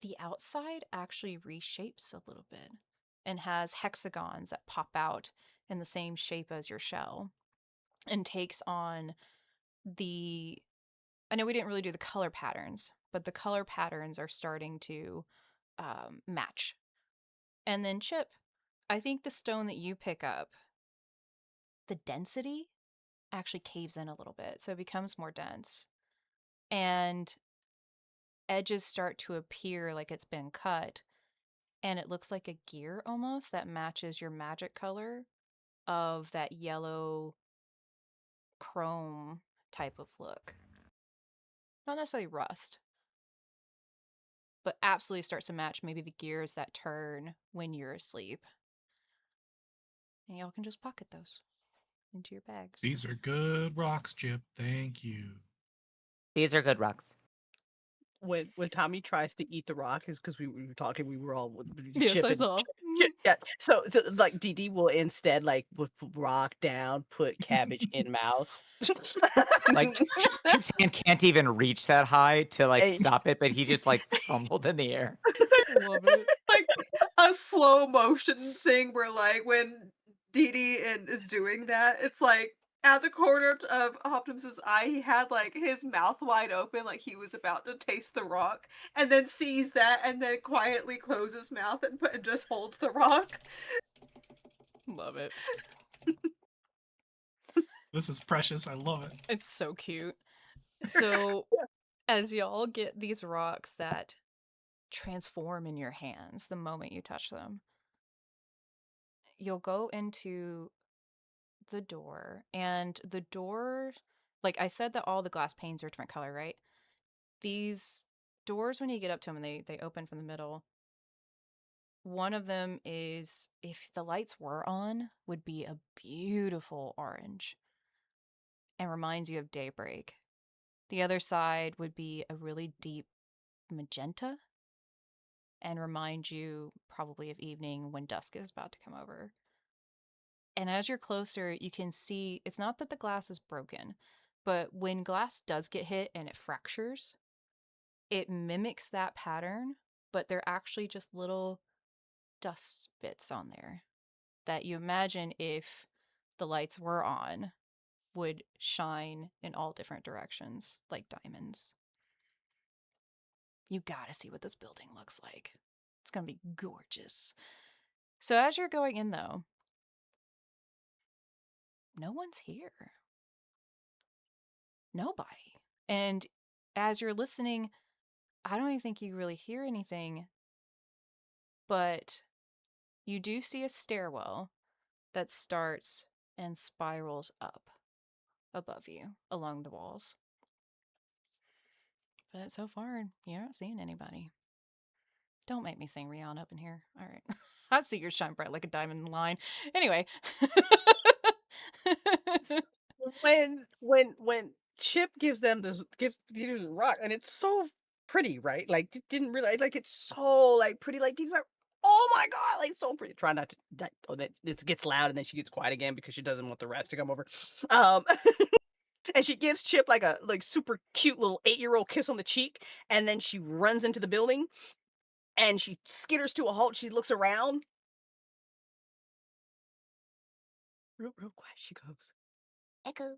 the outside actually reshapes a little bit and has hexagons that pop out in the same shape as your shell and takes on the. I know we didn't really do the color patterns, but the color patterns are starting to match. And then Chip, I think the stone that you pick up, the density actually caves in a little bit, so it becomes more dense. And edges start to appear like it's been cut, and it looks like a gear almost that matches your magic color of that yellow chrome type of look. Not necessarily rust, but absolutely starts to match maybe the gears that turn when you're asleep. And y'all can just pocket those into your bags. These are good rocks, Chip. Thank you. These are good rocks. When Tommy tries to eat the rock is because we were talking, we were all Yes, Chip I and saw. yeah. So like Dee Dee will instead like put rock down, put cabbage in mouth. Like Chip's hand can't even reach that high to like Hey. stop it, but he just like fumbled in the air. Love it. Like a slow motion thing where like when Dee Dee is doing that, it's like at the corner of Optimus's eye, he had like his mouth wide open, like he was about to taste the rock, and then sees that, and then quietly closes his mouth and just holds the rock. Love it. This is precious. I love it. It's so cute. So, as y'all get these rocks that transform in your hands the moment you touch them, you'll go into the door, and the door, like I said, that all the glass panes are a different color, right? These doors, when you get up to them, and they open from the middle. One of them is, if the lights were on, would be a beautiful orange and reminds you of daybreak. The other side would be a really deep magenta and remind you probably of evening when dusk is about to come over. And as you're closer, you can see it's not that the glass is broken, but when glass does get hit and it fractures, it mimics that pattern, but they're actually just little dust bits on there that you imagine, if the lights were on, would shine in all different directions like diamonds. You gotta see what this building looks like. It's gonna be gorgeous. So as you're going in, though, no one's here. Nobody. And as you're listening, I don't even think you really hear anything, but you do see a stairwell that starts and spirals up above you along the walls. But so far, you're not seeing anybody. Don't make me sing Rihanna up in here. All right. I see your shine bright like a diamond in the line. Anyway. when Chip gives them this rock, and it's so pretty, right? Like didn't realize, like it's so like pretty, like these are, oh my god, like so pretty. Try not to that it gets loud and then she gets quiet again because she doesn't want the rats to come over. And she gives Chip like a super cute little 8-year-old kiss on the cheek, and then she runs into the building and she skitters to a halt. She looks around. Real quiet, she goes, Echo.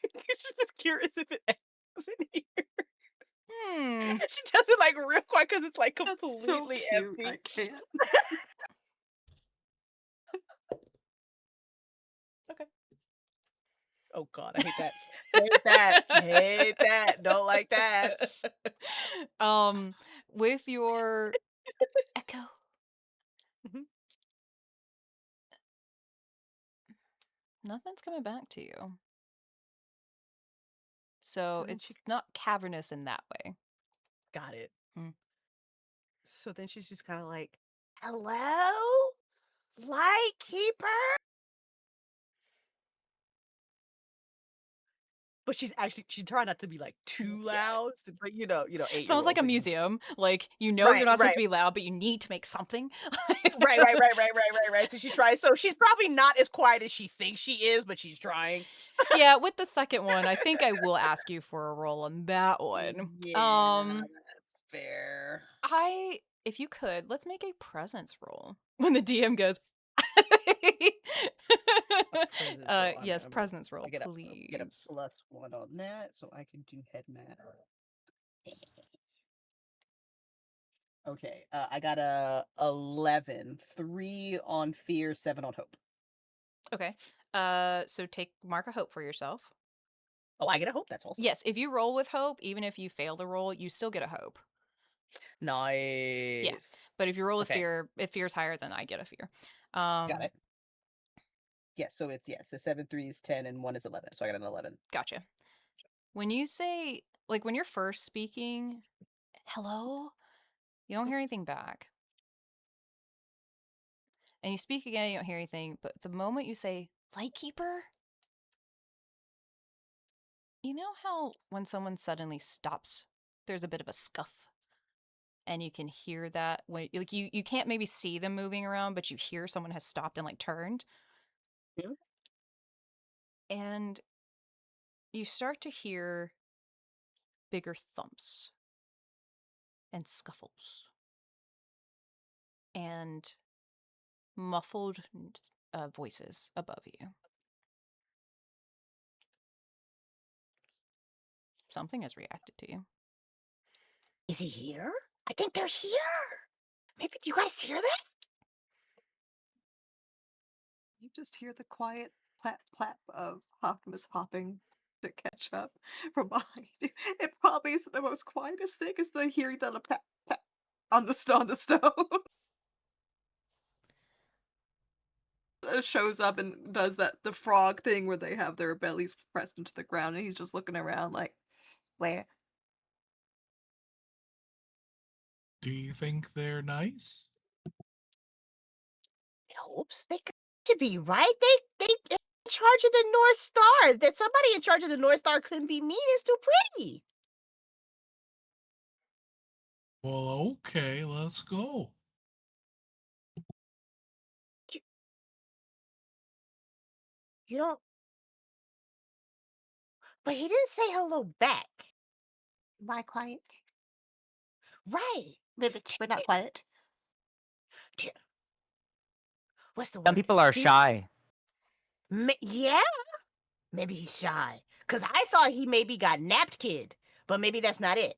she's just curious if it echoes in here. Hmm. She does it like real quick because it's like That's so completely cute. empty. I can't. Okay. Oh god, I hate that. Hate that. Hate that. Don't like that. With your Echo. Mhm. nothing's coming back to you. So So then it's not cavernous in that way. Got it. Mm. So then she's just kind of like, hello? Lightkeeper? But she tried not to be like too loud, but you know, It's almost like a 8-year-olds, museum. Like, you're Right, not supposed right. to be loud, but you need to make something. right. So she tries. So she's probably not as quiet as she thinks she is, but she's trying. Yeah, with the second one, I think I will ask you for a roll on that one. Yeah, fair. If you could, let's make a presence roll. When the DM goes, presence roll. yes, presence roll, I get a please. +1 on that, so I can do head math. Okay, I got a 11, 3 on fear, 7 on hope. Okay. So mark a hope for yourself. Oh, I get a hope. That's awesome. Yes, if you roll with hope, even if you fail the roll, you still get a hope. Nice. But if you roll with Okay. fear, if fear's higher, then I get a fear. Got it. Yes, so it's the 7, 3 is 10, and 1 is 11. So I got an 11. Gotcha. When you say, like, when you're first speaking, hello, you don't hear anything back. And you speak again, you don't hear anything. But the moment you say, Lightkeeper, you know how when someone suddenly stops, there's a bit of a scuff? And you can hear that when like you can't maybe see them moving around, but you hear someone has stopped and like turned. Yeah. And you start to hear bigger thumps and scuffles and muffled voices above you. Something has reacted to you. Is he here? I think they're here. Maybe do you guys hear that? You just hear the quiet plap plap of Optimus hopping to catch up from behind you. It probably isn't the most quietest thing, is the hearing that a plap plap on the stone. Shows up and does the frog thing where they have their bellies pressed into the ground, and he's just looking around like, Where? Do you think they're nice? Hopes they should be right. They in charge of the North Star. That somebody in charge of the North Star couldn't be mean. It's too pretty. Well, okay, let's go. You don't. But he didn't say hello back. Why quiet? Right. Ribbit, we're not quiet. What's the word? Some people are He- shy. Yeah? Maybe he's shy. Because I thought he maybe got napped kid. But maybe that's not it.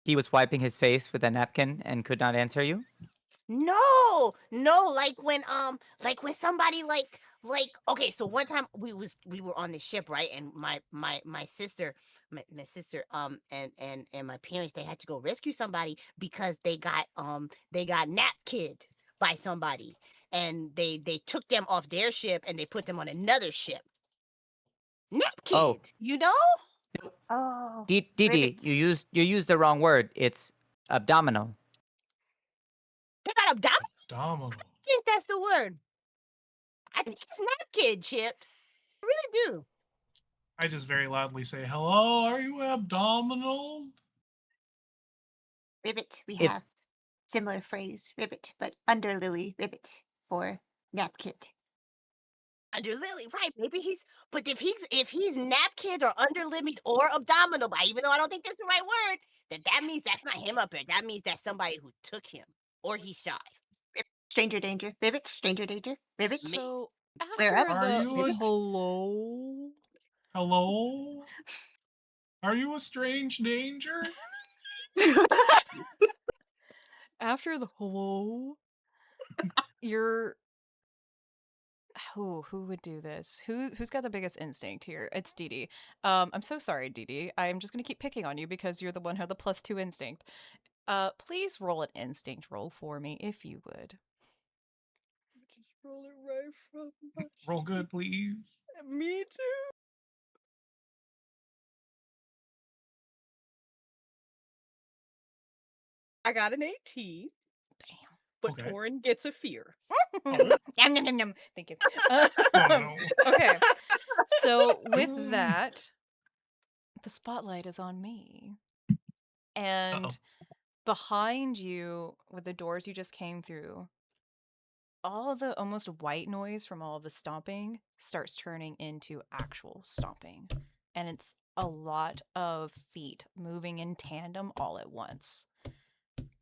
He was wiping his face with a napkin and could not answer you. No, like when somebody okay, so one time we were on the ship, right? And my sister and my parents, they had to go rescue somebody because they got nap kid by somebody, and they took them off their ship and they put them on another ship. Nap kid, Oh. you know? Oh, Didi, ribbit. you used the wrong word. It's abdominal. They got abdominal? Domino. I think that's the word. I think it's nap kid, Chip. I really do. I just very loudly say, hello, are you abdominal? Ribbit, we If- have similar phrase, ribbit, but under lily, ribbit, or nap kid. Under lily, right? Maybe but if he's nap kid or under lily or abdominal, but even though I don't think that's the right word, that means that's not him up there. That means that's somebody who took him, or he's shy. Stranger danger, ribbit, stranger danger, ribbit. So Flare up. after Are the you a- hello, Hello? Are you a strange danger? after the hello, you're who would do this? Who's got the biggest instinct here? It's Didi. I'm so sorry, Didi. I'm just gonna keep picking on you because you're the one who had the +2 instinct. Please roll an instinct roll for me, if you would. Just roll it right from my Roll good, please. Me too. I got an 18. Damn. But Okay. Torin gets a fear. Yum, yum, yum. Thank you. Oh, no. Okay. So with that, the spotlight is on me. And Uh-oh. behind you, with the doors you just came through, all the almost white noise from all of the stomping starts turning into actual stomping. And it's a lot of feet moving in tandem all at once.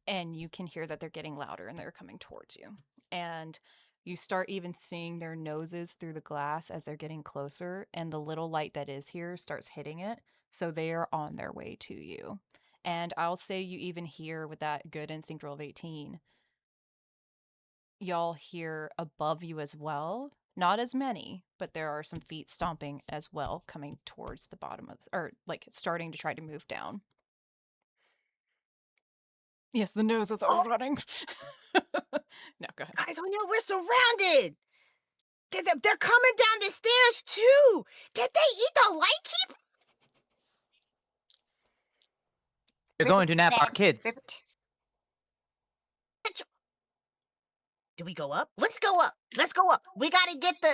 And you can hear that they're getting louder and they're coming towards you. And you start even seeing their noses through the glass as they're getting closer, and the little light that is here starts hitting it. So they are on their way to you. And I'll say you even hear with that good instinct roll of 18, y'all hear above you as well. Not as many, but there are some feet stomping as well coming towards the bottom of, or like starting to try to move down. Yes, the noses are running. No, go ahead. Guys, oh no, we're surrounded. They're coming down the stairs too. Did they eat the light keeper? They're going to nap our Bad. kids. Ribbit. Do we go up? Let's go up. Let's go up. We gotta get the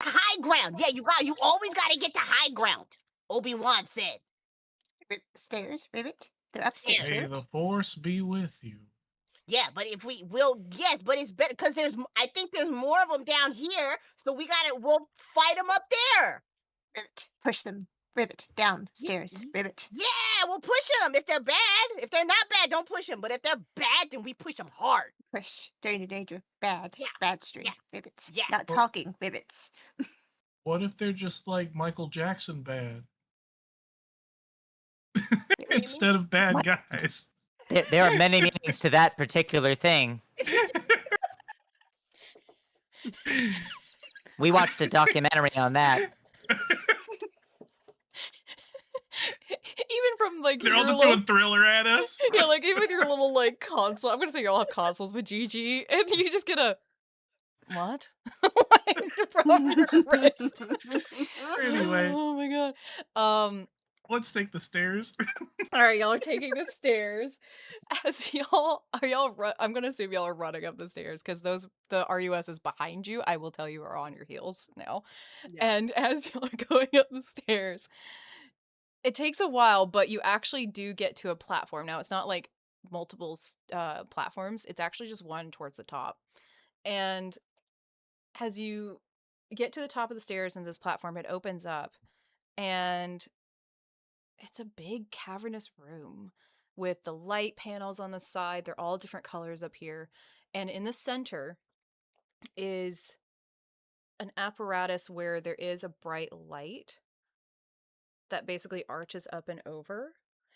high ground. Yeah, you always gotta get the high ground. Obi-Wan said. Stairs, Ribbit. They're upstairs, May Ribbit. the force be with you. Yeah, but if we will, yes, but it's better because I think there's more of them down here, so we'll fight them up there. Ribbit, push them. Ribbit, downstairs. Ribbit. Yeah, we'll push them if they're bad. If they're not bad, don't push them. But if they're bad, then we push them hard. Push. Danger. Bad. Yeah. Bad street. Yeah. Ribbits. Yeah. Not talking. Ribbits. What if they're just like Michael Jackson bad? Instead of bad What? guys. There are many meanings to that particular thing. We watched a documentary on that. Even from like They're all your just little, doing Thriller at us. yeah, like even with your little like console. I'm gonna say you all have consoles with GG, and you just get a what? Like, from your wrist. Anyway. Oh my god. Let's take the stairs. All right, y'all are taking the stairs. As y'all I'm gonna assume y'all are running up the stairs because the RUS is behind you. I will tell you are on your heels now. Yeah. And as y'all are going up the stairs, it takes a while, but you actually do get to a platform. Now it's not like multiple platforms. It's actually just one towards the top. And as you get to the top of the stairs in this platform, it opens up, and it's a big cavernous room with the light panels on the side. They're all different colors up here. And in the center is an apparatus where there is a bright light that basically arches up and over.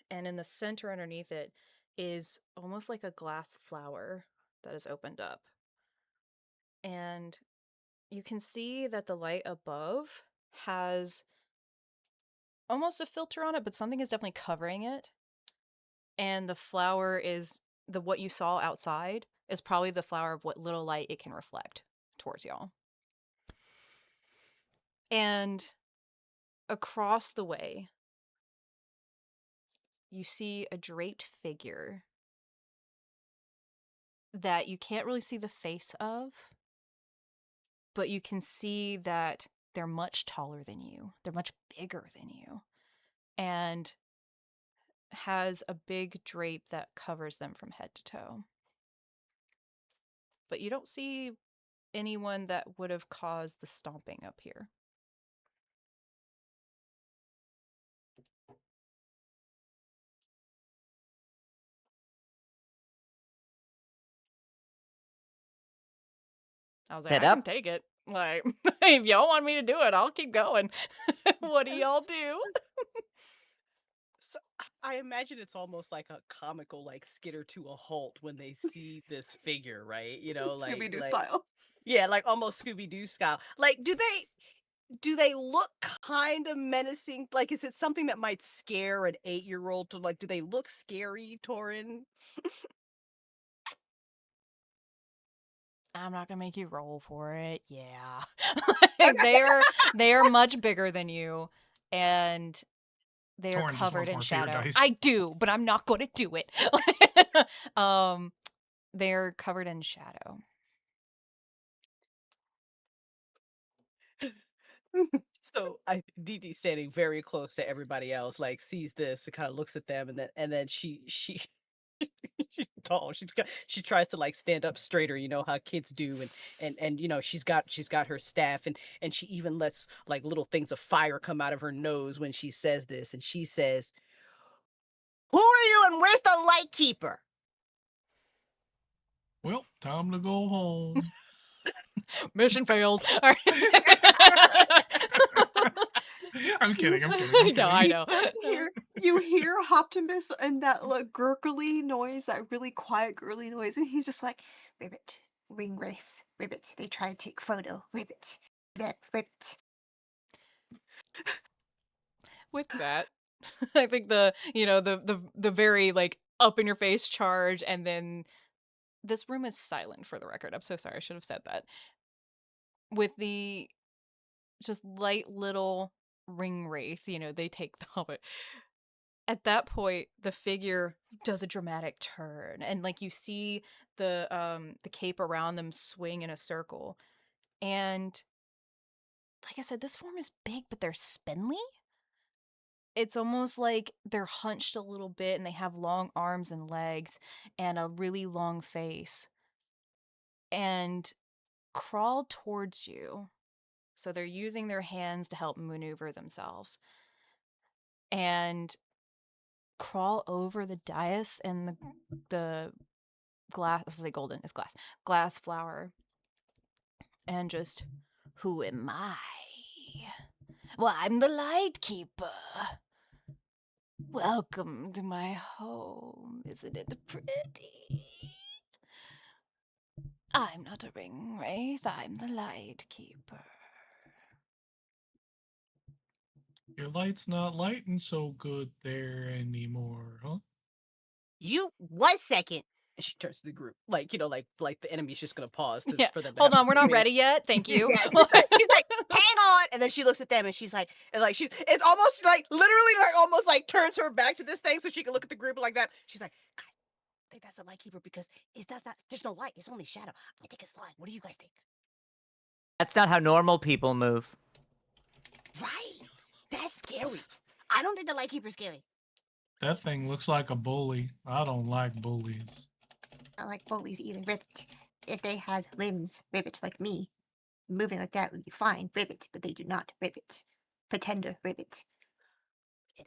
And in the center underneath it is almost like a glass flower that is opened up. And you can see that the light above has almost a filter on it, but something is definitely covering it. And the flower is what you saw outside is probably the flower of what little light it can reflect towards y'all. And across the way, you see a draped figure that you can't really see the face of, but you can see that they're much taller than you. They're much bigger than you. And has a big drape that covers them from head to toe. But you don't see anyone that would have caused the stomping up here. I was like, Head I can up. take it. Like, if y'all want me to do it, I'll keep going. What do y'all do? So I imagine it's almost like a comical, like skitter to a halt when they see this figure, right? You know, like Scooby-Doo style. Yeah, like almost Scooby-Doo style. Like, do they look kind of menacing? Like, is it something that might scare an 8-year-old to like? Do they look scary, Torin? I'm not gonna make you roll for it. Yeah. Like, they're much bigger than you, and they're Torrin just covered wants in more fear shadow. dice. I do, but I'm not gonna do it. They're covered in shadow. So Dee Dee's standing very close to everybody else, like sees this and kind of looks at them, and then she tall. She tries to like stand up straighter, you know how kids do, and you know she's got her staff, and she even lets like little things of fire come out of her nose when she says this, and she says, "Who are you, and where's the light keeper?" Well, time to go home. Mission failed. All right. I'm kidding. I'm kidding. No, I know. You hear Optimus and that like gurgly noise, that really quiet gurgly noise, and he's just like, Ribbit, ring wraith, ribbit. They try to take photo, ribbit. That ribbit. With that, I think the very like up in your face charge, and then this room is silent for the record. I'm so sorry. I should have said that. With the just light little ring wraith, they take the helmet. At that point, the figure does a dramatic turn, and like you see the cape around them swing in a circle. And like I said, this form is big, but they're spindly. It's almost like they're hunched a little bit, and they have long arms and legs and a really long face, and crawl towards you. So they're using their hands to help maneuver themselves, and crawl over the dais and the glass. This is like golden. It's glass flower, and just, who am I? Well, I'm the light keeper. Welcome to my home. Isn't it pretty? I'm not a ring wraith. I'm the light keeper. Your light's not lighting so good there anymore, huh? You 1 second. And she turns to the group, like like the enemy's just gonna pause Yeah. for them. To Hold have on, we're not conversation. ready yet. Thank you. Yeah, she's like, hang on, and then she looks at them, and she's like, it's almost like literally like almost like turns her back to this thing so she can look at the group like that. She's like, guys, I think that's the light keeper because it does not. There's no light. It's only shadow. I think it's light. What do you guys think? That's not how normal people move. Right? That's scary. I don't think the light keeper's scary. That thing looks like a bully. I don't like bullies. I don't like bullies either, ribbit. If they had limbs, ribbit, like me, moving like that would be fine, ribbit, but they do not, ribbit. Pretender, ribbit.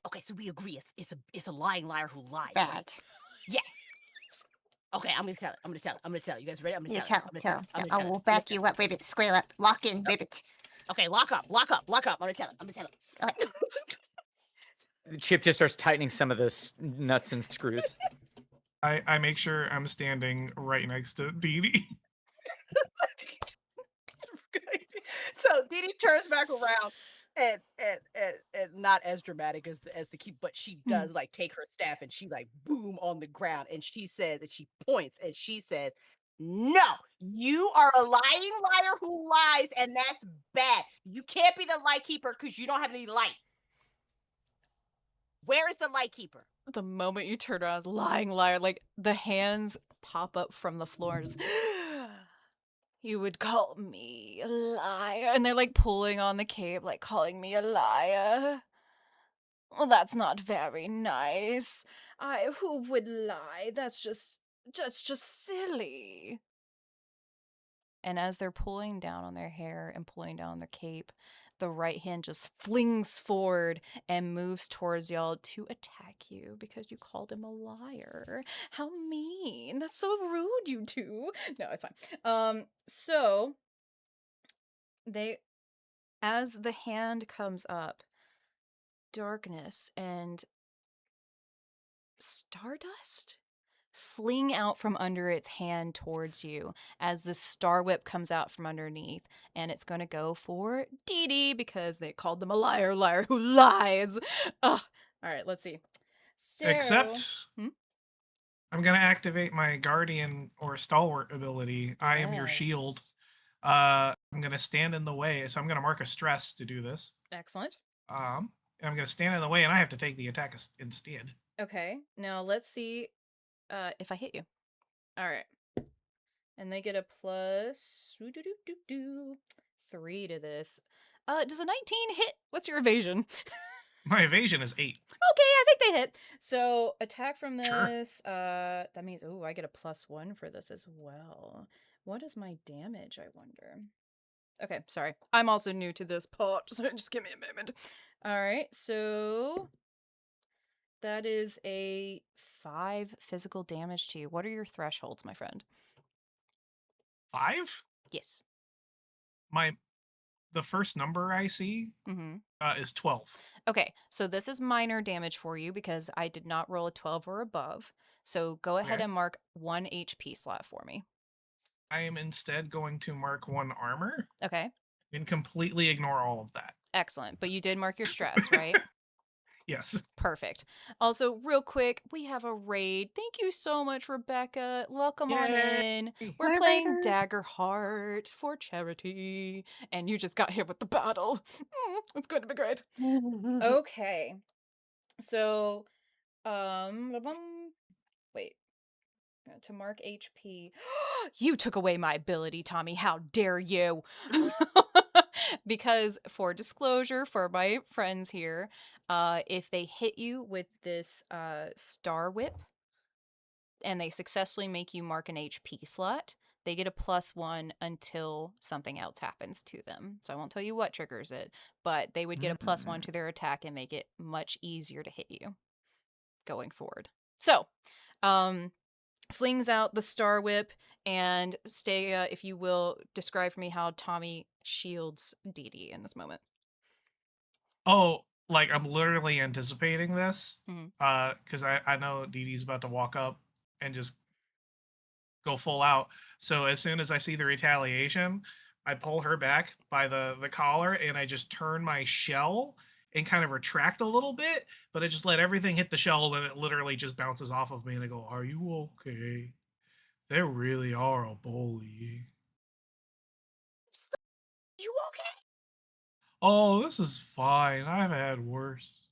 Okay, so we agree. It's a lying liar who lies. Right? Bad. Yeah. Okay, I'm gonna tell it. I'm gonna tell it. You guys ready? I'm gonna Yeah, tell it. tell. I'm gonna I tell it. will back you up, ribbit. Square up. Lock in, ribbit. Okay, lock up. I'm gonna tell it. Okay. Chip just starts tightening some of the nuts and screws. I make sure I'm standing right next to Dee Dee. So Dee Dee turns back around and not as dramatic as the key, but she does like take her staff and she like boom on the ground, and she says that she points and she says, "No, you are a lying liar who lies, and that's bad. You can't be the light keeper because you don't have any light. Where is the light keeper?" The moment you turn around, lying liar, like the hands pop up from the floor and just, you would call me a liar. And they're like pulling on the cape, like calling me a liar. Well, that's not very nice. Who would lie? That's just silly. And as they're pulling down on their hair and pulling down their cape, the right hand just flings forward and moves towards y'all to attack you because you called him a liar. How mean. That's so rude, you two. No, it's fine. So as the hand comes up, darkness and stardust fling out from under its hand towards you as the star whip comes out from underneath, and it's going to go for Dee Dee because they called them a liar who lies. All right, let's see. Except Hmm? I'm gonna activate my guardian or stalwart ability. I am your shield. Yes. I'm gonna stand in the way, so I'm gonna mark a stress to do this. Excellent. I'm gonna stand in the way, and I have to take the attack instead. Okay, now let's see if I hit you. All right. And they get a plus 3 to this. Does a 19 hit? What's your evasion? My evasion is 8. Okay, I think they hit. So attack from Sure. this. That means I get a +1 for this as well. What is my damage, I wonder? Okay, sorry. I'm also new to this part, so just give me a moment. All right, so that is a 5 physical damage to you. What are your thresholds, my friend? 5? Yes. The first number I see Mm-hmm. is 12. Okay, so this is minor damage for you because I did not roll a 12 or above. So go ahead Okay. and mark 1 HP slot for me. I am instead going to mark 1 armor Okay, and completely ignore all of that. excellent. But you did mark your stress, right? Yes. Perfect. Also, real quick, we have a raid. Thank you so much, Rebecca. Welcome on Yay! in. We're Hi, playing Raider. Daggerheart for charity. And you just got hit with the battle. It's going to be great. Okay. So, wait. To mark HP. You took away my ability, Tommy. How dare you? Because for disclosure, for my friends here, if they hit you with this star whip and they successfully make you mark an HP slot, they get a +1 until something else happens to them. So I won't tell you what triggers it, but they would get a +1 to their attack and make it much easier to hit you going forward. So, flings out the star whip, and Stega, if you will, describe for me how Tommy shields Dee Dee in this moment. Oh, like I'm literally anticipating this Mhm. because I know Dee Dee's about to walk up and just go full out. So as soon as I see the retaliation, I pull her back by the collar and I just turn my shell and kind of retract a little bit, but I just let everything hit the shell and it literally just bounces off of me and I go, "Are you okay? They really are a bully." You okay? "Oh, this is fine. I've had worse."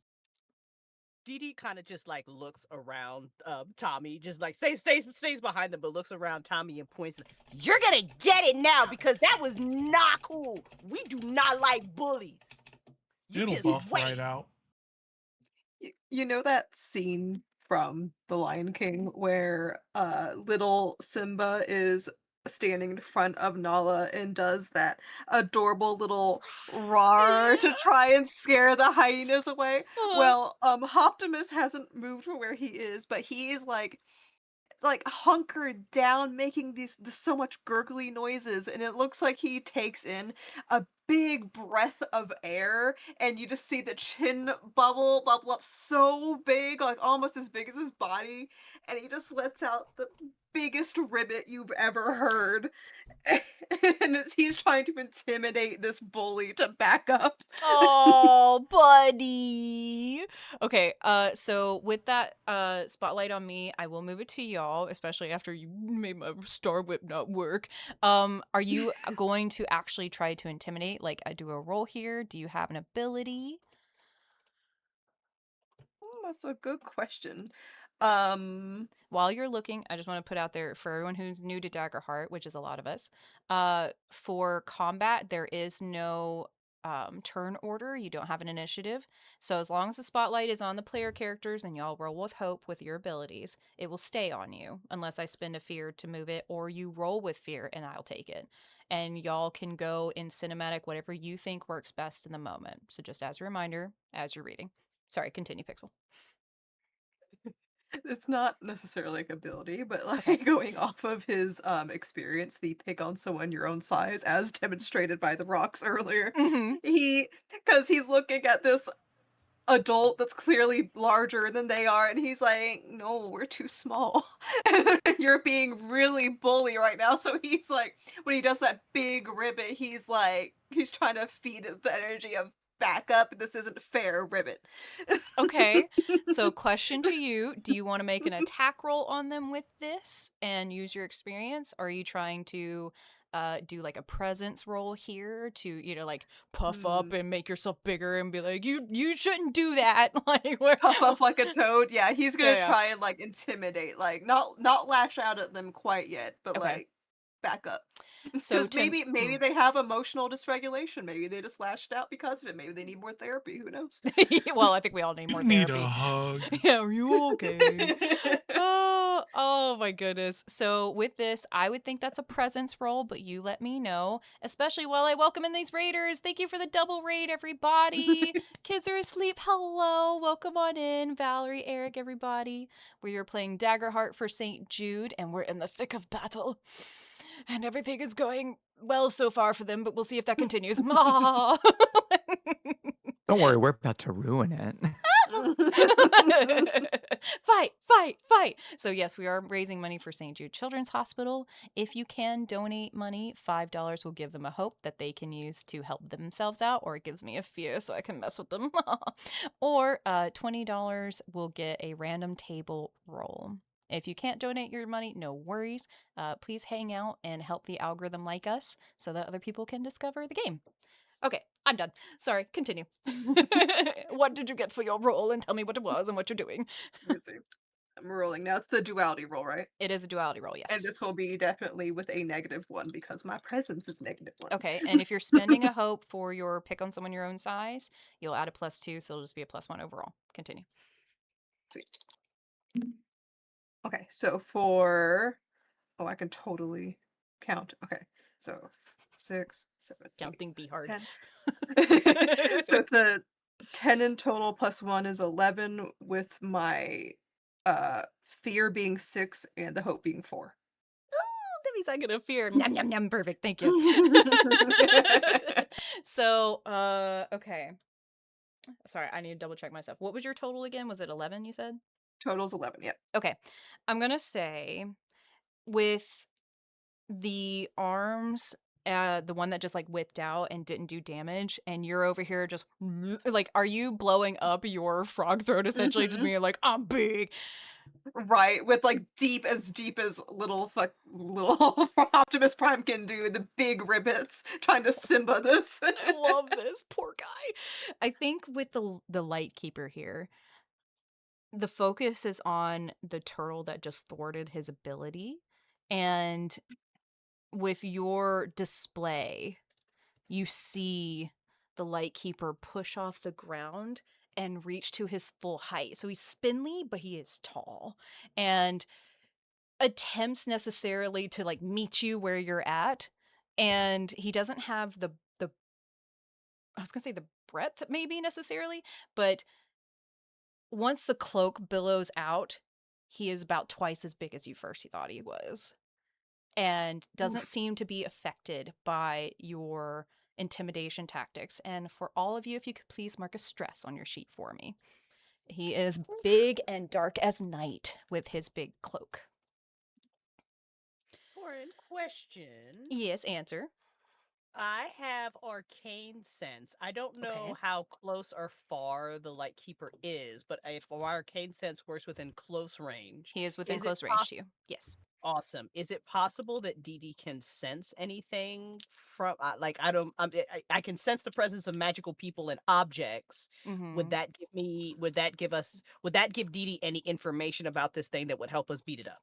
Dee Dee kind of just like looks around Tommy, just like stays behind them, but looks around Tommy and points. You're gonna get it now because that was not cool. We do not like bullies. You It'll just buff wait. right out. You know that scene from The Lion King where little Simba is standing in front of Nala and does that adorable little roar to try and scare the hyenas away? Well, Optimus hasn't moved from where he is, but he is like hunkered down making this so much gurgly noises, and it looks like he takes in a big breath of air, and you just see the chin bubble up so big, like almost as big as his body, and he just lets out the biggest ribbit you've ever heard. And he's trying to intimidate this bully to back up. Oh, buddy. Okay, so with that spotlight on me, I will move it to y'all, especially after you made my star whip not work. Are you going to actually try to intimidate? Like, do a roll here? Do you have an ability? That's a good question. While you're looking, I just want to put out there for everyone who's new to Daggerheart, which is a lot of us, for combat, there is no turn order. You don't have an initiative. So as long as the spotlight is on the player characters and y'all roll with hope with your abilities, it will stay on you unless I spend a fear to move it, or you roll with fear and I'll take it. And y'all can go in cinematic, whatever you think works best in the moment. So just as a reminder, as you're reading. Sorry, continue, Pixel. It's not necessarily like ability, but like Okay. going off of his experience, the pick on someone your own size, as demonstrated by the rocks earlier. Mm-hmm. Because he's looking at this adult that's clearly larger than they are, and he's like, "No, we're too small. You're being really bully right now." So he's like, when he does that big ribbit, he's like, he's trying to feed it the energy of back up. This isn't fair, ribbit. Okay, so question to you, do you want to make an attack roll on them with this and use your experience? Or are you trying to do like a presence roll here to, like puff up and make yourself bigger and be like, you shouldn't do that. Like where Puff up like a toad. Yeah, he's gonna Yeah. try and like intimidate, like not lash out at them quite yet, but Okay. like back up. So Because maybe they have emotional dysregulation. Maybe they just lashed out because of it. Maybe they need more therapy. Who knows? well, I think we all need more You need therapy. a hug. Yeah, are you okay? Oh my goodness. So with this, I would think that's a presence roll, but you let me know, especially while I welcome in these raiders. Thank you for the double raid, everybody. Kids are asleep. Hello. Welcome on in. Valerie, Eric, everybody. We are playing Daggerheart for St. Jude, and we're in the thick of battle. And everything is going well so far for them, but we'll see if that continues. Ma. Don't worry, we're about to ruin it. Fight, fight, fight. So yes, we are raising money for St. Jude Children's Hospital. If you can donate money, $5 will give them a hope that they can use to help themselves out, or it gives me a fear so I can mess with them. Or $20 will get a random table roll. If you can't donate your money, no worries. Please hang out and help the algorithm like us so that other people can discover the game. Okay, I'm done. Sorry, continue. What did you get for your roll? And tell me what it was and what you're doing. Let me see. I'm rolling. Now it's the duality roll, right? It is a duality roll, yes. And this will be definitely with a -1 because my presence is -1. Okay, and if you're spending a hope for your pick on someone your own size, you'll add a +2, so it'll just be a +1 overall. Continue. Sweet. Okay, so for I can totally count. Okay, so 6, 7, 8, Counting be hard. 10. So it's a 10 in total plus 1 is 11 with my fear being 6 and the hope being 4. That means I get a fear. Yum, yum, yum. Perfect. Thank you. So, okay. Sorry, I need to double check myself. What was your total again? Was it 11, you said? Total's 11, yep. Okay. I'm going to say with the arms, the one that just like whipped out and didn't do damage, and you're over here just like, are you blowing up your frog throat essentially? Just being like, I'm big. Right, with like deep as little Optimus Prime can do, the big ribbits trying to Simba this. I love this poor guy. I think with the light keeper here, the focus is on the turtle that just thwarted his ability, and with your display, you see the light keeper push off the ground and reach to his full height. So he's spindly, but he is tall, and attempts necessarily to like meet you where you're at, and he doesn't have the I was gonna say the breadth maybe necessarily, but once the cloak billows out, he is about twice as big as you first thought he was, and doesn't seem to be affected by your intimidation tactics. And for all of you, if you could please mark a stress on your sheet for me. He is big and dark as night with his big cloak. Foreign question. Yes, answer. I have arcane sense. I don't know Okay. how close or far the light keeper is, but if our arcane sense works within close range, He is within Is it close range to you. Yes. awesome. Is it possible that Dee Dee can sense anything from like I don't I can sense the presence of magical people and objects. Would Mhm. that give Dee Dee any information about this thing that would help us beat it up?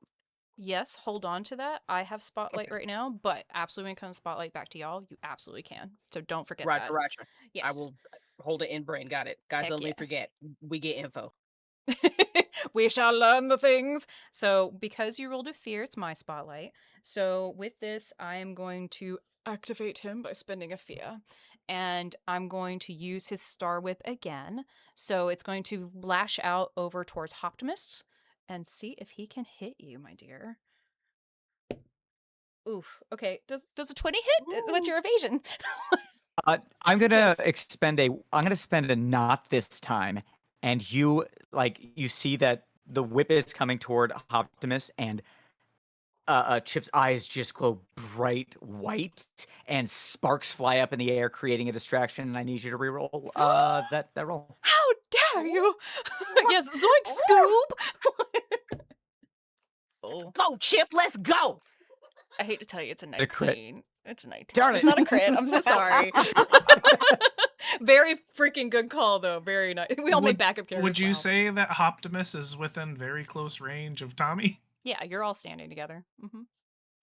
Yes, hold on to that. I have Spotlight Okay. right now, but absolutely when it comes Spotlight back to y'all, you absolutely can. So don't forget Roger, that. Roger. I Yes. will hold it in brain. Got it. Guys, Heck don't let me yeah. forget. We get info. We shall learn the things. So because you rolled a fear, it's my Spotlight. So with this, I am going to activate him by spending a fear. And I'm going to use his Star Whip again. So it's going to lash out over towards Optimus and see if he can hit you, my dear. Oof. Okay. Does a 20 hit? What's your evasion? I'm gonna Yes. I'm gonna spend a not this time, and you see that the whip is coming toward Optimus, and Chip's eyes just glow bright white, and sparks fly up in the air, creating a distraction. And I need you to reroll that roll. How dare you? Yes, zoink Scoob. Oh, Go, Chip. Let's go. I hate to tell you, it's a The crit. 19. It's a 19. Darn It's it. not a crit. I'm so sorry. Very freaking good call, though. Very nice. We all made backup characters. Would you Wow. say that Optimus is within very close range of Tommy? Yeah, you're all standing together.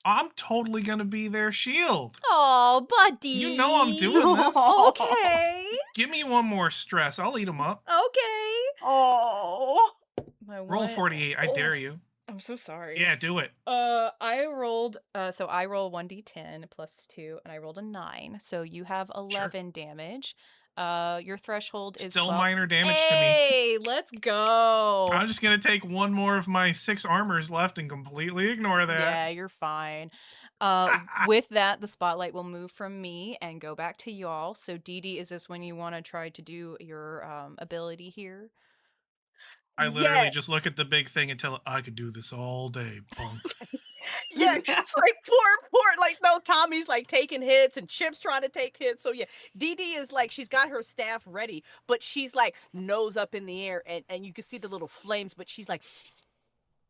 I'm totally gonna be their shield. Oh, buddy. You know I'm doing this. Okay. Give me one more stress. I'll eat them up. Okay. Oh. My Roll one- 48. I dare Oh, you. I'm so sorry. Yeah, do it. I rolled so I roll 1d10 plus 2 and I rolled a 9. So you have 11 damage. Your threshold is Still 12. minor damage to me. Hey, let's go. I'm just gonna take one more of my 6 armors left and completely ignore that. Yeah, you're fine. With that, the spotlight will move from me and go back to y'all. So Dee Dee, is this when you want to try to do your ability here? I literally Yeah. just look at the big thing and tell it I could do this all day, punk. Yeah, it's like poor, like no, Tommy's like taking hits and Chip's trying to take hits. So yeah, Dee Dee is like she's got her staff ready, but she's like nose up in the air and you can see the little flames, but she's like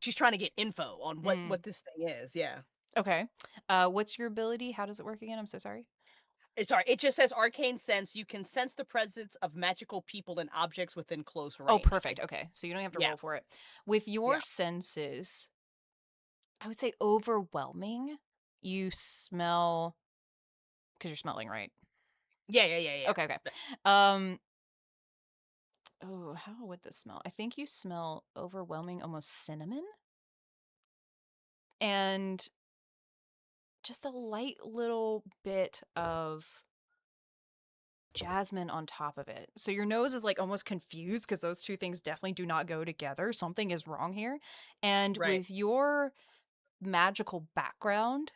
she's trying to get info on what this thing is. Yeah. Okay. What's your ability? How does it work again? I'm so sorry. Sorry, it just says arcane sense. You can sense the presence of magical people and objects within close range. Oh, perfect. Okay. So you don't have to Yeah. roll for it. With your Yeah. senses, I would say overwhelming. You smell because you're smelling, right? Yeah. Okay. Oh, how would this smell? I think you smell overwhelming, almost cinnamon. And just a light little bit of jasmine on top of it. So your nose is like almost confused because those two things definitely do not go together. Something is wrong here. And Right. with your magical background,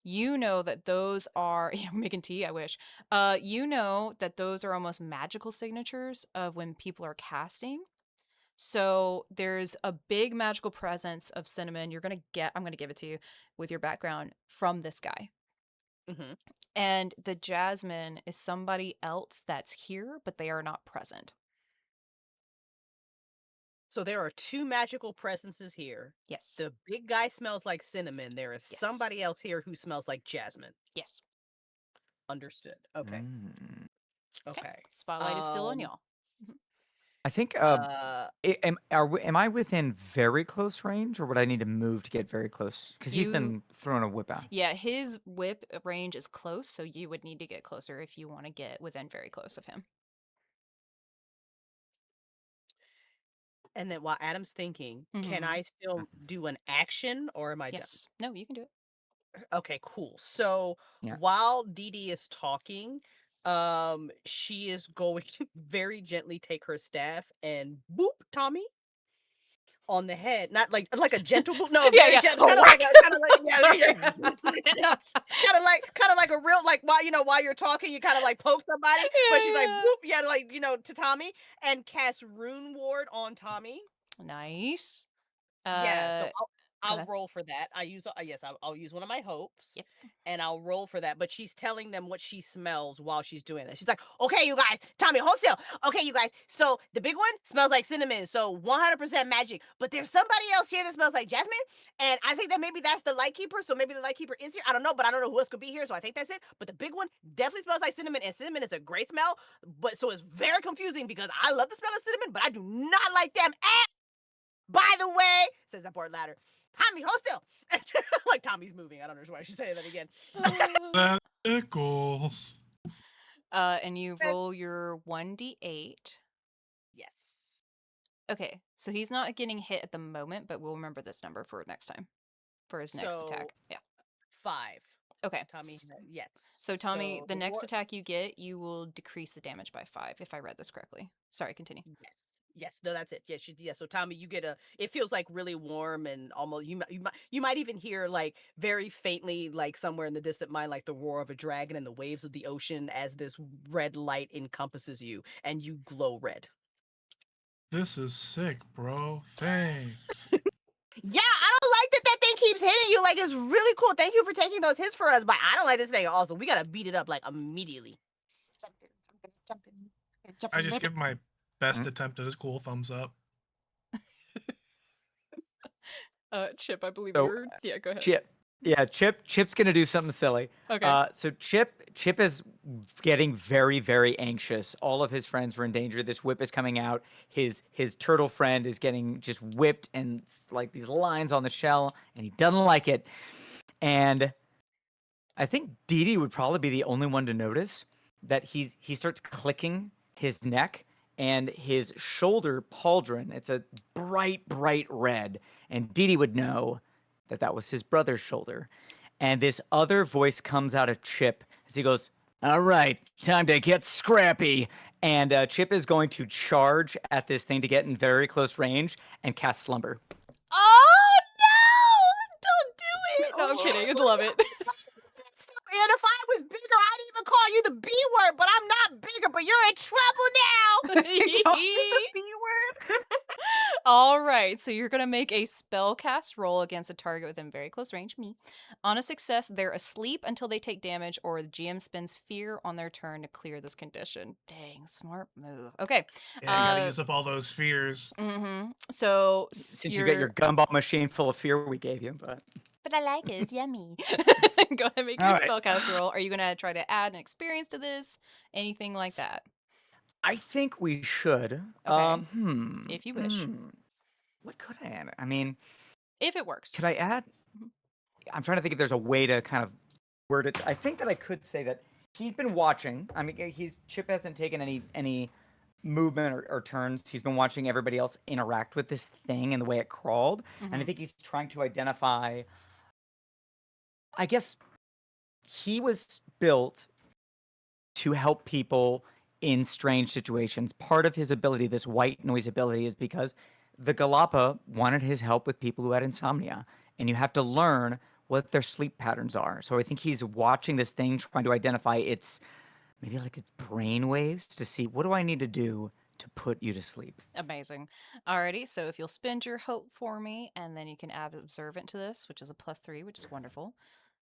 you know that those are I'm making tea, I wish. You know that those are almost magical signatures of when people are casting. So there's a big magical presence of cinnamon. I'm gonna give it to you with your background from this guy. Mhm. And the jasmine is somebody else that's here, but they are not present. So there are two magical presences here. Yes. The big guy smells like cinnamon. There is Yes. somebody else here who smells like jasmine. Yes. Understood. Okay. Mm. Okay. Spotlight is still on y'all. I think Uh, am I within very close range, or would I need to move to get very close? Because he's You- been throwing a whip out. Yeah, his whip range is close, so you would need to get closer if you want to get within very close of him. and then while Adam's thinking, can Mhm. I still do an action or am I Yes. No, you can do it. done? Okay, cool. So Yeah. while Dee Dee is talking, she is going to very gently take her staff and boop Tommy on the head. Not like a gentle boop. No, Yeah, very yeah. gentle. Kind of like kind of like a real like while you're talking, you kind of like poke somebody, but she's like Yeah. boop, yeah, like to Tommy and cast Rune Ward on Tommy. Nice. Yeah, so I'll ahead. roll for that. I'll use one of my hopes. Yep. And I'll roll for that. But she's telling them what she smells while she's doing that. She's like, okay, you guys, Tommy, hold still. Okay, you guys. So the big one smells like cinnamon. So 100% magic. But there's somebody else here that smells like jasmine. And I think that maybe that's the Lightkeeper. So maybe the Lightkeeper is here. I don't know, but I don't know who else could be here. So I think that's it. But the big one definitely smells like cinnamon. And cinnamon is a great smell. But so it's very confusing because I love the smell of cinnamon, but I do not like them at. By the way, says that part louder. Tommy, hold still. Like Tommy's moving. I don't know why she's saying that again. That tickles. And you roll your 1d8. Yes. Okay, so he's not getting hit at the moment, but we'll remember this number for next time, for his next attack. Yeah. 5. Okay. Tommy, yes. So Tommy, So the next war- attack you get, you will decrease the damage by 5, if I read this correctly. Sorry, continue. Yes. No, that's it. Yeah. So Tommy, you get it feels like really warm and almost you might even hear like very faintly, like somewhere in the distant mind, like the roar of a dragon and the waves of the ocean as this red light encompasses you and you glow red. This is sick, bro. Thanks. Yeah, I don't like that thing keeps hitting you. Like, it's really cool. Thank you for taking those hits for us, but I don't like this thing also. We gotta beat it up like immediately. I just give my best attempt at a cool thumbs up. Chip, I believe So, you're... Yeah, go ahead. Chip. Yeah, Chip's gonna do something silly. Okay. So Chip is getting very, very anxious. All of his friends are in danger. This whip is coming out. His turtle friend is getting just whipped and like these lines on the shell, and he doesn't like it. And I think Dee Dee would probably be the only one to notice that he starts clicking his neck and his shoulder pauldron. It's a bright, bright red. And Dee Dee would know that that was his brother's shoulder. And this other voice comes out of Chip as he goes, "All right, time to get scrappy." And Chip is going to charge at this thing to get in very close range and cast Slumber. Oh no! Don't do it! No, I'm Oh, kidding. I love it. And if I was bigger, I'd even call you the B word, but I'm not bigger, but you're in trouble now. the B word. All right, so you're gonna make a spell cast roll against a target within very close range, me. On a success, they're asleep until they take damage, or the GM spends fear on their turn to clear this condition. Dang, smart move. Okay. Yeah, you gotta use up all those fears. So Since you get your gumball machine full of fear we gave you, but I like it. It's yummy. Go ahead and make All your right. spellcast roll. Are you gonna try to add an experience to this? Anything like that? I think we should. Okay. If you wish. What could I add? I mean, If it works. could I add? Mhm. I'm trying to think if there's a way to kind of word it. I think that I could say that he's been watching. I mean, Chip hasn't taken any movement or turns. He's been watching everybody else interact with this thing and the way it crawled. And I Mhm. think he's trying to identify. I guess he was built to help people in strange situations. Part of his ability, this white noise ability, is because the Galapa wanted his help with people who had insomnia. And you have to learn what their sleep patterns are. So I think he's watching this thing, trying to identify its maybe like its brain waves to see what do I need to do to put you to sleep. Amazing. Alrighty, so if you'll spend your hope for me, and then you can add observant to this, which is a +3, which is wonderful,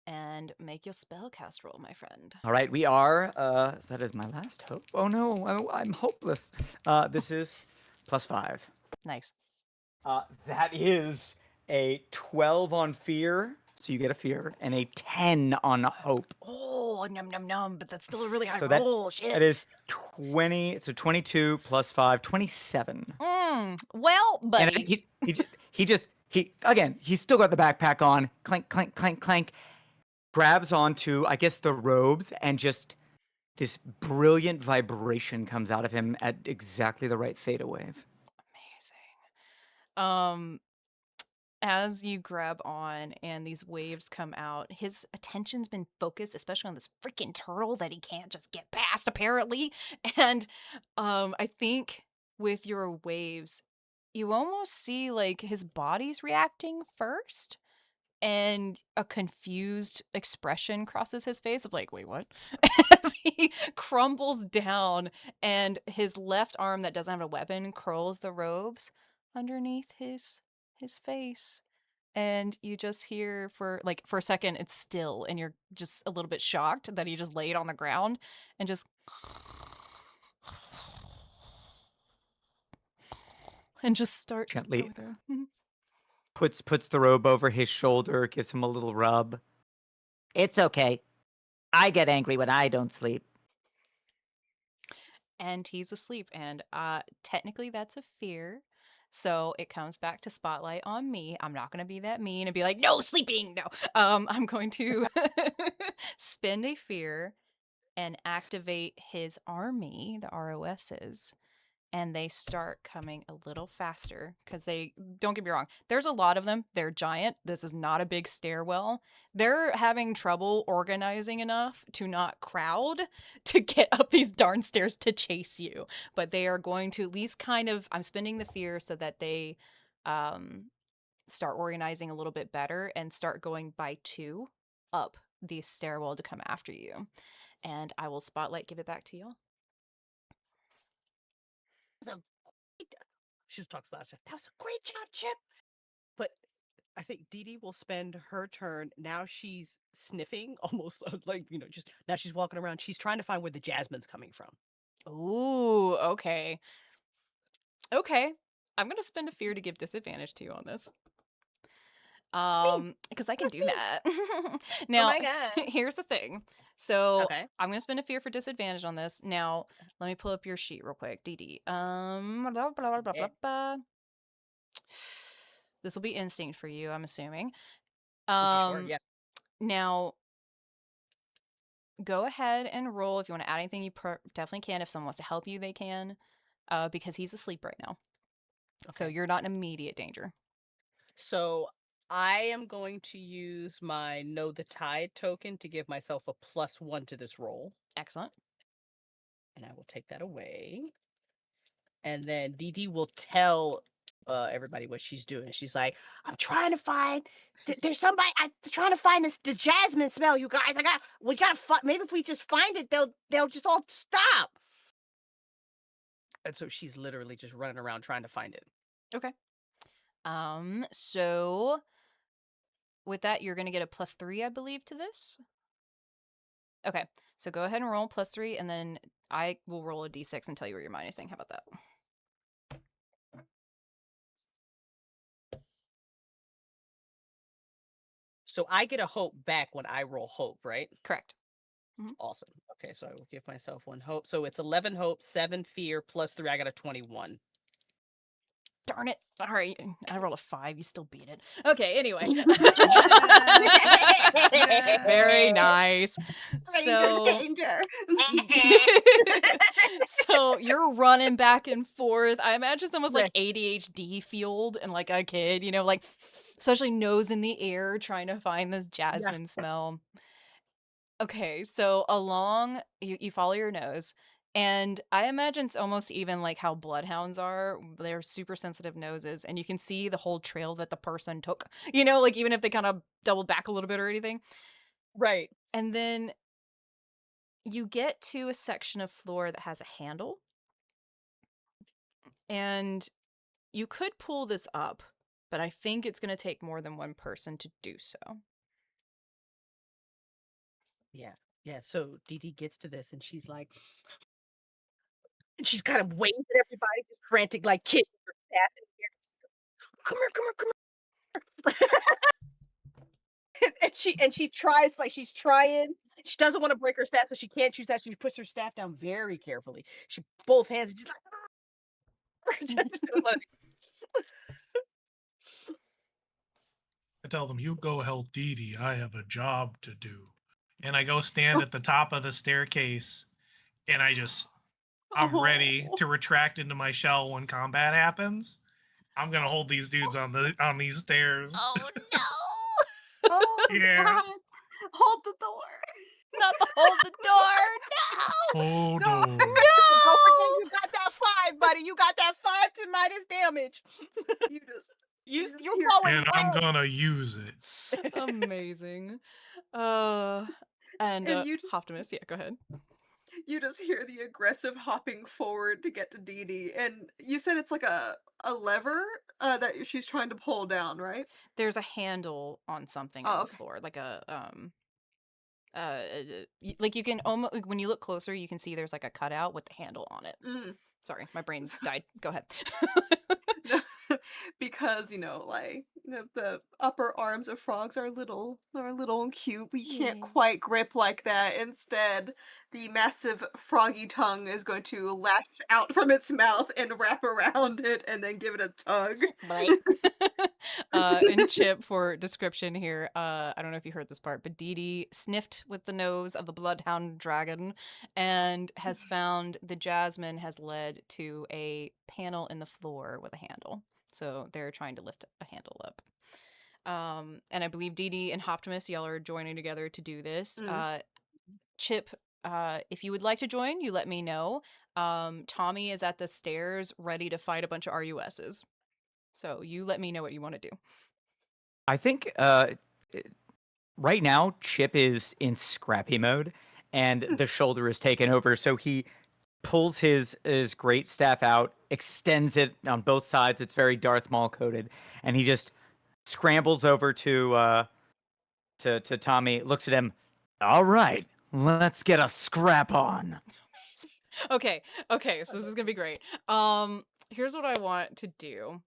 and make your spellcast roll, my friend. All right, we are. That is my last hope. Oh no, I'm hopeless. This is +5. Nice. That is a 12 on fear, so you get a fear, and a 10 on hope. Oh, num num num, but that's still a really high So roll. Shit. that is 20. So 22 plus 5, 27. Well, And buddy. he's still got the backpack on. Clank, clank, clank, clank. Grabs onto, I guess, the robes, and just this brilliant vibration comes out of him at exactly the right theta wave. Amazing. As you grab on and these waves come out, his attention's been focused, especially on this freaking turtle that he can't just get past, apparently. And I think with your waves, you almost see like his body's reacting first, and a confused expression crosses his face of like, wait, what? As he crumbles down, and his left arm that doesn't have a weapon curls the robes underneath his face. And you just hear for a second it's still, and you're just a little bit shocked that he just laid on the ground and just starts Gently going through. Mhm. puts the robe over his shoulder, gives him a little rub. It's okay. I get angry when I don't sleep. And he's asleep, and technically that's a fear, so it comes back to spotlight on me. I'm not going to be that mean and be like, no sleeping. No. I'm going to spend a fear and activate his army, the ROSs, and they start coming a little faster because don't get me wrong, there's a lot of them. They're giant. This is not a big stairwell. They're having trouble organizing enough to not crowd to get up these darn stairs to chase you, but they are going to at least I'm spending the fear so that they start organizing a little bit better and start going by 2 up the stairwell to come after you. And I will spotlight, give it back to y'all. She talks loud. That was a great job, Chip. But I think Dee Dee will spend her turn. Now she's sniffing, almost like, just now she's walking around. She's trying to find where the jasmine's coming from. Ooh, okay. Okay. I'm gonna spend a fear to give disadvantage to you on this. Because I can do that. Now, my God. here's the thing. So Okay. I'm gonna spend a fear for disadvantage on this. Now, let me pull up your sheet real quick, DD. Blah, blah, blah, blah, Yeah. blah. This will be instinct for you, I'm assuming. For sure. Yeah. Now, go ahead and roll. If you want to add anything, you definitely can. If someone wants to help you, they can, because he's asleep right now. So Okay. you're not in immediate danger. So I am going to use my Know the Tide token to give myself a +1 to this roll. Excellent. And I will take that away. And then Dee Dee will tell everybody what she's doing. She's like, I'm trying to find. There's somebody. I'm trying to find the jasmine smell. You guys, we gotta. Maybe if we just find it, they'll just all stop. And so she's literally just running around trying to find it. Okay. So with that, you're gonna get a +3, I believe, to this. Okay. So go ahead and roll +3, and then I will roll a d6 and tell you what you're minusing. How about that? So I get a hope back when I roll hope, right? Correct. Awesome. Okay, so I will give myself 1 hope. So it's 11 hope, 7 fear, +3. I got a 21. Darn it. All right. I rolled a 5. You still beat it. Okay, anyway. Very nice. So, Danger. so you're running back and forth. I imagine someone's like ADHD fueled and like a kid, like especially nose in the air trying to find this jasmine smell. Okay, so along you follow your nose. And I imagine it's almost even like how bloodhounds are. They're super sensitive noses, and you can see the whole trail that the person took, like even if they kind of doubled back a little bit or anything. Right. And then you get to a section of floor that has a handle. And you could pull this up, but I think it's going to take more than one person to do so. Yeah. So Dee Dee gets to this and she's like, and she's kind of waving at everybody, just frantic, like kid. Come here. and she tries, like she's trying. She doesn't want to break her staff, so she can't choose that. So she puts her staff down very carefully. She both hands, and she's like, I tell them, you go help Dee Dee. I have a job to do. And I go stand at the top of the staircase, and I'm ready to retract into my shell when combat happens. I'm gonna hold these dudes on these stairs. Oh no! Oh, Yeah. God. Hold the door. Not the hold the door! No! Hold no, on. don't forget you got that 5, buddy. You got that 5 to minus damage. You You're going And I'm gonna use it. Amazing. And you just- Optimus, yeah, go ahead. You just hear the aggressive hopping forward to get to Dee Dee, and you said it's like a lever that she's trying to pull down, right? There's a handle on something Oh, on the okay. floor, like a like you can almost when you look closer, you can see there's like a cutout with the handle on it. Mm. Sorry, my brain died. Go ahead. Because like the upper arms of frogs are little and cute. We can't Yeah. quite grip like that. Instead, the massive froggy tongue is going to lash out from its mouth and wrap around it, and then give it a tug. And Chip, for description here, I don't know if you heard this part, but Dee Dee sniffed with the nose of the bloodhound dragon and has found the jasmine has led to a panel in the floor with a handle. So they're trying to lift a handle up. And I believe Dee Dee and Optimus, y'all are joining together to do this. Chip, if you would like to join, you let me know. Tommy is at the stairs ready to fight a bunch of RUSs. So you let me know what you want to do. I think right now Chip is in scrappy mode, and the shoulder is taken over. So he pulls his great staff out, extends it on both sides. It's very Darth Maul coated, and he just scrambles over to Tommy, looks at him. All right, let's get a scrap on. Okay, so this is gonna be great. Here's what I want to do.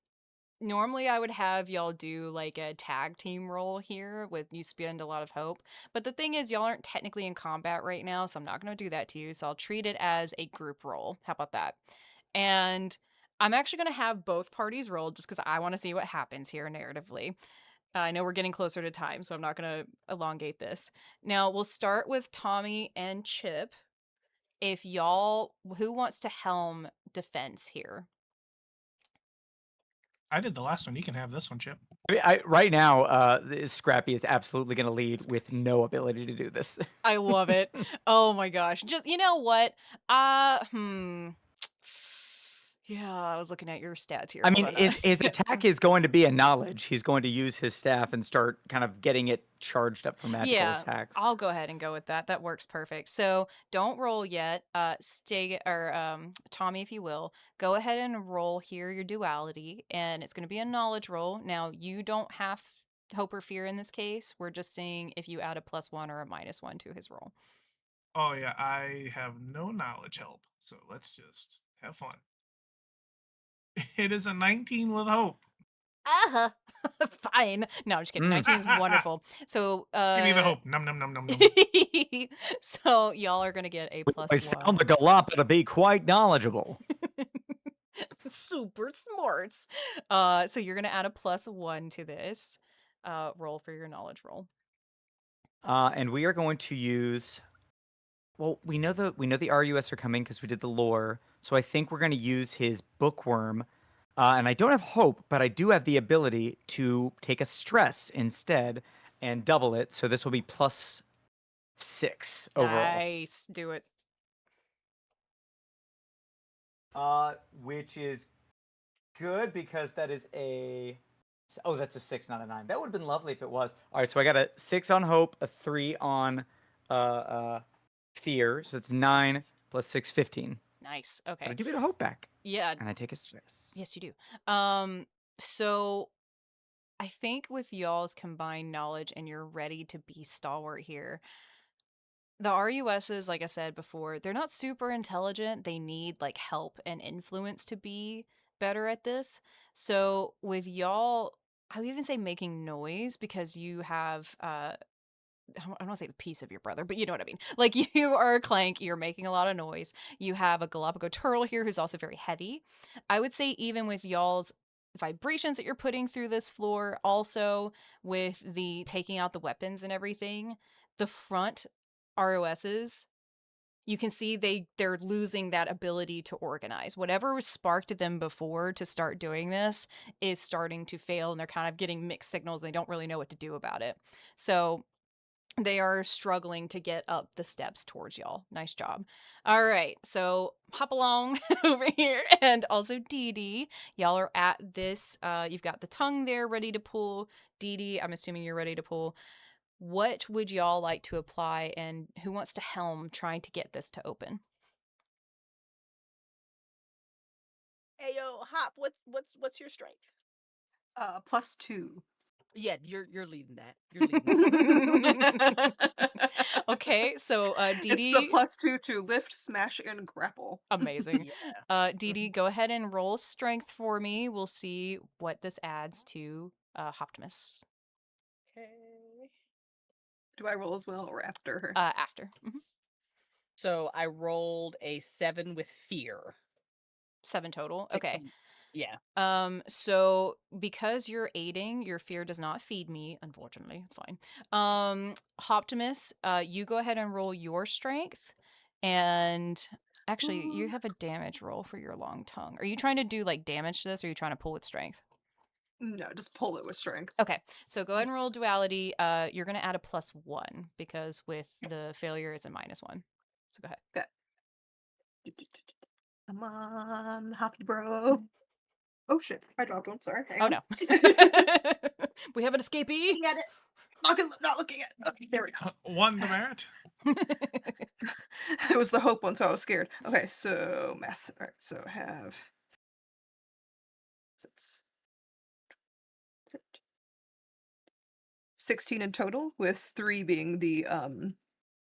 Normally I would have y'all do like a tag team role here with you spend a lot of hope. But the thing is, y'all aren't technically in combat right now, so I'm not gonna do that to you. So I'll treat it as a group roll. How about that? And I'm actually gonna have both parties roll just because I want to see what happens here narratively. I know we're getting closer to time, so I'm not going to elongate this. Now, we'll start with Tommy and Chip. If y'all, who wants to helm defense here? I did the last one. You can have this one, Chip. Right now, Scrappy is absolutely going to lead with no ability to do this. I love it. Oh my gosh. Just, you know what? Yeah, I was looking at your stats here. I Hold mean, on. his attack is going to be a knowledge. He's going to use his staff and start kind of getting it charged up for magical Yeah, attacks. I'll go ahead and go with that. That works perfect. So don't roll yet. Tommy, if you will, go ahead and roll here your duality, and it's going to be a knowledge roll. Now you don't have hope or fear in this case. We're just seeing if you add a +1 or a -1 to his roll. Oh yeah, I have no knowledge help, so let's just have fun. It is a 19 with hope. Fine. No, I'm just kidding. 19 is wonderful. So Give me the hope. Num num num num num. so y'all are gonna get a We always found the +1. Galapa to be quite knowledgeable. Super smarts. So you're gonna add a +1 to this roll for your knowledge roll. And we are going to use. Well, we know the RUS are coming because we did the lore. So I think we're going to use his bookworm. And I don't have hope, but I do have the ability to take a stress instead and double it. So this will be +6 overall. Nice. Do it. Which is good because that is a. Oh, that's a 6, not a 9. That would have been lovely if it was. All right, so I got a 6 on hope, a 3 on fear. So it's 9 plus 6, 15. Nice. But I Okay. do get a hope back, Yeah. and I take a stress. Yes, you do. So I think with y'all's combined knowledge and you're ready to be stalwart here, the RUSs, like I said before, they're not super intelligent. They need like help and influence to be better at this. So with y'all, I would even say making noise because you have I don't want to say the piece of your brother, but you know what I mean. Like you are a Clank, you're making a lot of noise. You have a Galapagos turtle here who's also very heavy. I would say even with y'all's vibrations that you're putting through this floor, also with the taking out the weapons and everything, the front ROSs, you can see they're losing that ability to organize. Whatever was sparked them before to start doing this is starting to fail, and they're kind of getting mixed signals. They don't really know what to do about it. So they are struggling to get up the steps towards y'all. Nice job. All right, so hop along over here. And also Dee Dee, y'all are at this. You've got the tongue there ready to pull. Dee Dee, I'm assuming you're ready to pull. What would y'all like to apply, and who wants to helm trying to get this to open? Hey yo, Hop, what's your strength? +2. Yeah, you're leading that. You're leading that. Okay, so Dee It's the Dee, +2 to lift, smash, and grapple. amazing. Yeah. Dee Dee, go ahead and roll strength for me. We'll see what this adds to Optimus. Okay. Do I roll as well or after her? After. Mhm. So I rolled a 7 with fear. 7 total. 6 Okay. on- Yeah. So because you're aiding, your fear does not feed me, unfortunately. It's fine. Optimus, you go ahead and roll your strength. And actually, you have a damage roll for your long tongue. Are you trying to do like damage to this, or are you trying to pull with strength? No, just pull it with strength. Okay, so go ahead and roll duality. You're gonna add a +1 because with the failure it's a -1. So go ahead. Come on, Hoppy bro. Oh shit, I dropped one. Sorry. Hang Oh on. no. We have an escapee. Looking at it. Not looking at it. Okay, there we go. One demerit. It was the hope one, so I was scared. Okay, so math. All right, so I have 16 in total, with 3 being the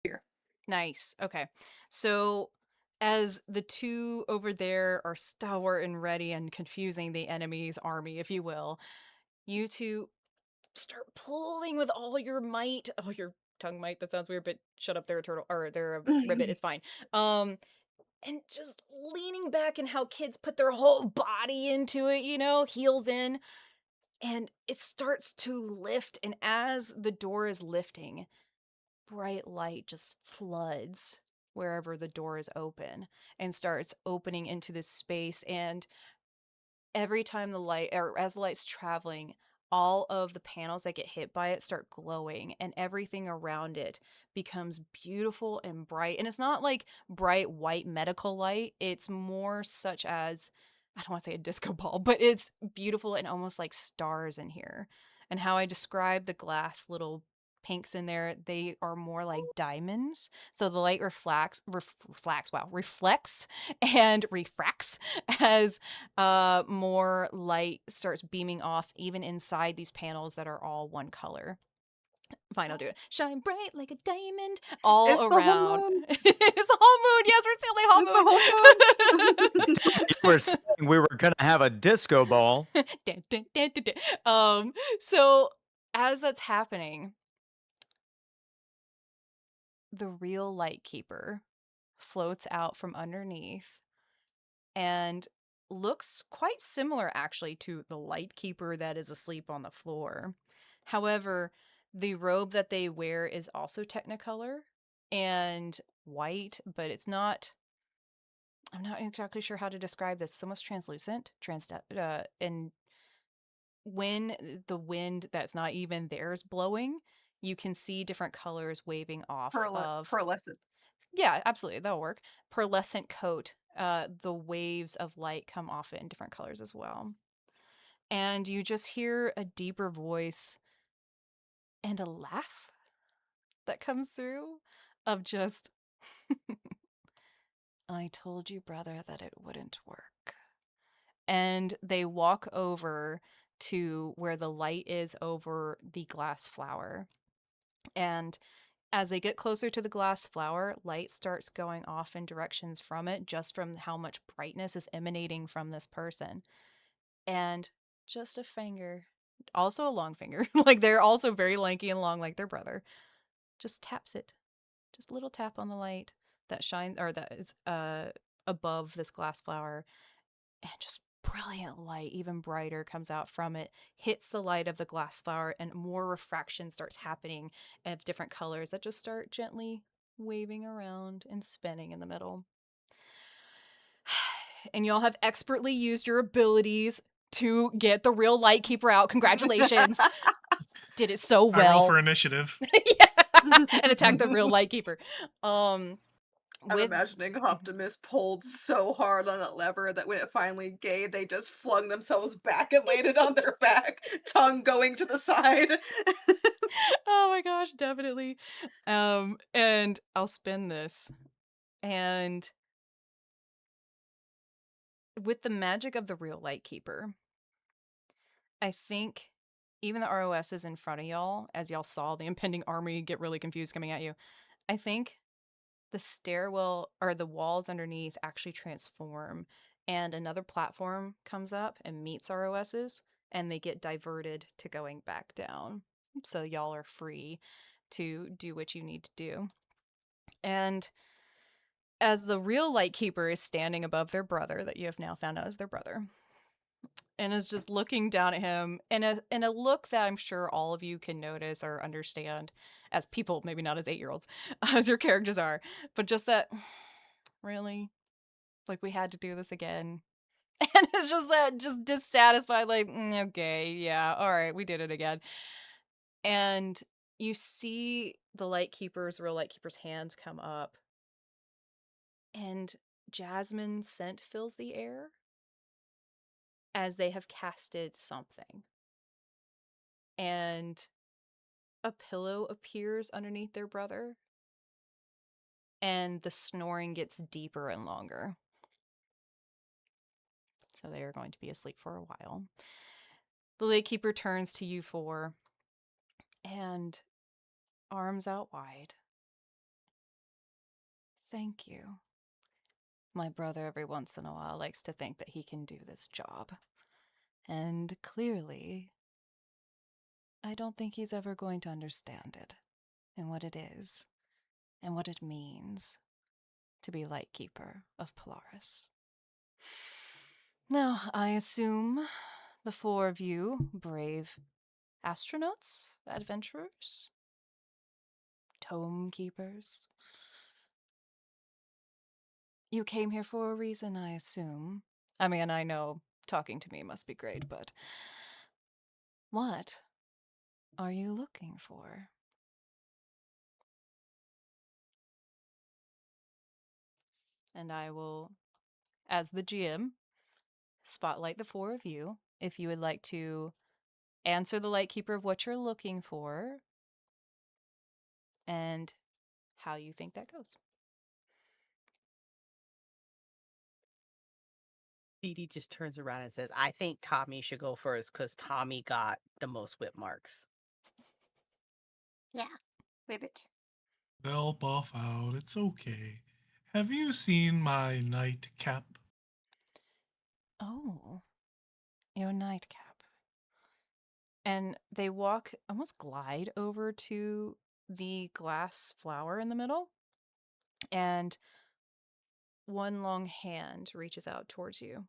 fear. Nice. Okay. So as the two over there are stalwart and ready and confusing the enemy's army, if you will, you two start pulling with all your might. Oh, your tongue might. That sounds weird, but shut up, they're a turtle or they're a ribbit. It's fine. And just leaning back and how kids put their whole body into it, you know, heels in. and it starts to lift. And as the door is lifting, bright light just floods wherever the door is open and starts opening into this space. And every time the light, or as the light's traveling, all of the panels that get hit by it start glowing, and everything around it becomes beautiful and bright. And it's not like bright white medical light, it's more such as, I don't want to say a disco ball, but it's beautiful and almost like stars in here. And how I describe the glass little pinks in there, they are more like diamonds. So the light reflects and refracts as more light starts beaming off even inside these panels that are all one color. Fine, I'll do it. Shine bright like a diamond all It's the whole around. moon. It's the whole moon. Yes, we're It's the still the whole moon. You were saying we were gonna have a disco ball. Dun, dun, dun, dun, dun. So as that's happening, the real light keeper floats out from underneath and looks quite similar actually to the light keeper that is asleep on the floor. However, the robe that they wear is also technicolor and white, but it's not, I'm not exactly sure how to describe this. It's almost translucent, and when the wind that's not even theirs blowing, you can see different colors waving off of. Pearlescent. Yeah, absolutely. That'll work. Pearlescent coat. The waves of light come off it in different colors as well. And you just hear a deeper voice and a laugh that comes through of just, I told you, brother, that it wouldn't work. And they walk over to where the light is over the glass flower. And as they get closer to the glass flower, light starts going off in directions from it, just from how much brightness is emanating from this person. And just a finger, also a long finger, like they're also very lanky and long like their brother, just taps it. Just a little tap on the light that shines, or that is above this glass flower, and just brilliant light, even brighter, comes out from it, hits the light of the glass flower, and more refraction starts happening of different colors that just start gently waving around and spinning in the middle. And y'all have expertly used your abilities to get the real light keeper out. Congratulations. Did it so I roll well. for initiative. Yeah. And attack the real light keeper. I'm imagining Optimus pulled so hard on that lever that when it finally gave, they just flung themselves back and landed on their back, tongue going to the side. Oh my gosh, definitely. And I'll spin this. And with the magic of the real light keeper, I think even the ROS is in front of y'all, as y'all saw the impending army get really confused coming at you. I think the stairwell or the walls underneath actually transform, and another platform comes up and meets ROS's, and they get diverted to going back down. So y'all are free to do what you need to do. And as the real light keeper is standing above their brother, that you have now found out is their brother, and is just looking down at him in a look that I'm sure all of you can notice or understand as people, maybe not as 8-year-olds, as your characters are, but just that, really? Like, we had to do this again? And it's just that, just dissatisfied, like, okay, yeah, all right, we did it again. And you see the real light keeper's hands come up, and jasmine scent fills the air as they have casted something. And a pillow appears underneath their brother, and the snoring gets deeper and longer. So they are going to be asleep for a while. The Lightkeeper turns to you four, and arms out wide. Thank you. My brother every once in a while likes to think that he can do this job. And clearly, I don't think he's ever going to understand it, and what it is, and what it means to be Lightkeeper of Polaris. Now, I assume the four of you, brave astronauts, adventurers, tome keepers. You came here for a reason, I assume. I mean, I know talking to me must be great, but what are you looking for? And I will, as the GM, spotlight the four of you. If you would like to answer the Lightkeeper of what you're looking for and how you think that goes. Dee Dee just turns around and says, I think Tommy should go first because Tommy got the most whip marks. Yeah, Ribbit. They'll buff out. It's okay. Have you seen my nightcap? Oh, your nightcap. And they walk, almost glide over to the glass flower in the middle. And one long hand reaches out towards you.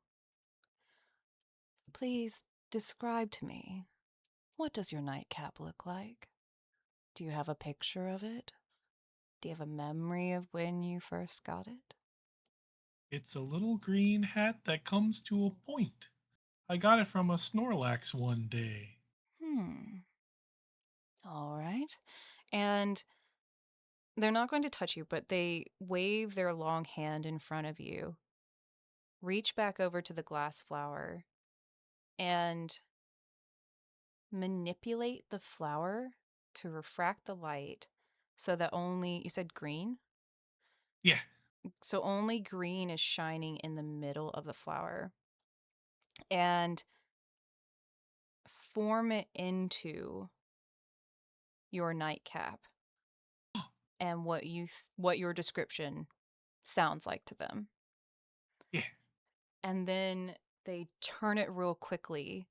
Please describe to me, what does your nightcap look like? Do you have a picture of it? Do you have a memory of when you first got it? It's a little green hat that comes to a point. I got it from a Snorlax one day. All right. And they're not going to touch you, but they wave their long hand in front of you, reach back over to the glass flower, and manipulate the flower to refract the light so that only, you said green? Yeah. So only green is shining in the middle of the flower. And form it into your nightcap and what your description sounds like to them. Yeah. And then they turn it real quickly,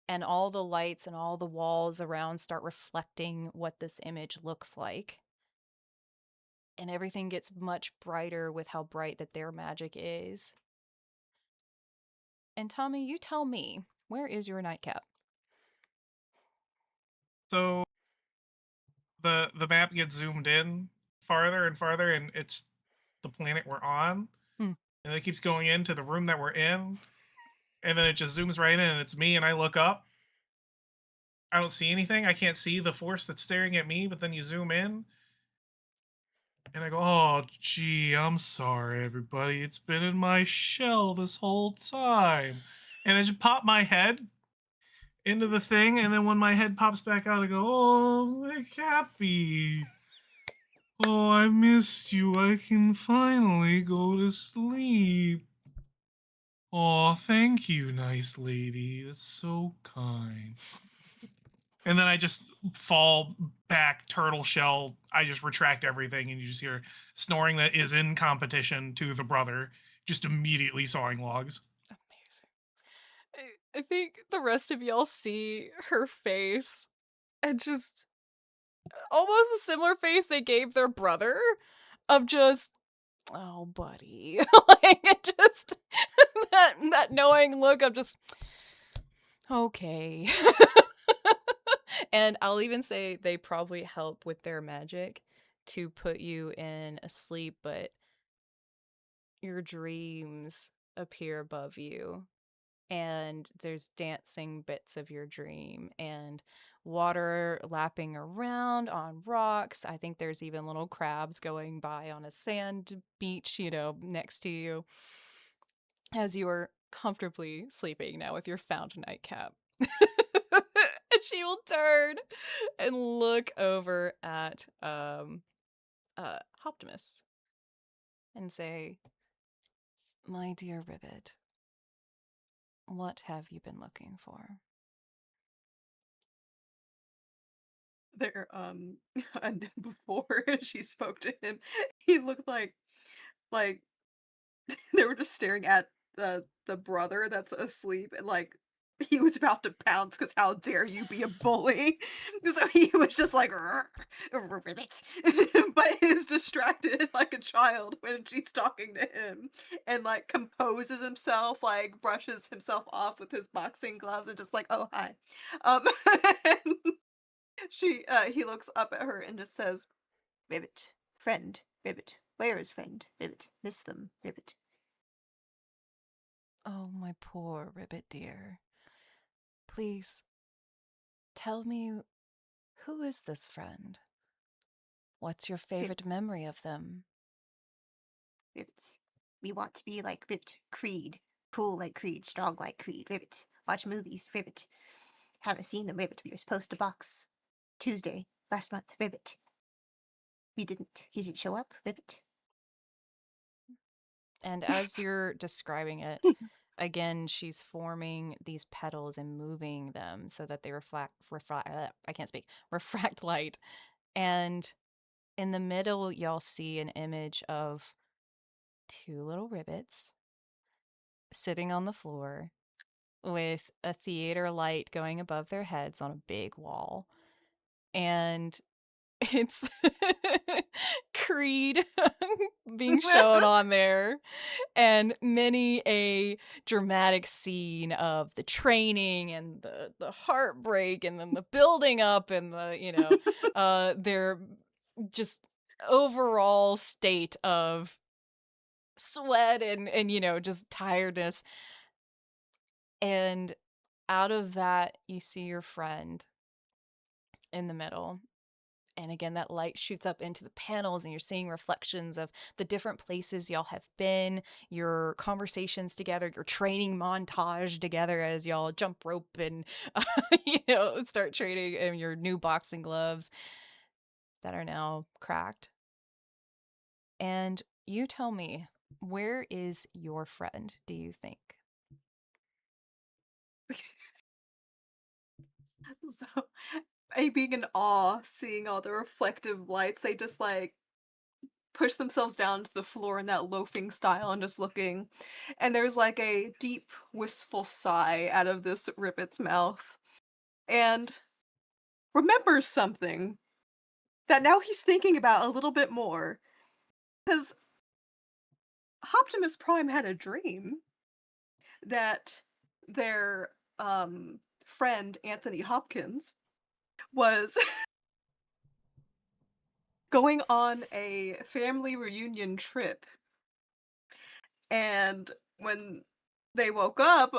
and all the lights and all the walls around start reflecting what this image looks like. And everything gets much brighter with how bright that their magic is. And Tommy, you tell me, where is your nightcap? So the map gets zoomed in farther and farther, and it's the planet we're on. Hmm. And it keeps going into the room that we're in. And then it just zooms right in, and it's me, and I look up. I don't see anything. I can't see the force that's staring at me, but then you zoom in, and I go, oh, gee, I'm sorry, everybody. It's been in my shell this whole time. And I just pop my head into the thing, and then when my head pops back out, I go, oh, my Cappy. Oh, I missed you. I can finally go to sleep. Oh, thank you, nice lady. That's so kind. And then I just fall back, turtle shell. I just retract everything, and you just hear snoring that is in competition to the brother, just immediately sawing logs. Amazing. I think the rest of y'all see her face and just almost a similar face they gave their brother of just, oh, buddy. Like, it just, that knowing look of just, okay. And I'll even say they probably help with their magic to put you in a sleep, but your dreams appear above you. And there's dancing bits of your dream and water lapping around on rocks. I think there's even little crabs going by on a sand beach, next to you as you are comfortably sleeping now with your found nightcap. And she will turn and look over at Optimus and say, "My dear Ribbit, what have you been looking for?" There, and before she spoke to him, he looked like they were just staring at the brother that's asleep, and like he was about to pounce because how dare you be a bully? So he was just like, ribbit, but is distracted like a child when she's talking to him and like composes himself, like brushes himself off with his boxing gloves and just like, oh, hi. Um, and he looks up at her and just says, ribbit, friend, ribbit, where is friend, ribbit, miss them, ribbit. Oh, my poor Ribbit dear. Please, tell me, who is this friend? What's your favorite Ribbit. memory of them? Ribbits. We want to be like Ribbit, Creed, cool like Creed, strong like Creed, Ribbit. Watch movies, Ribbit. Haven't seen them, Ribbit. We were supposed to box Tuesday last month, Ribbit. We didn't. He didn't show up, Ribbit. And as you're describing it, again, she's forming these petals and moving them so that they I can't speak, refract light. And in the middle, y'all see an image of two little ribbits sitting on the floor with a theater light going above their heads on a big wall. And it's Creed being shown on there, and many a dramatic scene of the training and the heartbreak and then the building up and their just overall state of sweat and just tiredness. And out of that, you see your friend in the middle. And again, that light shoots up into the panels, and you're seeing reflections of the different places y'all have been, your conversations together, your training montage together as y'all jump rope and, start training in your new boxing gloves that are now cracked. And you tell me, where is your friend, do you think? So, I being in awe, seeing all the reflective lights, they just like push themselves down to the floor in that loafing style and just looking. And there's like a deep, wistful sigh out of this Ribbit's mouth. And remembers something that now he's thinking about a little bit more. Because Optimus Prime had a dream that their friend Anthony Hopkins was going on a family reunion trip. And when they woke up,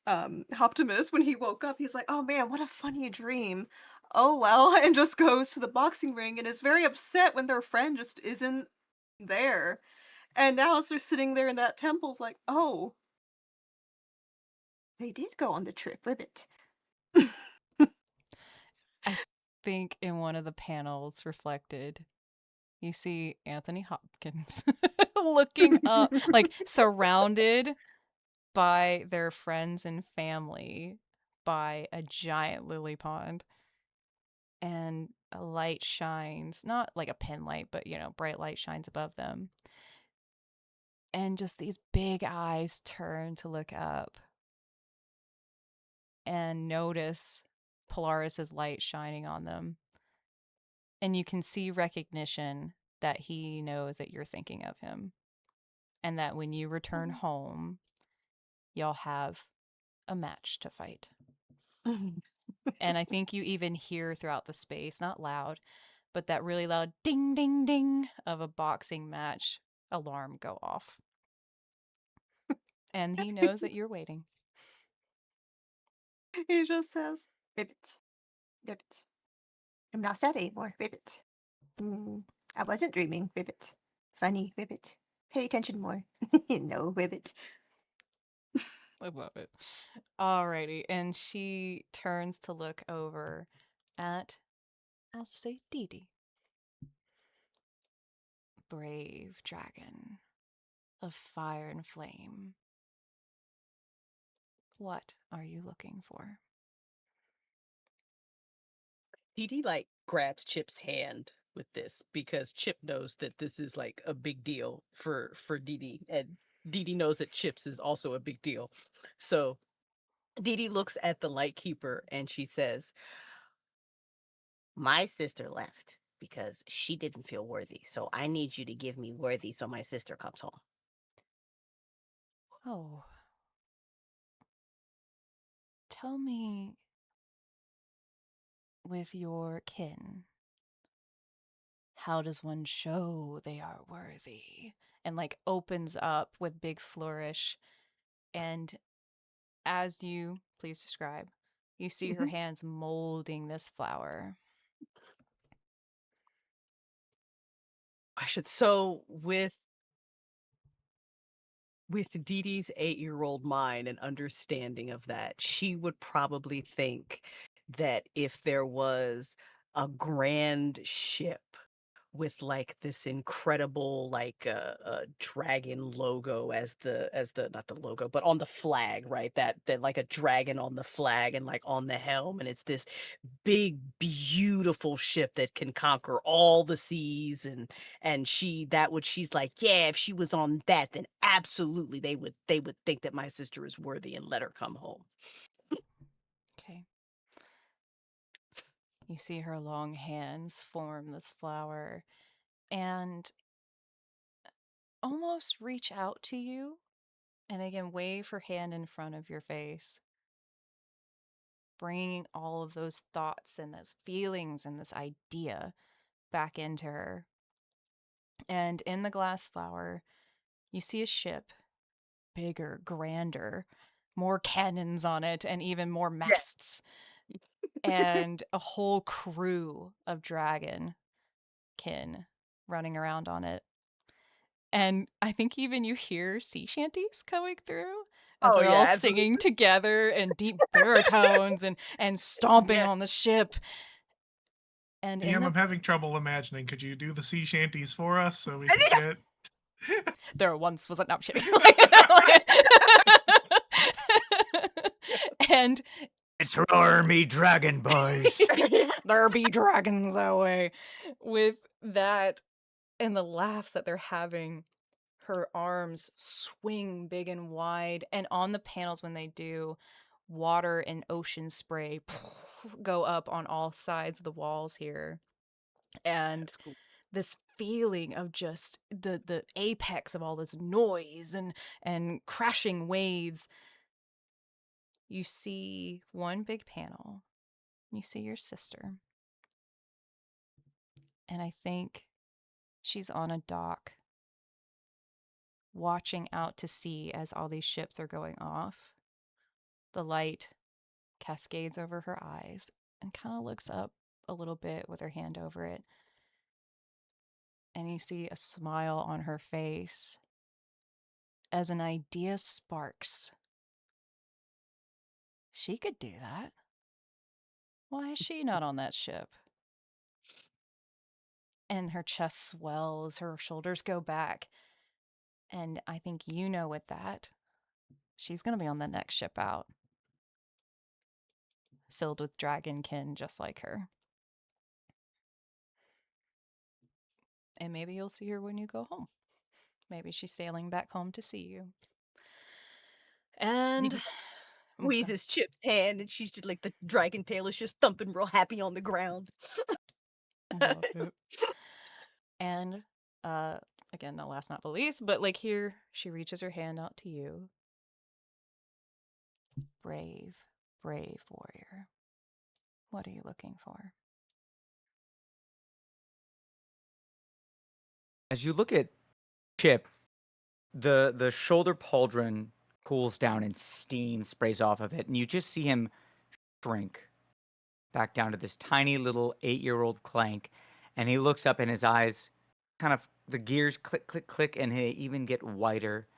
Optimus, when he woke up, he's like, oh man, what a funny dream. Oh well, and just goes to the boxing ring and is very upset when their friend just isn't there. And now as they're sitting there in that temple's like, oh, they did go on the trip, Ribbit. I think in one of the panels reflected, you see Anthony Hopkins looking up, like surrounded by their friends and family by a giant lily pond. And a light shines, not like a pin light, but bright light shines above them. And just these big eyes turn to look up and notice Polaris's light shining on them. And you can see recognition that he knows that you're thinking of him. And that when you return home, y'all have a match to fight. And I think you even hear throughout the space, not loud, but that really loud ding, ding, ding of a boxing match alarm go off. And he knows that you're waiting. He just says, Ribbit. Ribbit. I'm not sad anymore, Ribbit. I wasn't dreaming, Ribbit. Funny, Ribbit. Pay attention more. No, Ribbit. I love it. Alrighty. And she turns to look over at, I'll just say, Dee Dee. Brave dragon of fire and flame. What are you looking for? Dee Dee like grabs Chip's hand with this because Chip knows that this is like a big deal for Dee Dee, and Dee Dee knows that Chips is also a big deal. So Dee Dee looks at the lightkeeper and she says, my sister left because she didn't feel worthy. So I need you to give me worthy so my sister comes home. Oh. Tell me, with your kin, how does one show they are worthy? And like opens up with big flourish. And as you, please describe, you see her hands molding this flower. Question. So with Dee Dee's 8-year-old mind and understanding of that, she would probably think that if there was a grand ship with like this incredible dragon logo as the not the logo but on the flag, right, that like a dragon on the flag and like on the helm, and it's this big beautiful ship that can conquer all the seas, and she's like, yeah, if she was on that, then absolutely they would think that my sister is worthy and let her come home. Okay. You see her long hands form this flower and almost reach out to you and again wave her hand in front of your face, bringing all of those thoughts and those feelings and this idea back into her. And in the glass flower, you see a ship, bigger, grander, more cannons on it, and even more masts, and a whole crew of dragon kin running around on it. And I think even you hear sea shanties coming through as Oh they're yeah, all absolutely. singing together in deep baritones and stomping Yes. on the ship. And in DM, the I'm having trouble imagining. Could you do the sea shanties for us so we can get? there once was a no, I'm kidding. Yeah. And It's roar me dragon boys. there be dragons away. With that and the laughs that they're having, her arms swing big and wide, and on the panels when they do, water and ocean spray go up on all sides of the walls here. And That's cool. this feeling of just the apex of all this noise and crashing waves. You see one big panel. You see your sister. And I think she's on a dock watching out to sea as all these ships are going off. The light cascades over her eyes and kind of looks up a little bit with her hand over it. And you see a smile on her face as an idea sparks. She could do that. Why is she not on that ship? And her chest swells, her shoulders go back. And I think you know with that, she's going to be on the next ship out, filled with dragonkin just like her. And maybe you'll see her when you go home. Maybe she's sailing back home to see you. And Squeezes Chip's hand, and she's just like, the dragon tail is just thumping real happy on the ground. and again, no last not the least, but like here she reaches her hand out to you. Brave, brave warrior. What are you looking for? As you look at Chip, the shoulder pauldron cools down and steam sprays off of it, and you just see him shrink back down to this tiny little 8-year-old Clank, and he looks up and his eyes kind of, the gears click, click, click, and they even get whiter.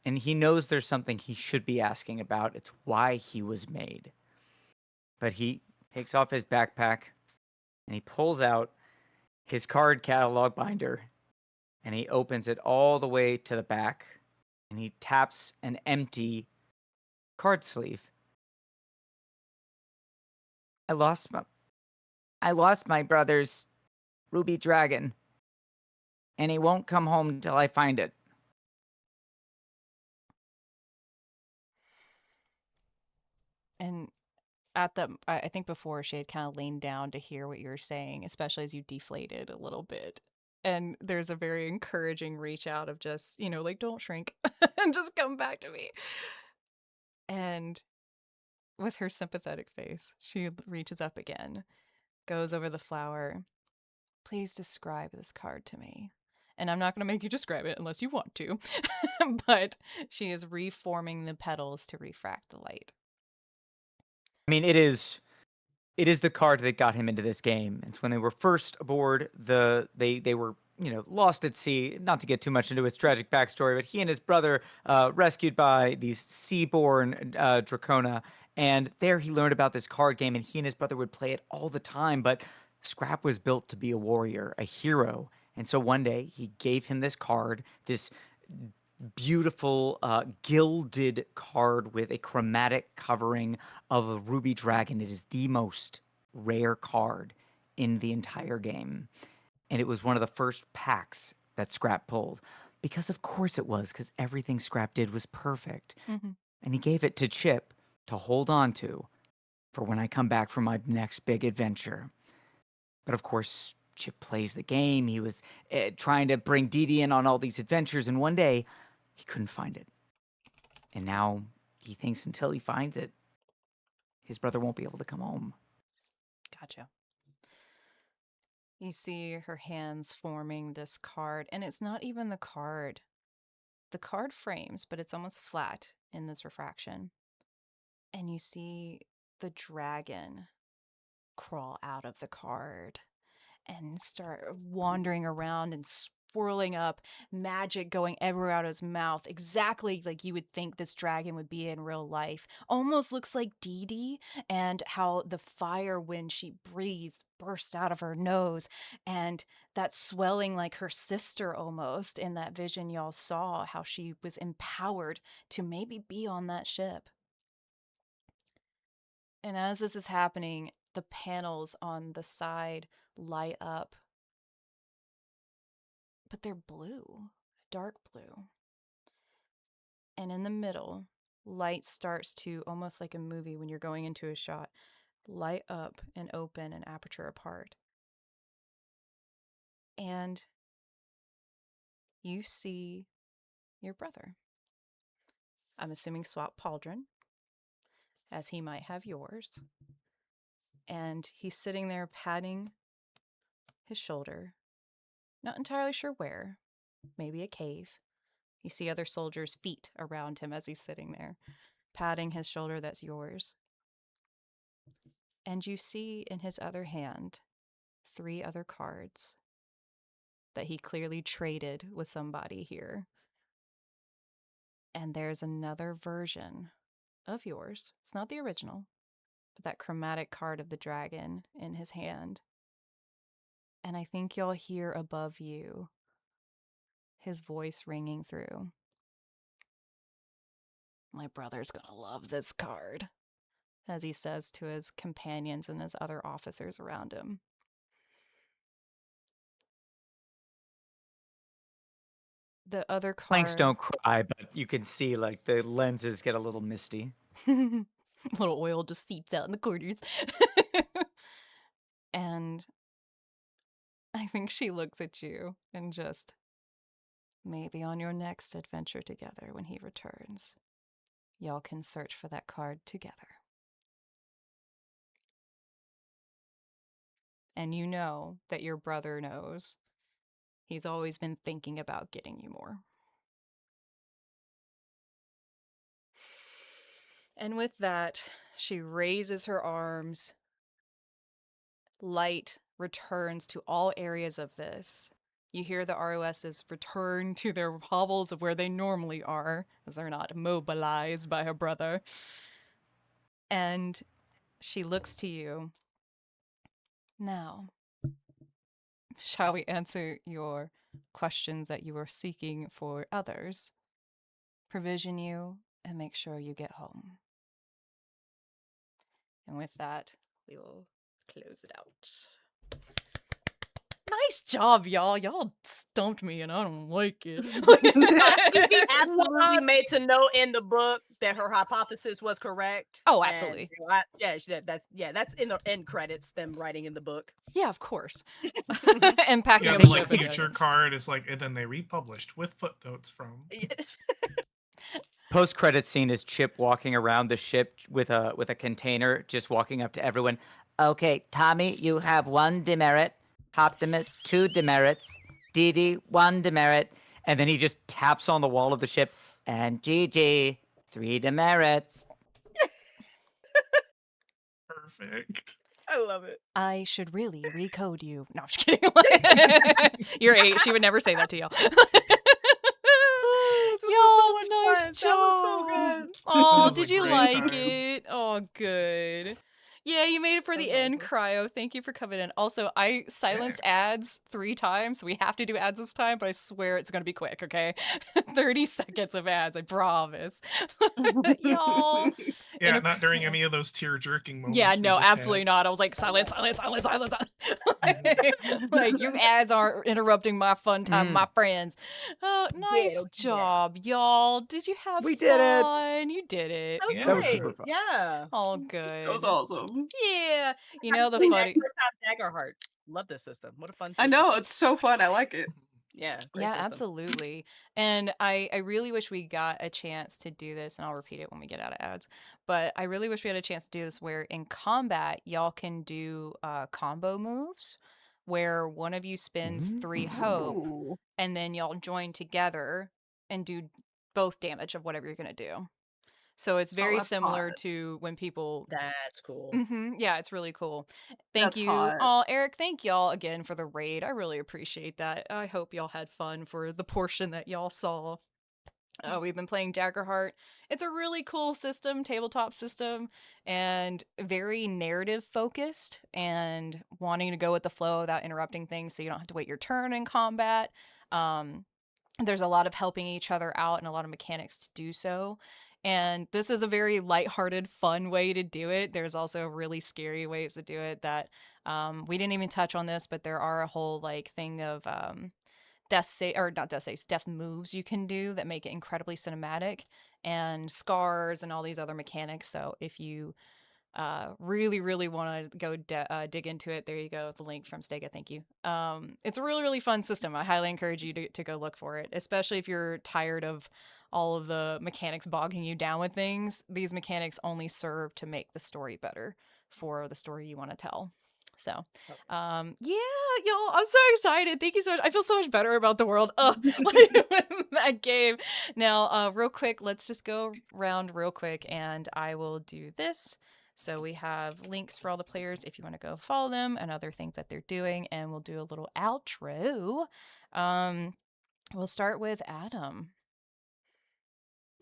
And he knows there's something he should be asking about. It's why he was made. But he takes off his backpack and he pulls out his card catalog binder and he opens it all the way to the back and he taps an empty card sleeve. I lost my brother's ruby dragon, and he won't come home until I find it. And at the, I think before she had kind of leaned down to hear what you were saying, especially as you deflated a little bit. And there's a very encouraging reach out of just, like, don't shrink and just come back to me. And with her sympathetic face, she reaches up again, goes over the flower. Please describe this card to me. And I'm not going to make you describe it unless you want to. But she is reforming the petals to refract the light. I mean, it is the card that got him into this game. It's when they were first aboard they were lost at sea. Not to get too much into his tragic backstory, but he and his brother rescued by these seaborn Dracona, and there he learned about this card game, and he and his brother would play it all the time. But Scrap was built to be a warrior, a hero, and so one day he gave him this card, this beautiful gilded card with a chromatic covering of a ruby dragon. It is the most rare card in the entire game. And it was one of the first packs that Scrap pulled. Because of course it was, because everything Scrap did was perfect. Mm-hmm. And he gave it to Chip to hold on to for when I come back from my next big adventure. But of course, Chip plays the game. He was trying to bring Dee Dee in on all these adventures, and one day he couldn't find it. And now he thinks until he finds it, his brother won't be able to come home. Gotcha. You see her hands forming this card, and it's not even the card. The card frames, but it's almost flat in this refraction. And you see the dragon crawl out of the card and start wandering around and swirling up, magic going everywhere out of his mouth, exactly like you would think this dragon would be in real life. Almost looks like Dee Dee, and how the fire when she breathes burst out of her nose, and that swelling like her sister almost in that vision y'all saw, how she was empowered to maybe be on that ship. And as this is happening, the panels on the side light up, but they're blue, dark blue. And in the middle, light starts to, almost like a movie when you're going into a shot, light up and open and aperture apart. And you see your brother. I'm assuming swap pauldron, as he might have yours. And he's sitting there patting his shoulder. Not entirely sure where. Maybe a cave. You see other soldiers' feet around him as he's sitting there, patting his shoulder that's yours. And you see in his other hand 3 other cards that he clearly traded with somebody here. And there's another version of yours. It's not the original, but that chromatic card of the dragon in his hand. And I think you'll hear above you his voice ringing through. My brother's gonna love this card, as he says to his companions and his other officers around him. The other Planks card... don't cry, but you can see like the lenses get a little misty. A little oil just seeps out in the corners. And I think she looks at you and just, maybe on your next adventure together when he returns, y'all can search for that card together. And you know that your brother knows. He's always been thinking about getting you more. And with that, she raises her arms. Light returns to all areas of this. You hear the ROSs return to their hovels of where they normally are, as they're not mobilized by her brother. And she looks to you. Now, shall we answer your questions that you are seeking for others? Provision you and make sure you get home. And with that, we will close it out. Nice job, y'all. Y'all stumped me, and I don't like it. He absolutely made to know in the book that her hypothesis was correct. Oh, and, absolutely. you know, that's in the end credits. Them writing in the book. Yeah, of course. And packing Yeah, up the ship like again. future card is like, and then they republished with footnotes from. Post-credit scene is Chip walking around the ship with a container, just walking up to everyone. Okay, Tommy, you have 1 demerit. Optimus, 2 demerits. Dee Dee, 1 demerit. And then he just taps on the wall of the ship. And GG, 3 demerits. Perfect. I love it. I should really recode you. No, I'm just kidding. You're 8. She would never say that to y'all. This was so much Y'all, fun. nice That was so job. good. Oh, was a did you great like time. it? Oh, good. Yeah, you made it for the That's end, awesome. Cryo. Thank you for coming in. Also, I silenced ads 3 times, so we have to do ads this time, but I swear it's going to be quick, okay? 30 seconds of ads, I promise. Y'all. Yeah, a- not during any of those tear jerking moments. Yeah, we no, just absolutely had. not. I was like, silence. Like, your ads are interrupting my fun time, my friends. Oh, nice Yeah. job, y'all. Did you have We did it. fun? You did it. That was Yeah. That was great. super fun. Yeah. All That good. was awesome. Yeah. You know the Played funny. first time Daggerheart. Love this system. What a fun system. I know, it's so fun. I like it. Yeah. Great Yeah, system. absolutely. And I really wish we got a chance to do this, and I'll repeat it when we get out of ads. But I really wish we had a chance to do this where in combat y'all can do combo moves where one of you spends 3 hope Ooh. and then y'all join together and do both damage of whatever you're gonna do. So it's very that's similar hot. to when people That's cool. Yeah, it's really cool. Thank That's you. hot. Oh, Eric, thank y'all again for the raid. I really appreciate that. I hope y'all had fun for the portion that y'all saw. We've been playing Daggerheart. It's a really cool system, tabletop system, and very narrative focused and wanting to go with the flow without interrupting things so you don't have to wait your turn in combat. There's a lot of helping each other out and a lot of mechanics to do so. And this is a very lighthearted, fun way to do it. There's also really scary ways to do it that we didn't even touch on this, but there are a whole like thing of death moves you can do that make it incredibly cinematic and scars and all these other mechanics. So if you really want to go dig into it, there you go, the link from Stega. Thank you. It's a really fun system. I highly encourage you to go look for it, especially if you're tired of all of the mechanics bogging you down with things. These mechanics only serve to make the story better for the story you want to tell. So yeah, y'all, I'm so excited. Thank you so much. I feel so much better about the world that game. Now real quick, let's just go around real quick and I will do this. So we have links for all the players if you want to go follow them and other things that they're doing, and we'll do a little outro. We'll start with Adam.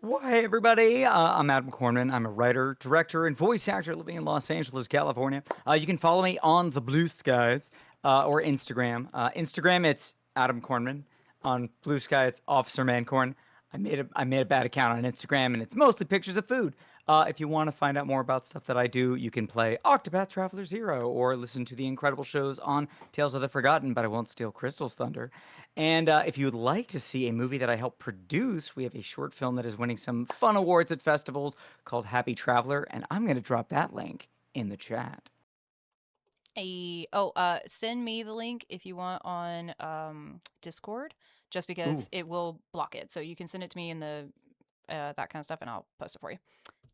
Well, hey, everybody. I'm Adam Cornman. I'm a writer, director, and voice actor living in Los Angeles, California. You can follow me on the Blue Skies or Instagram. Instagram, it's Adam Cornman. On Blue Sky, it's Officer Mancorn. I made a bad account on Instagram, and it's mostly pictures of food. If you want to find out more about stuff that I do, you can play Octopath Traveler 0 or listen to the incredible shows on Tales of the Forgotten, but I won't steal Crystal's thunder. And if you would like to see a movie that I helped produce, we have a short film that is winning some fun awards at festivals called Happy Traveler, and I'm going to drop that link in the chat. Send me the link if you want on Discord, just because it will block it. So you can send it to me in the that kind of stuff, and I'll post it for you.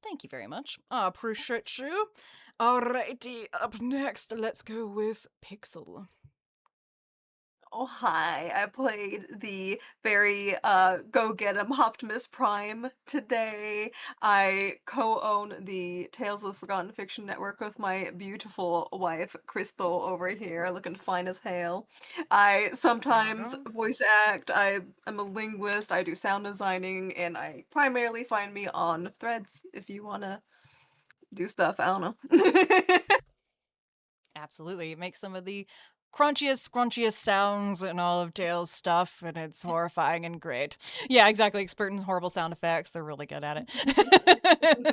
Thank you very much. I appreciate you. Alrighty, up next, let's go with Pixel. Oh, hi. I played the very Go Get 'em Optimus Prime today. I co-own the Tales of the Forgotten Fiction Network with my beautiful wife, Crystal, over here, looking fine as hell. I sometimes voice act. I am a linguist. I do sound designing, and I primarily find me on Threads if you want to do stuff. I don't know. Absolutely. It makes some of the crunchiest sounds and all of Dale's stuff, and it's horrifying and great. Yeah, exactly. Expert in horrible sound effects. They're really good at it.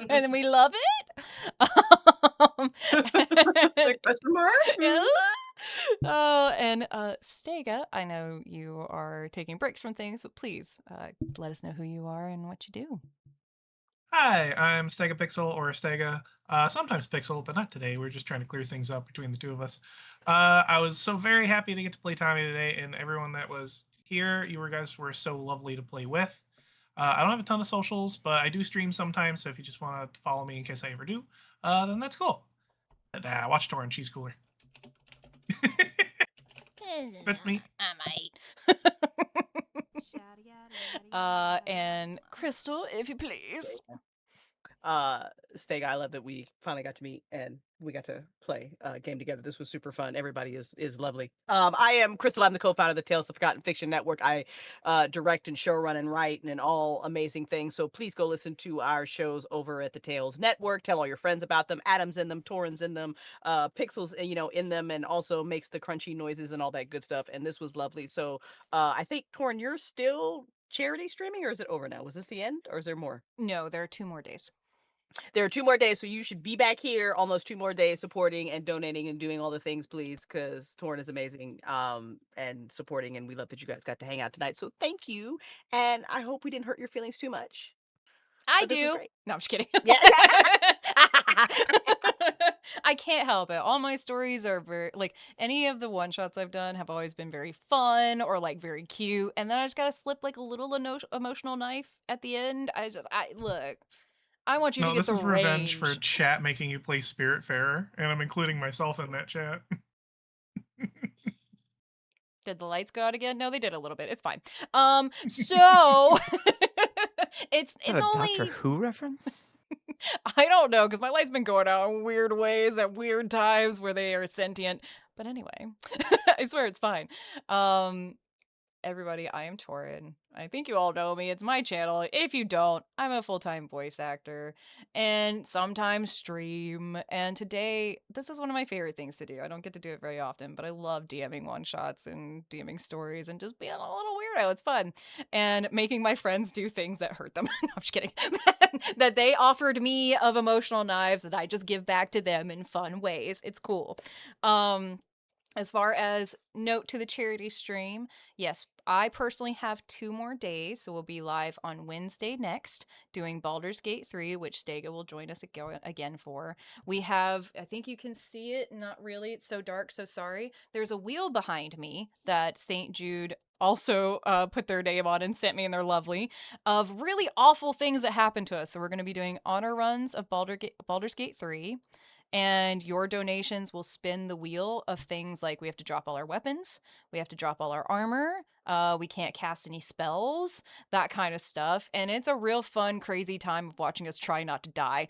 And we love it. Like, question mark? Yeah. And Stega, I know you are taking breaks from things, but please let us know who you are and what you do. Hi, I'm StegaPixel or Stega. Sometimes Pixel, but not today. We're just trying to clear things up between the two of us. I was so very happy to get to play Tommy today, and everyone that was here, you guys were so lovely to play with. I don't have a ton of socials, but I do stream sometimes, so if you just want to follow me in case I ever do, then that's cool. But, watch Torin, she's cooler. That's me. I might. And Crystal, if you please. Stega, I love that we finally got to meet and we got to play a game together. This was super fun. Everybody is lovely. I am Crystal. I'm the co-founder of the Tales of the Forgotten Fiction Network. I direct and showrun and write and all amazing things. So please go listen to our shows over at the Tales Network. Tell all your friends about them. Adam's in them, Torin's in them, Pixel's in them, and also makes the crunchy noises and all that good stuff. And this was lovely. So I think Torin, you're still charity streaming, or is it over now? Was this the end, or is there more? No, there are 2 more days. There are 2 more days, so you should be back here on those 2 more days supporting and donating and doing all the things, please, because Torn is amazing and supporting, and we love that you guys got to hang out tonight. So thank you, and I hope we didn't hurt your feelings too much. I But this was do. great. No, I'm just kidding. Yeah. I can't help it. All my stories are very any of the one shots I've done have always been very fun or very cute, and then I just gotta slip a little emotional knife at the end. Look. I want you No, to get this the is revenge for range. chat making you play Spiritfarer, and I'm including myself in that chat. Did the lights go out again? No, they did a little bit. It's fine. So it's Is that a only Doctor Who reference? I don't know, because my light's been going out in weird ways at weird times where they are sentient. But anyway, I swear it's fine. Everybody, I am Torin. I think you all know me. It's my channel. If you don't, I'm a full-time voice actor and sometimes stream. And today, this is one of my favorite things to do. I don't get to do it very often, but I love DMing one-shots and DMing stories and just being a little weirdo. It's fun. And making my friends do things that hurt them. No, I'm just kidding. That they offered me of emotional knives that I just give back to them in fun ways. It's cool. As far as note to the charity stream, yes, I personally have 2 more days, so we'll be live on Wednesday next, doing Baldur's Gate 3, which Stega will join us again for. We have, I think you can see it, not really, it's so dark, so sorry. There's a wheel behind me that St. Jude also put their name on and sent me, and they're lovely, of really awful things that happened to us. So we're going to be doing honor runs of Baldur's Gate 3. And your donations will spin the wheel of things like we have to drop all our weapons, we have to drop all our armor, we can't cast any spells, that kind of stuff. And it's a real fun, crazy time of watching us try not to die.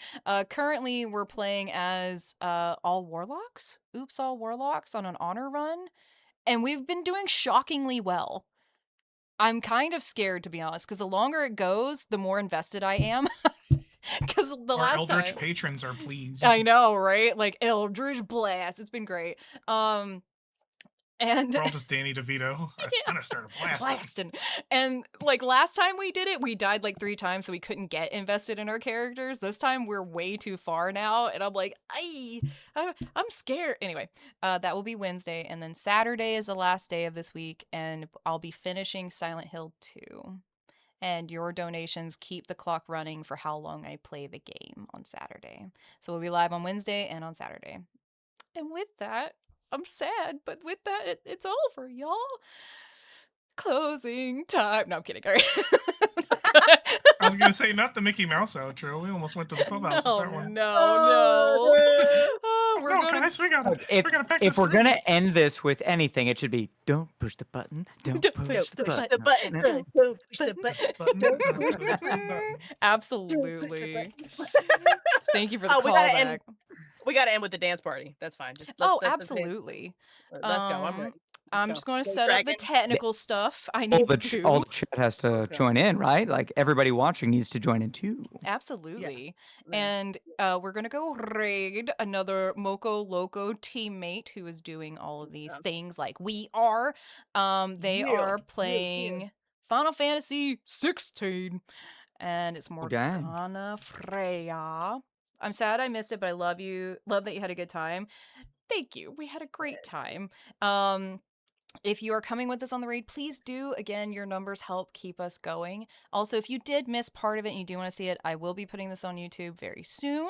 Currently, we're playing as all warlocks. Oops, all warlocks on an honor run. And we've been doing shockingly well. I'm kind of scared, to be honest, because the longer it goes, the more invested I am. Because the Our last Eldritch time, patrons are pleased. I know, right? Eldritch Blast. It's been great. And We're all just Danny DeVito. I'm gonna start a blast. blasting. And last time we did it, we died 3 times, so we couldn't get invested in our characters. This time we're way too far now, and I'm I'm scared. Anyway, that will be Wednesday, and then Saturday is the last day of this week, and I'll be finishing Silent Hill 2. And your donations keep the clock running for how long I play the game on Saturday. So we'll be live on Wednesday and on Saturday. And with that, I'm sad, but with that, it's over, y'all. Closing time. No, I'm kidding. All right. I was gonna say not the Mickey Mouse outro. We almost went to the clubhouse with that one. No. We're No, going guys, we gotta Look, pack if this we're room. gonna end this with anything, it should be don't push the button. Don't push the Push button. the button. Don't push the button. Button, Don't button, push the button, button. button. Absolutely. Thank you for the Oh, we gotta callback. end. We gotta end with the dance party. That's fine. Just Oh, let's dance. absolutely. Let's go. I'm ready. I'm Let's just go. going to Go, set up the Dragon. technical stuff I All need to the do. all the chat has to Let's go. join in, right? Everybody watching needs to join in too. Absolutely. Yeah. And we're going to go raid another Moco Loco teammate who is doing all of these things like we are. They Yeah, are yeah. playing Final Fantasy 16. And it's Oh, dang. Morgana Freya. I'm sad I missed it, but I love you. Love that you had a good time. Thank you. We had a great time. If you are coming with us on the raid, please do. Again, your numbers help keep us going. Also, if you did miss part of it and you do want to see it, I will be putting this on YouTube very soon,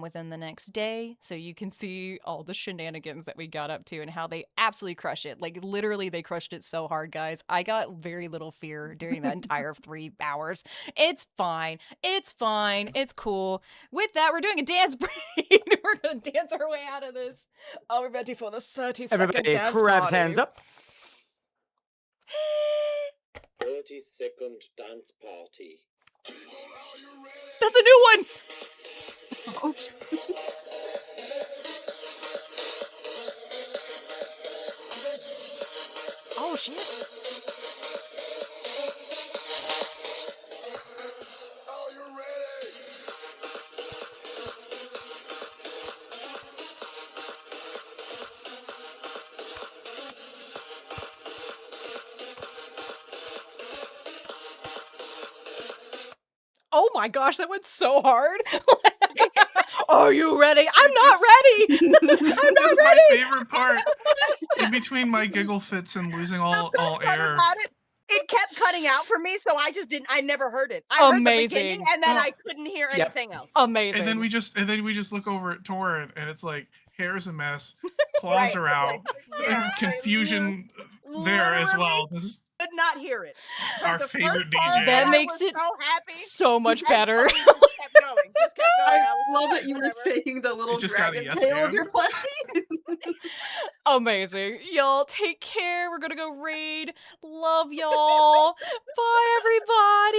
within the next day, so you can see all the shenanigans that we got up to and how they absolutely crush it. Like, literally, they crushed it so hard, guys. I got very little fear during that entire 3 hours. It's fine. It's fine. It's cool. With that, we're doing a dance break. We're going to dance our way out of this. Are we ready for the 30-second Everybody dance grabs party? hands up. 30-second dance party. That's a new one! Oh, shit. Oh, shit. Oh my gosh, that went so hard. Are you ready? I'm not ready. I'm This not is my ready. favorite part. In between my giggle fits and losing all Best part air. about it kept cutting out for me, so I just didn't. I never heard it. I heard the beginning, Amazing. and then Well, I couldn't hear Yep. anything else. Amazing. And then we just look over at Tor and it's like hair's a mess, claws are out, Yeah, confusion there as well. This is I could not hear it. our The favorite first part, DJ. That I makes was it so happy. so much And better. just kept going. Just kept going. I was love like, that you were whatever. shaking the little just got a dragon yes tail of and. your plushie. Amazing. Y'all take care. We're gonna go raid. Love y'all. Bye, everybody.